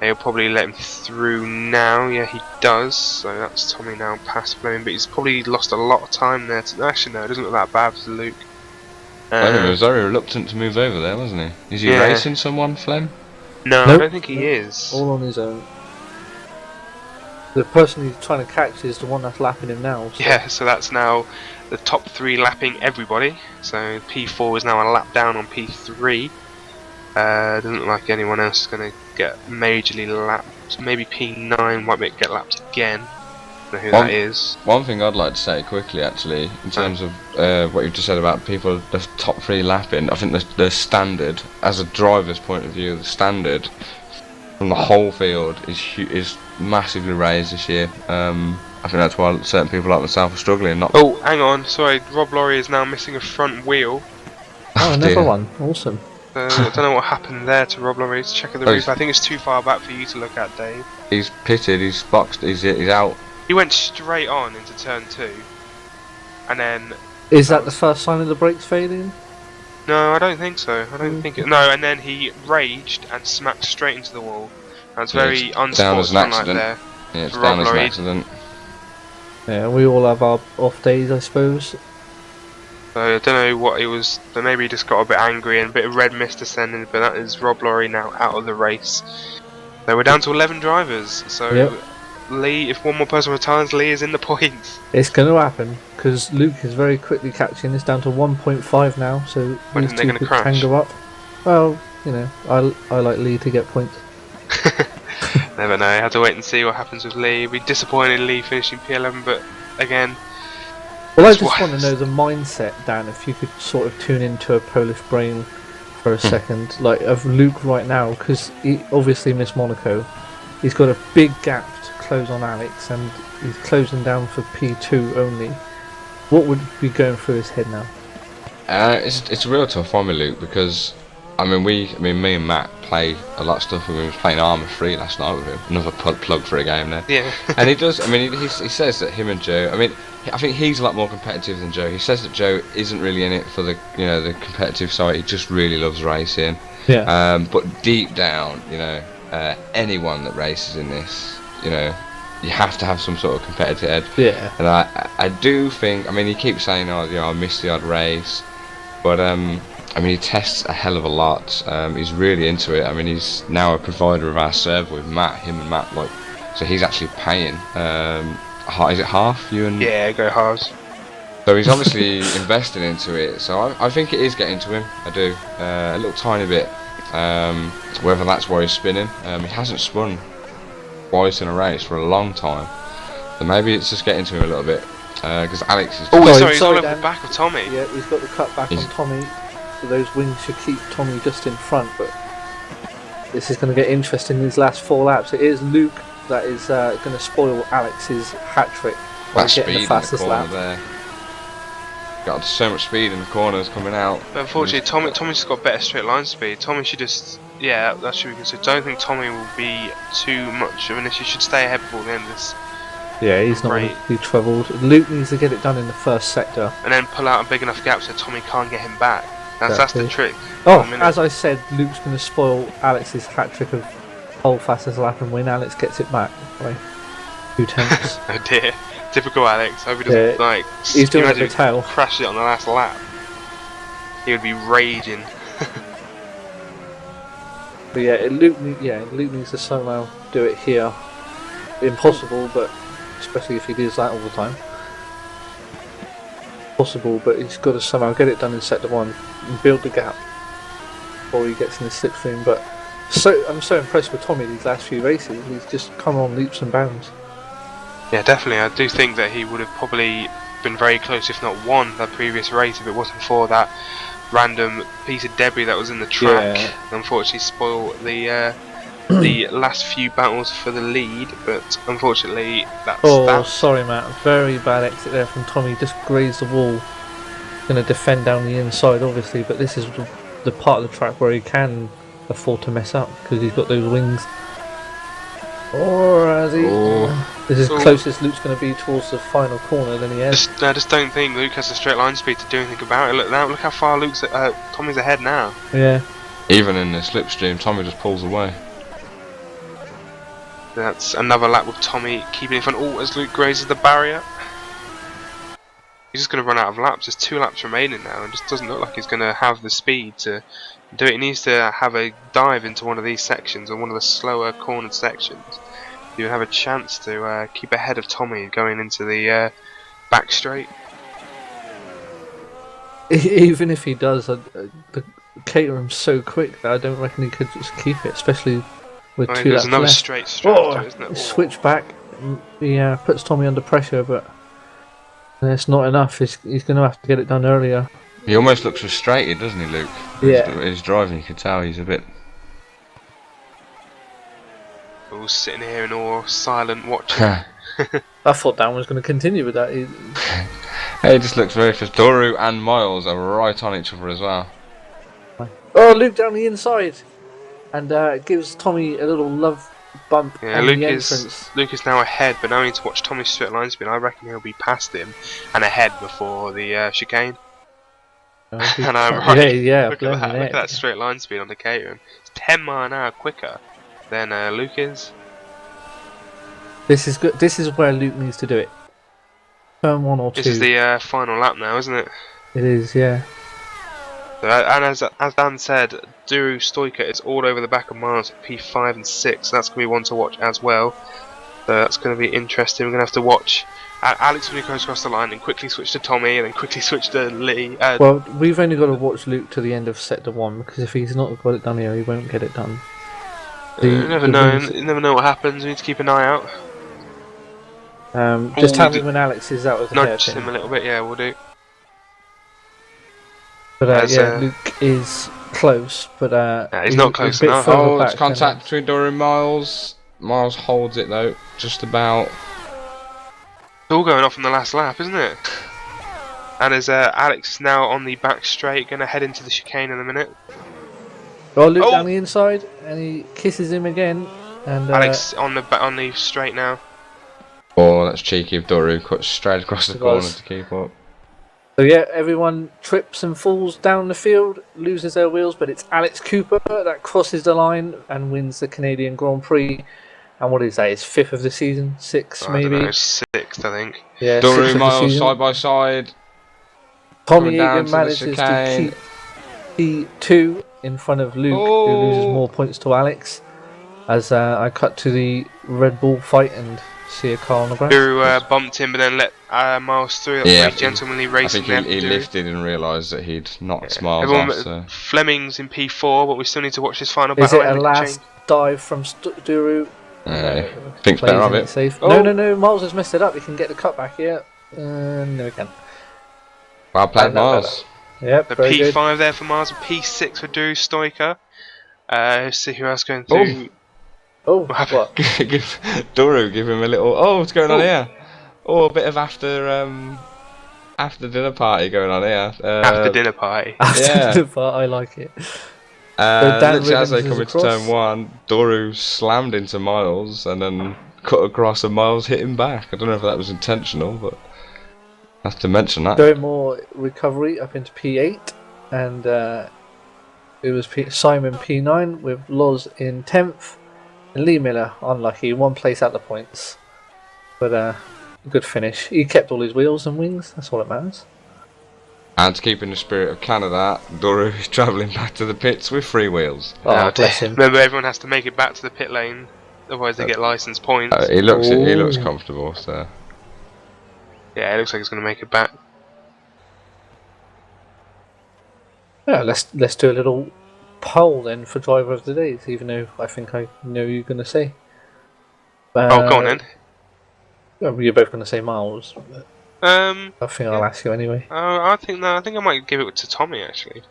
They'll probably let him through now. Yeah, he does. So that's Tommy now past Fleming, but he's probably lost a lot of time there. Actually, no, it doesn't look that bad for Luke. Fleming was very reluctant to move over there, wasn't he? Is he racing someone, Flem? No, nope. I don't think he is. All on his own. The person he's trying to catch is the one that's lapping him now. So. Yeah, so that's now the top 3 lapping everybody. So P4 is now a lap down on P3. Doesn't look like anyone else is going to get majorly lapped. Maybe P9 might get lapped again. I don't know who that is. One thing I'd like to say quickly, actually, in terms of what you've just said about people, the top 3 lapping, I think the standard, as a driver's point of view, the standard from the whole field is massively raised this year. I think that's why certain people like myself are struggling. Oh, hang on, sorry, Rob Laurie is now missing a front wheel. Oh, another one, awesome. I don't know what happened there to Rob Laurie. Let's check the roof. I think it's too far back for you to look at, Dave. He's pitted, he's boxed, he's out. He went straight on into turn 2, and then. Is that the first sign of the brakes failing? No, I don't think so. I don't think it. No, and then he raged and smacked straight into the wall. That's very unsportsmanlike there. Yeah, it's down as an accident. Yeah, we all have our off days, I suppose. So I don't know what he was, but maybe he just got a bit angry and a bit of red mist descending, but that is Rob Laurie now out of the race. So we're down to 11 drivers, so Lee, if one more person retires, Lee is in the points. It's going to happen, because Luke is very quickly catching. It's down to 1.5 now, so when these two could tango up. Well, you know, I like Lee to get points. Never know, I have to wait and see what happens with Lee. It'd be disappointed in Lee finishing P11, but again... Well, I just want to know the mindset, Dan, if you could sort of tune into a Polish brain for a second, like of Luke right now, because he obviously missed Monaco. He's got a big gap to close on Alex, and he's closing down for P2 only. What would be going through his head now? It's a real tough one with Luke, because me and Matt play a lot of stuff. We were playing Armour 3 last night with him. Another plug for a game there. Yeah. And he does. he says that him and Joe. I think he's a lot more competitive than Joe. He says that Joe isn't really in it for the the competitive side. He just really loves racing. Yeah. But deep down, anyone that races in this, you have to have some sort of competitive edge. Yeah. And I do think. He keeps saying, I missed the odd race, but he tests a hell of a lot. He's really into it. He's now a provider of our server with Matt. Him and Matt, so he's actually paying Is it half? You and Yeah, go halves. So he's obviously investing into it. So I think it is getting to him. I do a little tiny bit. Whether that's why he's spinning. He hasn't spun twice in a race for a long time. So maybe it's just getting to him a little bit. Because Alex is. Oh, sorry, he's all sorry, over Dan. the back of Tommy. Yeah, he's got the cut back on Tommy. So those wings should keep Tommy just in front, but this is going to get interesting these last 4 laps. It is Luke that is going to spoil Alex's hat-trick by That getting speed the in the fastest corner lap. there. Got so much speed in the corners coming out. But unfortunately, Tommy's just got better straight line speed. Tommy should just, yeah, that's what we can say. Don't think Tommy will be too much of an issue. Should stay ahead before the end of this. Yeah, he's not going to be troubled. Luke needs to get it done in the first sector. And then pull out a big enough gap so Tommy can't get him back. That's the trick. Oh, as I said, Luke's going to spoil Alex's hat-trick of whole fastest lap and win. Alex gets it back by 2 tenths. Oh dear. Typical Alex. Hope he doesn't He's doing it with the tail. Crash it on the last lap. He would be raging. But yeah, Luke needs to somehow do it here. Impossible, but especially if he does that all the time. Possible, but he's got to somehow get it done in sector 1 and build the gap before he gets in the slipstream. But I'm so impressed with Tommy these last few races. He's just come on leaps and bounds. Yeah, definitely. I do think that he would have probably been very close, if not won, that previous race if it wasn't for that random piece of debris that was in the track. Yeah. Unfortunately, spoiled the last few battles for the lead, but unfortunately, that's that. Sorry, Matt. Very bad exit there from Tommy. Just grazed the wall. Going to defend down the inside, obviously, but this is the part of the track where he can afford to mess up because he's got those wings. Or has he? This is closest Luke's going to be towards the final corner than he has. I just don't think Luke has the straight line speed to do anything about it. Look now, look how far Tommy's ahead now. Yeah. Even in the slipstream, Tommy just pulls away. That's another lap with Tommy keeping in front. Oh, as Luke grazes the barrier. He's just going to run out of laps. There's 2 laps remaining now, and just doesn't look like he's going to have the speed to do it. He needs to have a dive into one of these sections, or one of the slower cornered sections. You have a chance to keep ahead of Tommy going into the back straight. Even if he does, the Caterham's so quick that I don't reckon he could just keep it, especially with 2 laps there's another left. straight to it, isn't it? Switch back, yeah, puts Tommy under pressure, but it's not enough. He's going to have to get it done earlier. He almost looks frustrated, doesn't he, Luke? Yeah. He's driving, you can tell he's a bit. All sitting here in awe, silent, watching. I thought Dan was going to continue with that. He just looks very frustrated. Doru and Miles are right on each other as well. Oh, Luke down the inside, and gives Tommy a little love bump on the entrance. Luke is now ahead, but now need to watch Tommy's straight line speed. I reckon he'll be past him and ahead before the chicane. And I'm right. Yeah. Look at that! Look at that straight line speed on the Caterham. It's 10 miles an hour quicker than Luke is. This is good. This is where Luke needs to do it. Turn 1 or 2. This is the final lap now, isn't it? It is, yeah. So, and as Dan said, Duru Stoica is all over the back of Miles at P5 and 6. So that's going to be one to watch as well. So that's going to be interesting. We're going to have to watch Alex when he goes across the line and quickly switch to Tommy and then quickly switch to Lee. Well, we've only got to watch Luke to the end of sector 1 because if he's not got it done here, he won't get it done. You never know what happens. We need to keep an eye out. Just tell me when Alex is out of the nudge hairpin. him a little bit. Yeah, we'll do. But Luke is close, but he's not close enough. Oh, it's contact between Doru and Miles. Miles holds it though, just about. It's all going off in the last lap, isn't it? And as Alex now on the back straight, going to head into the chicane in a minute. Well, Luke down the inside, and he kisses him again. And Alex on the straight now. Oh, that's cheeky of Doru, cut straight across the corner to keep up. So yeah, everyone trips and falls down the field, loses their wheels, but it's Alex Cooper that crosses the line and wins the Canadian Grand Prix. And what is that? His 5th of the season? 6th maybe? I don't know, 6th I think. Yeah, Doru Miles side by side. Tommy Egan manages to keep P2 in front of Luke, who loses more points to Alex. As I cut to the Red Bull fight and see a car on the ground. Who bumped him but then let Miles through. That was very gentlemanly I racing. think he lifted and realised that he'd knocked Miles Everyone, off. So. Fleming's in P4, but we still need to watch this final Is battle. it a last dive from Duru? Think's better of it. Safe. Oh. No, Miles has messed it up. He can get the cut back here. No, he can. Well played, Miles. Yep, The very P5 good. there for Miles, and P6 for Duru Stoiker. Let's see who else going through. Oh, What happened? what? Give him a little. Oh, what's going on here? Oh, a bit of after dinner party going on here. After dinner party. Yeah. I like it. Literally as they come into turn 1, Doru slammed into Miles and then cut across and Miles hit him back. I don't know if that was intentional, but I have to mention that. Going more recovery up into P8, and it was Simon P9 with Loz in 10th, and Lee Miller unlucky, 1 place out the points, but good finish. He kept all his wheels and wings. That's all that matters. And to keep in the spirit of Canada, Doru is travelling back to the pits with 3 wheels. Oh, bless him. Remember, everyone has to make it back to the pit lane, otherwise they get licence points. He looks comfortable, so. Yeah, it looks like he's going to make it back. Yeah, let's do a little poll then for driver of the day, even though I think I know you're going to say. Oh, go on then. Well, you're both going to say Miles. I think I'll ask you anyway. I think I might give it to Tommy actually.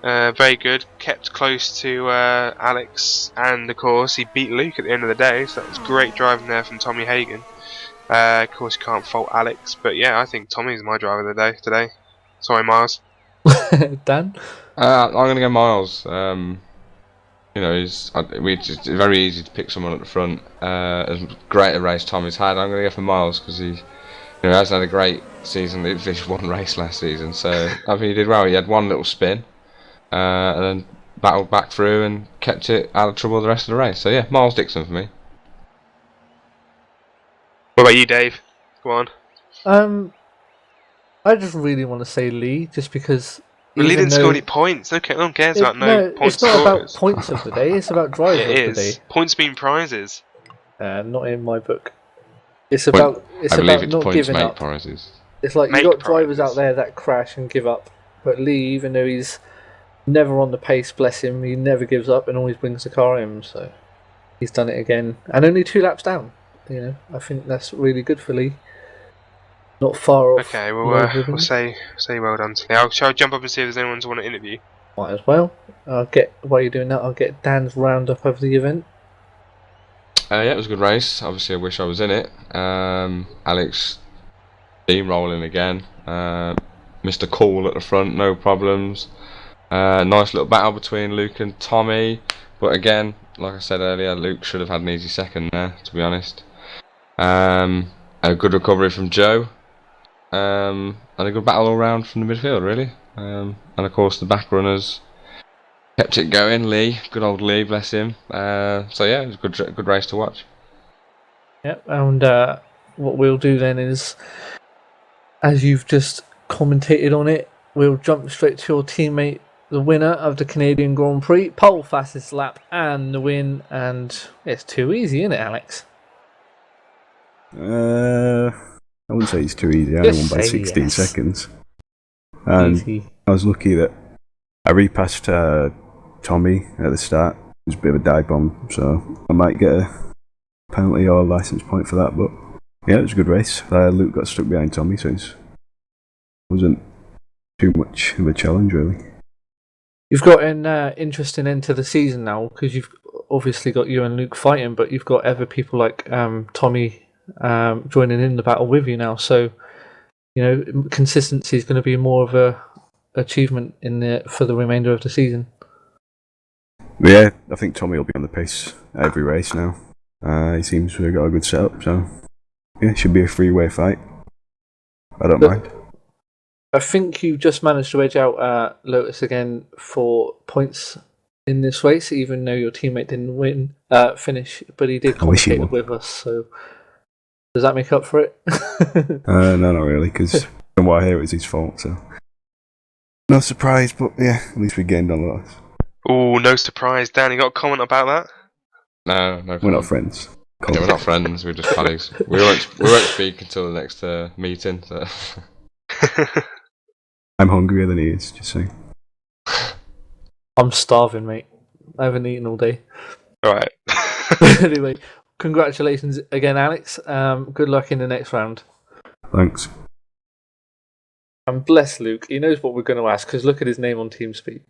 Very good, kept close to Alex, and of course he beat Luke at the end of the day, so that was great driving there from Tommy Hagen. Of course you can't fault Alex, but yeah, I think Tommy's my driver of the day today. Sorry, Miles. Dan? I'm going to go Miles. It's very easy to pick someone at the front. As great a race Tommy's had, I'm going to go for Miles because he hasn't had a great season. He finished 1 race last season, so I think he did well. He had 1 little spin, and then battled back through and kept it out of trouble the rest of the race. So yeah, Miles Dixon for me. What about you, Dave? Go on. I just really want to say Lee, just because. Well, Lee didn't score any points. Okay, no one cares about points. It's not about points of the day. It's about driver of the day. Points mean prizes. Not in my book. It's about not giving up. Prizes. It's like you got drivers out there that crash and give up, but Lee, even though he's never on the pace, bless him, he never gives up and always brings the car in. So he's done it again, and only 2 laps down. I think that's really good for Lee. Not far off. Okay, well, we'll say well done to Lee. Shall I jump up and see if there's anyone to want to interview? Might as well. While you're doing that, I'll get Dan's roundup of the event. Yeah, it was a good race. Obviously, I wish I was in it. Alex steamrolling again. Mr. Cool at the front, no problems. Nice little battle between Luke and Tommy. But again, like I said earlier, Luke should have had an easy second there, to be honest. A good recovery from Joe. And a good battle all round from the midfield, really. And of course, the back runners kept it going. Lee, good old Lee, bless him. So yeah, it was a good race to watch. Yep, and what we'll do then is, as you've just commentated on it, we'll jump straight to your teammate, the winner of the Canadian Grand Prix, pole fastest lap and the win, and it's too easy, isn't it, Alex? I wouldn't say it's too easy. I only won by 16 seconds. And easy. I was lucky that I repassed Tommy at the start. It was a bit of a dive bomb, so I might get a penalty or a licence point for that. But yeah, it was a good race. Luke got stuck behind Tommy, so it wasn't too much of a challenge, really. You've got an interesting end to the season now, because you've obviously got you and Luke fighting, but you've got other people like Tommy joining in the battle with you now, so consistency is going to be more of a achievement for the remainder of the season. Yeah, I think Tommy will be on the pace every race now. He seems to have got a good setup, so yeah, it should be a 3-way fight. I don't mind. I think you just managed to edge out Lotus again for points in this race, even though your teammate didn't finish, but he did commentate with us, so does that make up for it? No, not really, because from what I hear, it was his fault, so no surprise, but yeah, at least we gained on Lotus. Oh, no surprise. Dan, you got a comment about that? No we're not friends. Yeah, we're not friends. We're just colleagues. We won't speak until the next meeting. So. I'm hungrier than he is. Just saying. I'm starving, mate. I haven't eaten all day. Right. Anyway, congratulations again, Alex. Good luck in the next round. Thanks. And bless Luke. He knows what we're going to ask because look at his name on TeamSpeak.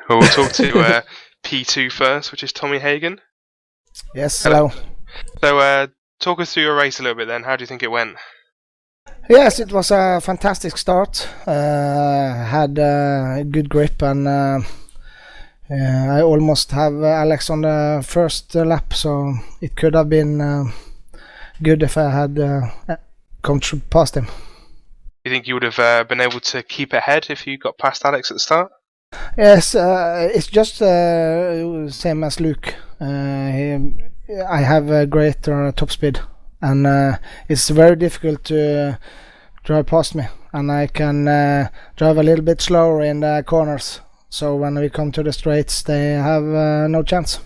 Well, we'll talk to P2 first, which is Tommy Hagen. Yes, hello. So, talk us through your race a little bit then. How do you think it went? Yes, it was a fantastic start. Had a good grip, and I almost have Alex on the first lap, so it could have been good if I had come past him. You think you would have been able to keep ahead if you got past Alex at the start? Yes, it's just same as Luke. I have a great top speed, and it's very difficult to drive past me, and I can drive a little bit slower in the corners. So when we come to the straights, they have no chance.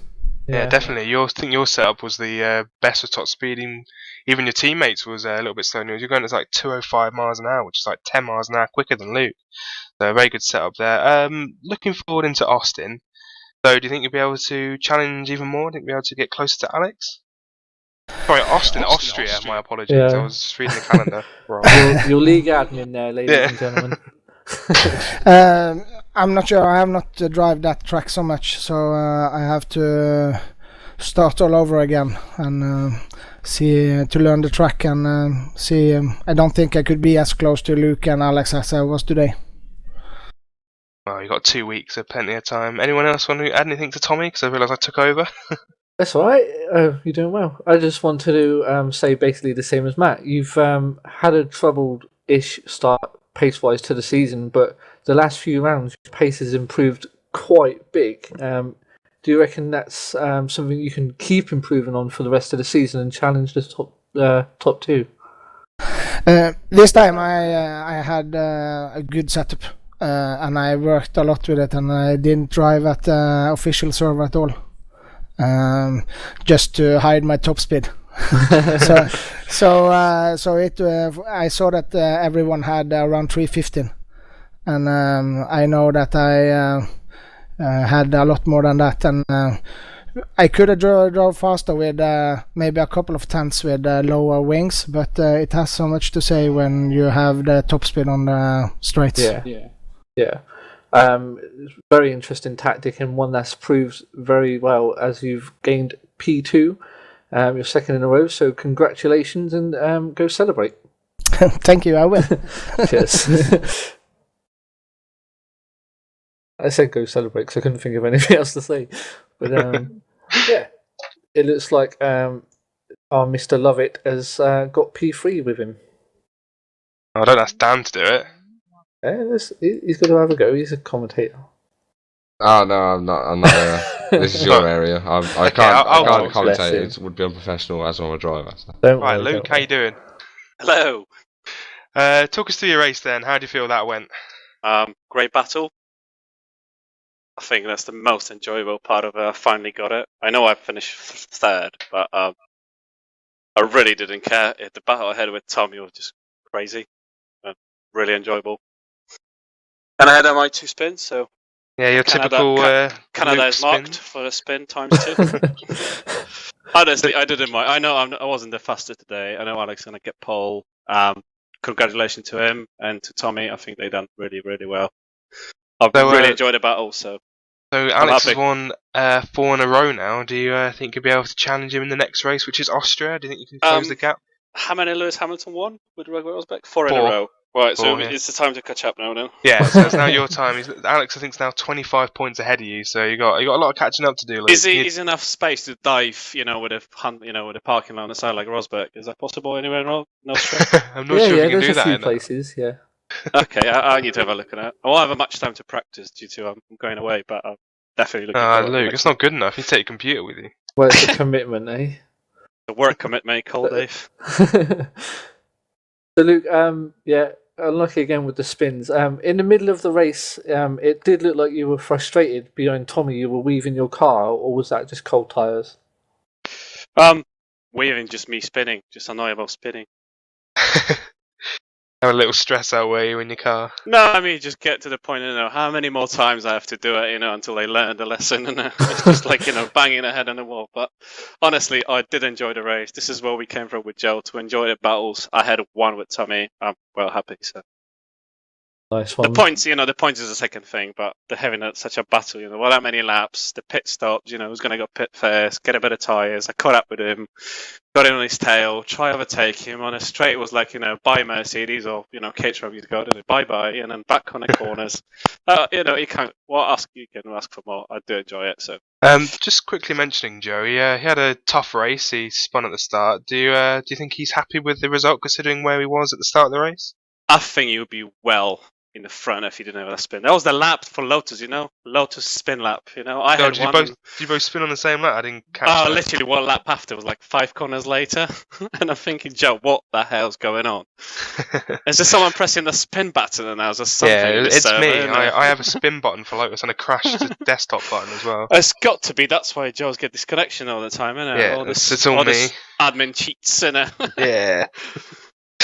Yeah, definitely. I think your setup was the best with top speed. Even your teammates was a little bit slower. You're going at like 205 miles an hour, which is like 10 miles an hour quicker than Luke. So a very good setup there. Looking forward into Austin. So do you think you'll be able to challenge even more? Do you think you'll be able to get closer to Alex? Sorry, Austin, Austria. My apologies. Yeah. I was reading the calendar wrong. Your league admin there, ladies and gentlemen. I'm not sure. I have not driven that track so much, so I have to start all over again and see to learn the track and see. I don't think I could be as close to Luke and Alex as I was today. Well, you got 2 weeks, so plenty of time. Anyone else want to add anything to Tommy? Because I realise I took over. That's all right. You're doing well. I just wanted to say basically the same as Matt. You've had a troubled-ish start pace-wise to the season, but the last few rounds, your pace has improved quite big. Do you reckon that's something you can keep improving on for the rest of the season and challenge the top two? This time I had a good setup, and I worked a lot with it, and I didn't drive at the official server at all, just to hide my top speed. so I saw that everyone had around 315, and I know that I had a lot more than that, and I could have drove faster with maybe a couple of tenths with lower wings, but it has so much to say when you have the top speed on the straights. Yeah. Very interesting tactic, and one that's proved very well as you've gained P2. You're second in a row, so congratulations and go celebrate. Thank you, I will. Cheers. I said go celebrate because I couldn't think of anything else to say. But yeah, it looks like our Mr. Lovett has got P3 with him. I don't ask Dan to do it. Yeah, he's going to have a go. He's a commentator. Oh no, I'm not. This is your area. I can't commentate. It would be unprofessional as I'm a driver. So. Right, Luke, how you doing? Hello. Talk us through your race then. How do you feel that went? Great battle. I think that's the most enjoyable part of it. I finally got it. I know I finished third, but I really didn't care. The battle I had with Tommy was just crazy and really enjoyable. And I had my 2 spins, so yeah, your typical Canada is marked for the spin ×2. Honestly, I didn't mind. I know I wasn't the fastest today. I know Alex is going to get pole. Congratulations to him and to Tommy. I think they done really, really well. I've really enjoyed the battle. So Alex has won 4 in a row now. Do you think you'll be able to challenge him in the next race, which is Austria? Do you think you can close the gap? How many Lewis Hamilton won with Rosberg? 4 in a row. Right, so it's the time to catch up now. Yeah, so it's now your time. Alex, I think, is now 25 points ahead of you. So you got a lot of catching up to do. Luke. Is enough space to dive? With a parking lot on the side like Rosberg? Is that possible anywhere in Austria? I'm not sure if you can do that. There's a few places. Yeah. Okay, I need to have a look at it. I won't have much time to practice due to I'm going away, but I'm definitely looking forward to it. Luke, it's not good enough. You take your computer with you. Well, it's a commitment, eh? The work commitment, call Dave. So Luke, unlucky again with the spins. In the middle of the race, it did look like you were frustrated behind Tommy. You were weaving your car, or was that just cold tyres? weaving, just me spinning, just annoyed about spinning. Have a little stress out where you in your car. No, I mean, just get to the point, how many more times I have to do it, until they learn the lesson, it's just like, banging their head on the wall. But honestly, I did enjoy the race. This is where we came from with Joe, to enjoy the battles. I had one with Tommy. I'm well happy, so. Nice one. The points, the points is the second thing, but the having such a battle, that many laps, the pit stops, who's going to go pit first, get a bit of tyres. I caught up with him, got him on his tail, try to overtake him on a straight. It was like, bye Mercedes, or Caterham used to go, bye bye, and then back on the corners. You can't. You can ask for more. I do enjoy it. So. Just quickly mentioning Joe, he had a tough race. He spun at the start. Do you think he's happy with the result, considering where he was at the start of the race? I think he would be well in the front if he didn't have that spin. That was the lap for Lotus, Lotus spin lap, Did you both spin on the same lap? I didn't catch that. Literally one lap after was like 5 corners later. And I'm thinking, Joe, what the hell's going on? Is there someone pressing the spin button now? Is there something? Yeah, it's me. I have a spin button for Lotus and a crash to desktop button as well. It's got to be. That's why Joe's get this connection all the time, isn't it? Yeah, it's all me. This admin cheats, Yeah.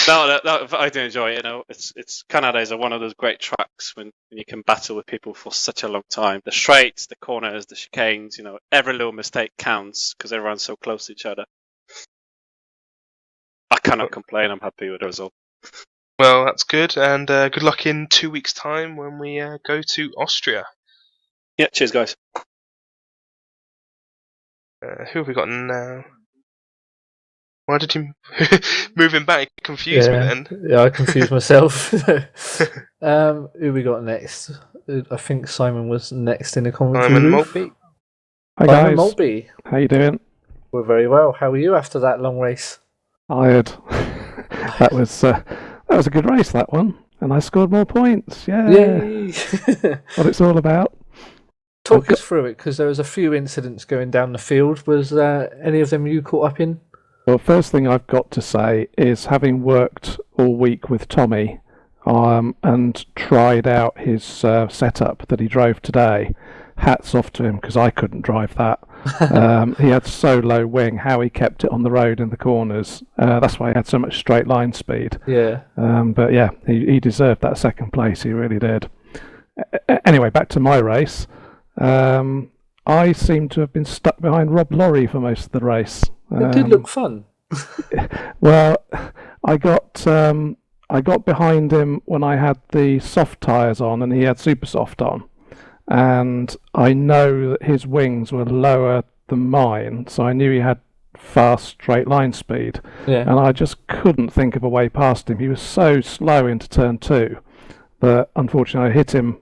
No, I do enjoy it. It's Canada is one of those great tracks when you can battle with people for such a long time. The straights, the corners, the chicanes. Every little mistake counts because everyone's so close to each other. I cannot complain. I'm happy with the result. Well, that's good, and good luck in 2 weeks' time when we go to Austria. Yeah, cheers, guys. Who have we got now? Why did you moving back? Confused me then. Yeah, I confused myself. Who we got next? I think Simon was next in the commentary. Simon Maltby. Hi Simon guys. Maltby. How you doing? We're very well. How are you after that long race? Tired. That was a good race, that one, and I scored more points. Yeah. Yay! What it's all about. Talk us through it, because there was a few incidents going down the field. Was any of them you caught up in? Well, first thing I've got to say is, having worked all week with Tommy and tried out his setup that he drove today, hats off to him, because I couldn't drive that. He had so low wing, how he kept it on the road in the corners. That's why he had so much straight line speed. Yeah. But yeah, he deserved that second place, he really did. Anyway, back to my race. I seem to have been stuck behind Rob Lorry for most of the race. It did look fun. Well, I got behind him when I had the soft tyres on and he had super soft on, and I know that his wings were lower than mine, so I knew he had fast straight line speed. Yeah. And I just couldn't think of a way past him. He was so slow into turn 2 that unfortunately I hit him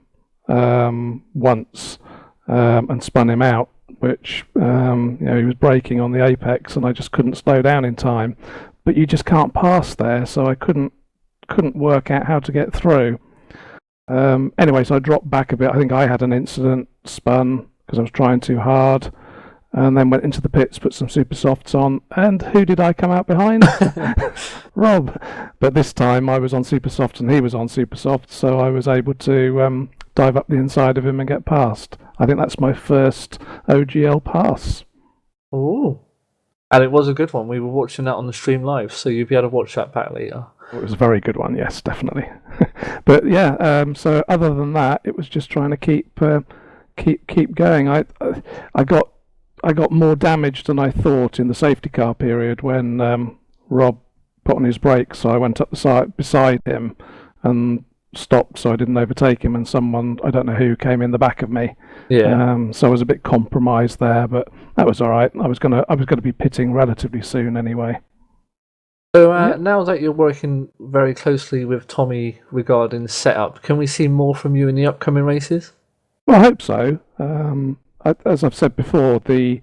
once and spun him out, which he was braking on the apex and I just couldn't slow down in time. But you just can't pass there, so I couldn't work out how to get through. Anyway, so I dropped back a bit. I think I had an incident, spun because I was trying too hard, and then went into the pits, put some super softs on, and who did I come out behind? Rob. But this time I was on super soft and he was on super soft, so I was able to dive up the inside of him and get past. I think that's my first OGL pass. Oh, and it was a good one. We were watching that on the stream live, so you'll be able to watch that back later. It was a very good one, yes, definitely. But yeah, so other than that, it was just trying to keep going. I got more damage than I thought in the safety car period when Rob put on his brakes, so I went up the side beside him and stopped so I didn't overtake him, and someone, I don't know who, came in the back of me. Yeah. So I was a bit compromised there, but that was all right. I was gonna be pitting relatively soon anyway. So now that you're working very closely with Tommy regarding setup, can we see more from you in the upcoming races? Well, I hope so. As I've said before, the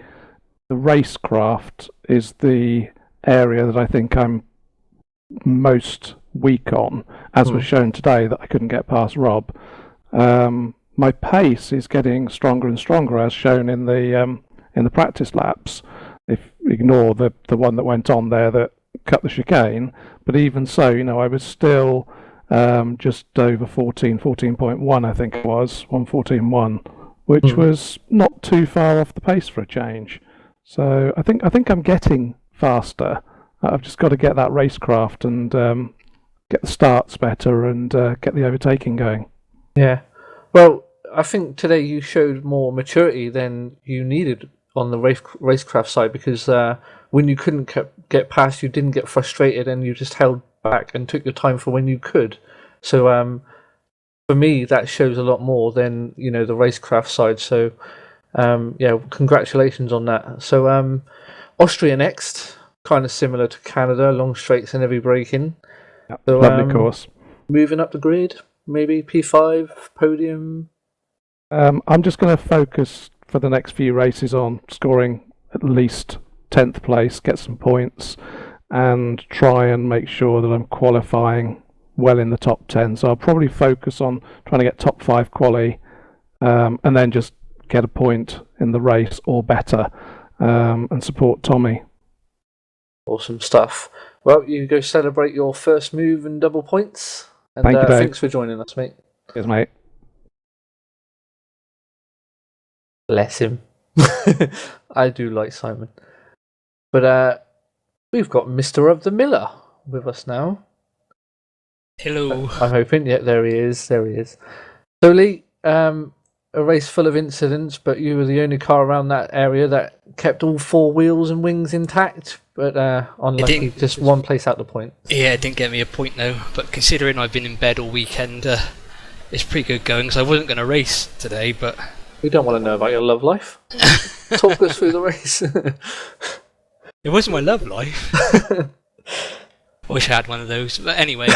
racecraft is the area that I think I'm most weak on, as was shown today that I couldn't get past Rob. My pace is getting stronger and stronger, as shown in the practice laps. If you ignore the one that went on there that cut the chicane, but even so, I was still just over 14.1, I think it was 1:14.1, which was not too far off the pace for a change. So I think I'm getting faster. I've just got to get that racecraft and get the starts better and get the overtaking going. Yeah. Well, I think today you showed more maturity than you needed on the racecraft side, because when you couldn't get past, you didn't get frustrated and you just held back and took your time for when you could. So for me, that shows a lot more than the racecraft side. So yeah, congratulations on that. So Austria next, kind of similar to Canada, long straights and heavy braking. Yep. So, Lovely course. Moving up the grid, maybe P5 podium. I'm just going to focus for the next few races on scoring at least 10th place, get some points, and try and make sure that I'm qualifying well in the top 10. So I'll probably focus on trying to get top 5 quali, and then just get a point in the race or better, and support Tommy. Awesome stuff. Well, you go celebrate your first move and double points. And Thank you, Dave. Thanks for joining us, mate. Cheers, mate. Bless him. I do like Simon. But we've got Mr. of the Miller with us now. Hello. I'm hoping. Yeah, there he is. There he is. So, Lee, a race full of incidents, but you were the only car around that area that kept all 4 wheels and wings intact. But unlucky, just one place out the point. Yeah, it didn't get me a point though. But considering I've been in bed all weekend, it's pretty good going. Because I wasn't going to race today, but we don't want to know about your love life. Talk us through the race. It wasn't my love life. I wish I had one of those. But anyway.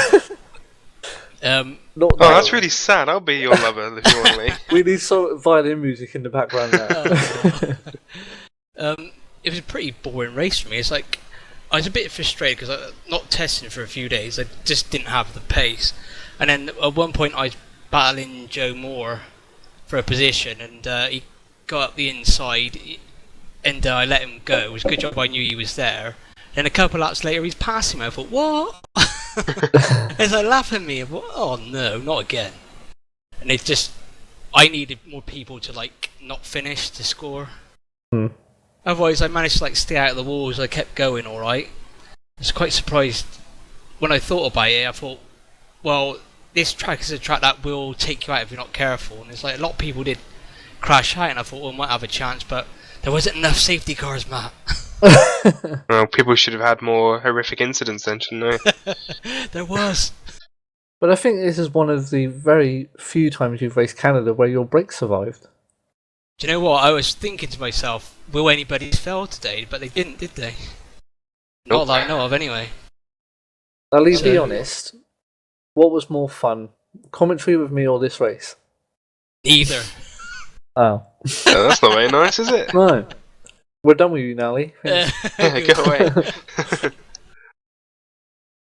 That's really sad. I'll be your lover if you want me. We need some violin music in the background now. It was a pretty boring race for me. It's like I was a bit frustrated because I not testing for a few days. I just didn't have the pace, and then at one point I was battling Joe Moore for a position, and he got up the inside, and I let him go. It was a good job I knew he was there. Then a couple laps later, he's passing me. I thought, what? As I laugh at me, I thought, oh no, not again. And it's just, I needed more people to not finish to score. Otherwise, I managed to stay out of the walls. I kept going all right. I was quite surprised when I thought about it. I thought, well, this track is a track that will take you out if you're not careful. And it's a lot of people did crash out, and I thought, well, I might have a chance, but there wasn't enough safety cars, Matt. Well, people should have had more horrific incidents then, shouldn't they? There was. But I think this is one of the very few times you've raced Canada where your brakes survived. Do you know what? I was thinking to myself, will anybody fail today? But they didn't, did they? Not that I know of, anyway. Now, Lee, be honest. What was more fun, commentary with me or this race? Neither. Oh. Yeah, that's not very nice, is it? No. We're done with you now, Lee. Go away.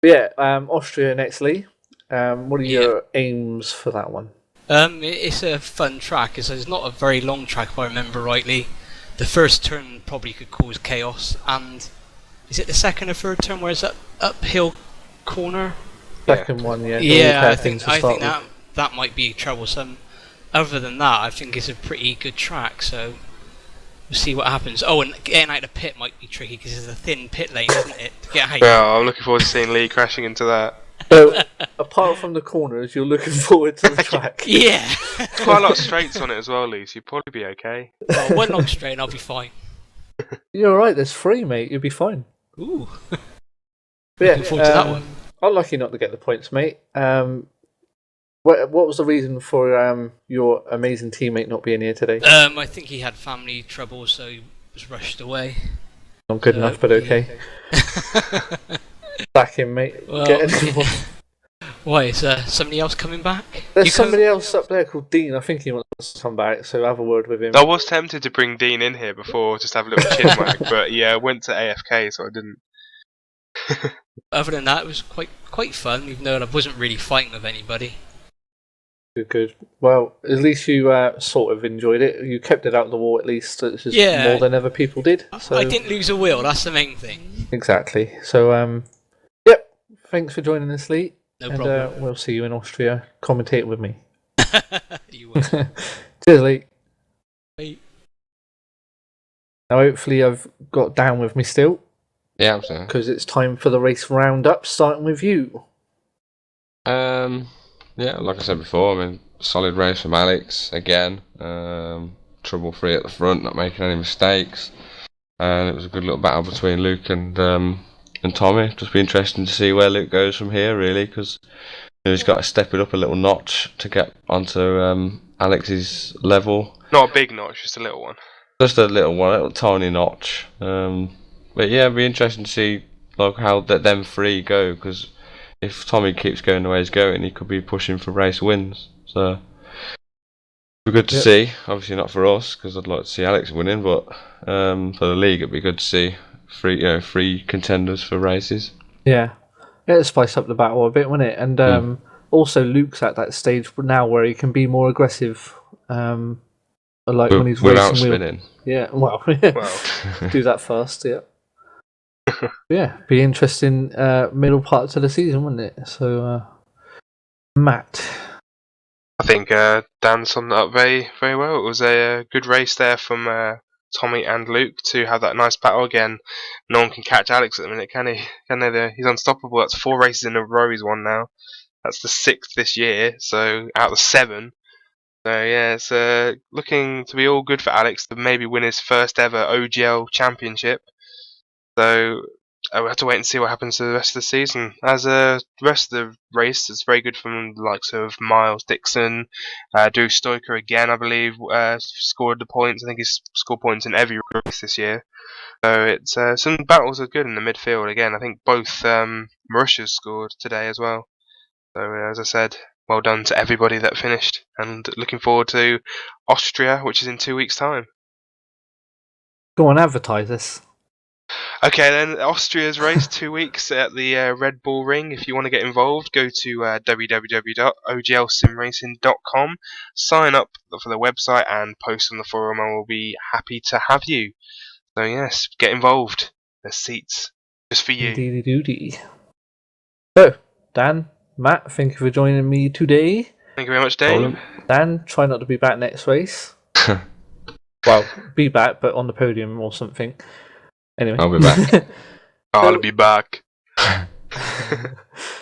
Yeah, Austria next, Lee. What are your aims for that one? It's a fun track. It's not a very long track, if I remember rightly. The first turn probably could cause chaos, and is it the second or third turn where it's that uphill corner? Second one, yeah. Yeah, I think that might be troublesome. Other than that, I think it's a pretty good track, so we'll see what happens. Oh, and getting out of the pit might be tricky because it's a thin pit lane, isn't it? To get out. Yeah, I'm looking forward to seeing Lee crashing into that. So, apart from the corners, you're looking forward to the track. Yeah. Quite a lot of straights on it as well, Lee, so you'll probably be okay. Well, one long straight and I'll be fine. You're alright, there's 3, mate. You'll be fine. Ooh. Looking forward to that one. Unlucky not to get the points, mate. What was the reason for your amazing teammate not being here today? I think he had family trouble, so he was rushed away. Not good enough, but okay. Back in, mate. Well, why, is somebody else coming back? There's somebody else up there called Dean. I think he wants to come back, so have a word with him. I was tempted to bring Dean in here before, just have a little chin wag, but yeah, I went to AFK, so I didn't. Other than that, it was quite fun, even though I wasn't really fighting with anybody. Good. Well, at least you sort of enjoyed it. You kept it out of the war at least, which is more than ever people did. So. I didn't lose a wheel, that's the main thing. Exactly. So, yep. Thanks for joining us, Lee. No problem. We'll see you in Austria. Commentate with me. You will. Cheers, Lee. Bye. Now, hopefully, I've got Dan with me still. Yeah, absolutely. Because it's time for the race roundup, starting with you. Yeah, like I said before, I mean, solid race from Alex again. Trouble free at the front, not making any mistakes, and it was a good little battle between Luke and Tommy. Just be interesting to see where Luke goes from here, really, because he's got to step it up a little notch to get onto Alex's level. Not a big notch, just a little one. Just a little one, a little tiny notch. But yeah, it'd be interesting to see like how them three go, because if Tommy keeps going the way he's going, he could be pushing for race wins. So it'd be good to see. Obviously not for us, because I'd like to see Alex winning, but for the league, it'd be good to see three contenders for races. Yeah, it'll spice up the battle a bit, won't it? And also, Luke's at that stage now where he can be more aggressive. Like when he's without racing spinning. Yeah, well, do that first. Yeah. Yeah, be interesting middle parts of the season, wouldn't it? So, Matt. I think Dan summed it up very, very well. It was a good race there from Tommy and Luke to have that nice battle again. No one can catch Alex at the minute, can he? Can they? He's unstoppable. That's 4 races in a row he's won now. That's the 6th this year, so out of 7. So yeah, it's looking to be all good for Alex to maybe win his first ever OGL championship. So we'll have to wait and see what happens to the rest of the season. As the rest of the race, it's very good from the likes of Miles Dixon, Drew Stoiker again, I believe, scored the points. I think he's scored points in every race this year. So it's some battles are good in the midfield again. I think both Marussia's scored today as well. So as I said, well done to everybody that finished, and looking forward to Austria, which is in 2 weeks' time. Go on, advertise this. Okay, then Austria's race 2 weeks at the Red Bull Ring. If you want to get involved, go to www.OGLSimRacing.com, sign up for the website, and post on the forum. I will be happy to have you. So yes, get involved. There's seats just for you. Indeedy doody. So, Dan, Matt, thank you for joining me today. Thank you very much, Dave. Dan, try not to be back next race. Well, be back, but on the podium or something. Anyway. I'll be back. I'll be back.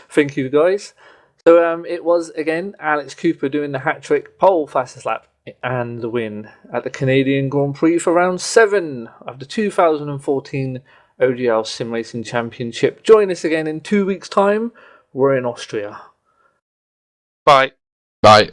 Thank you, guys. So it was, again, Alex Cooper doing the hat-trick pole fastest lap and the win at the Canadian Grand Prix for round 7 of the 2014 OGL Sim Racing Championship. Join us again in 2 weeks' time. We're in Austria. Bye. Bye.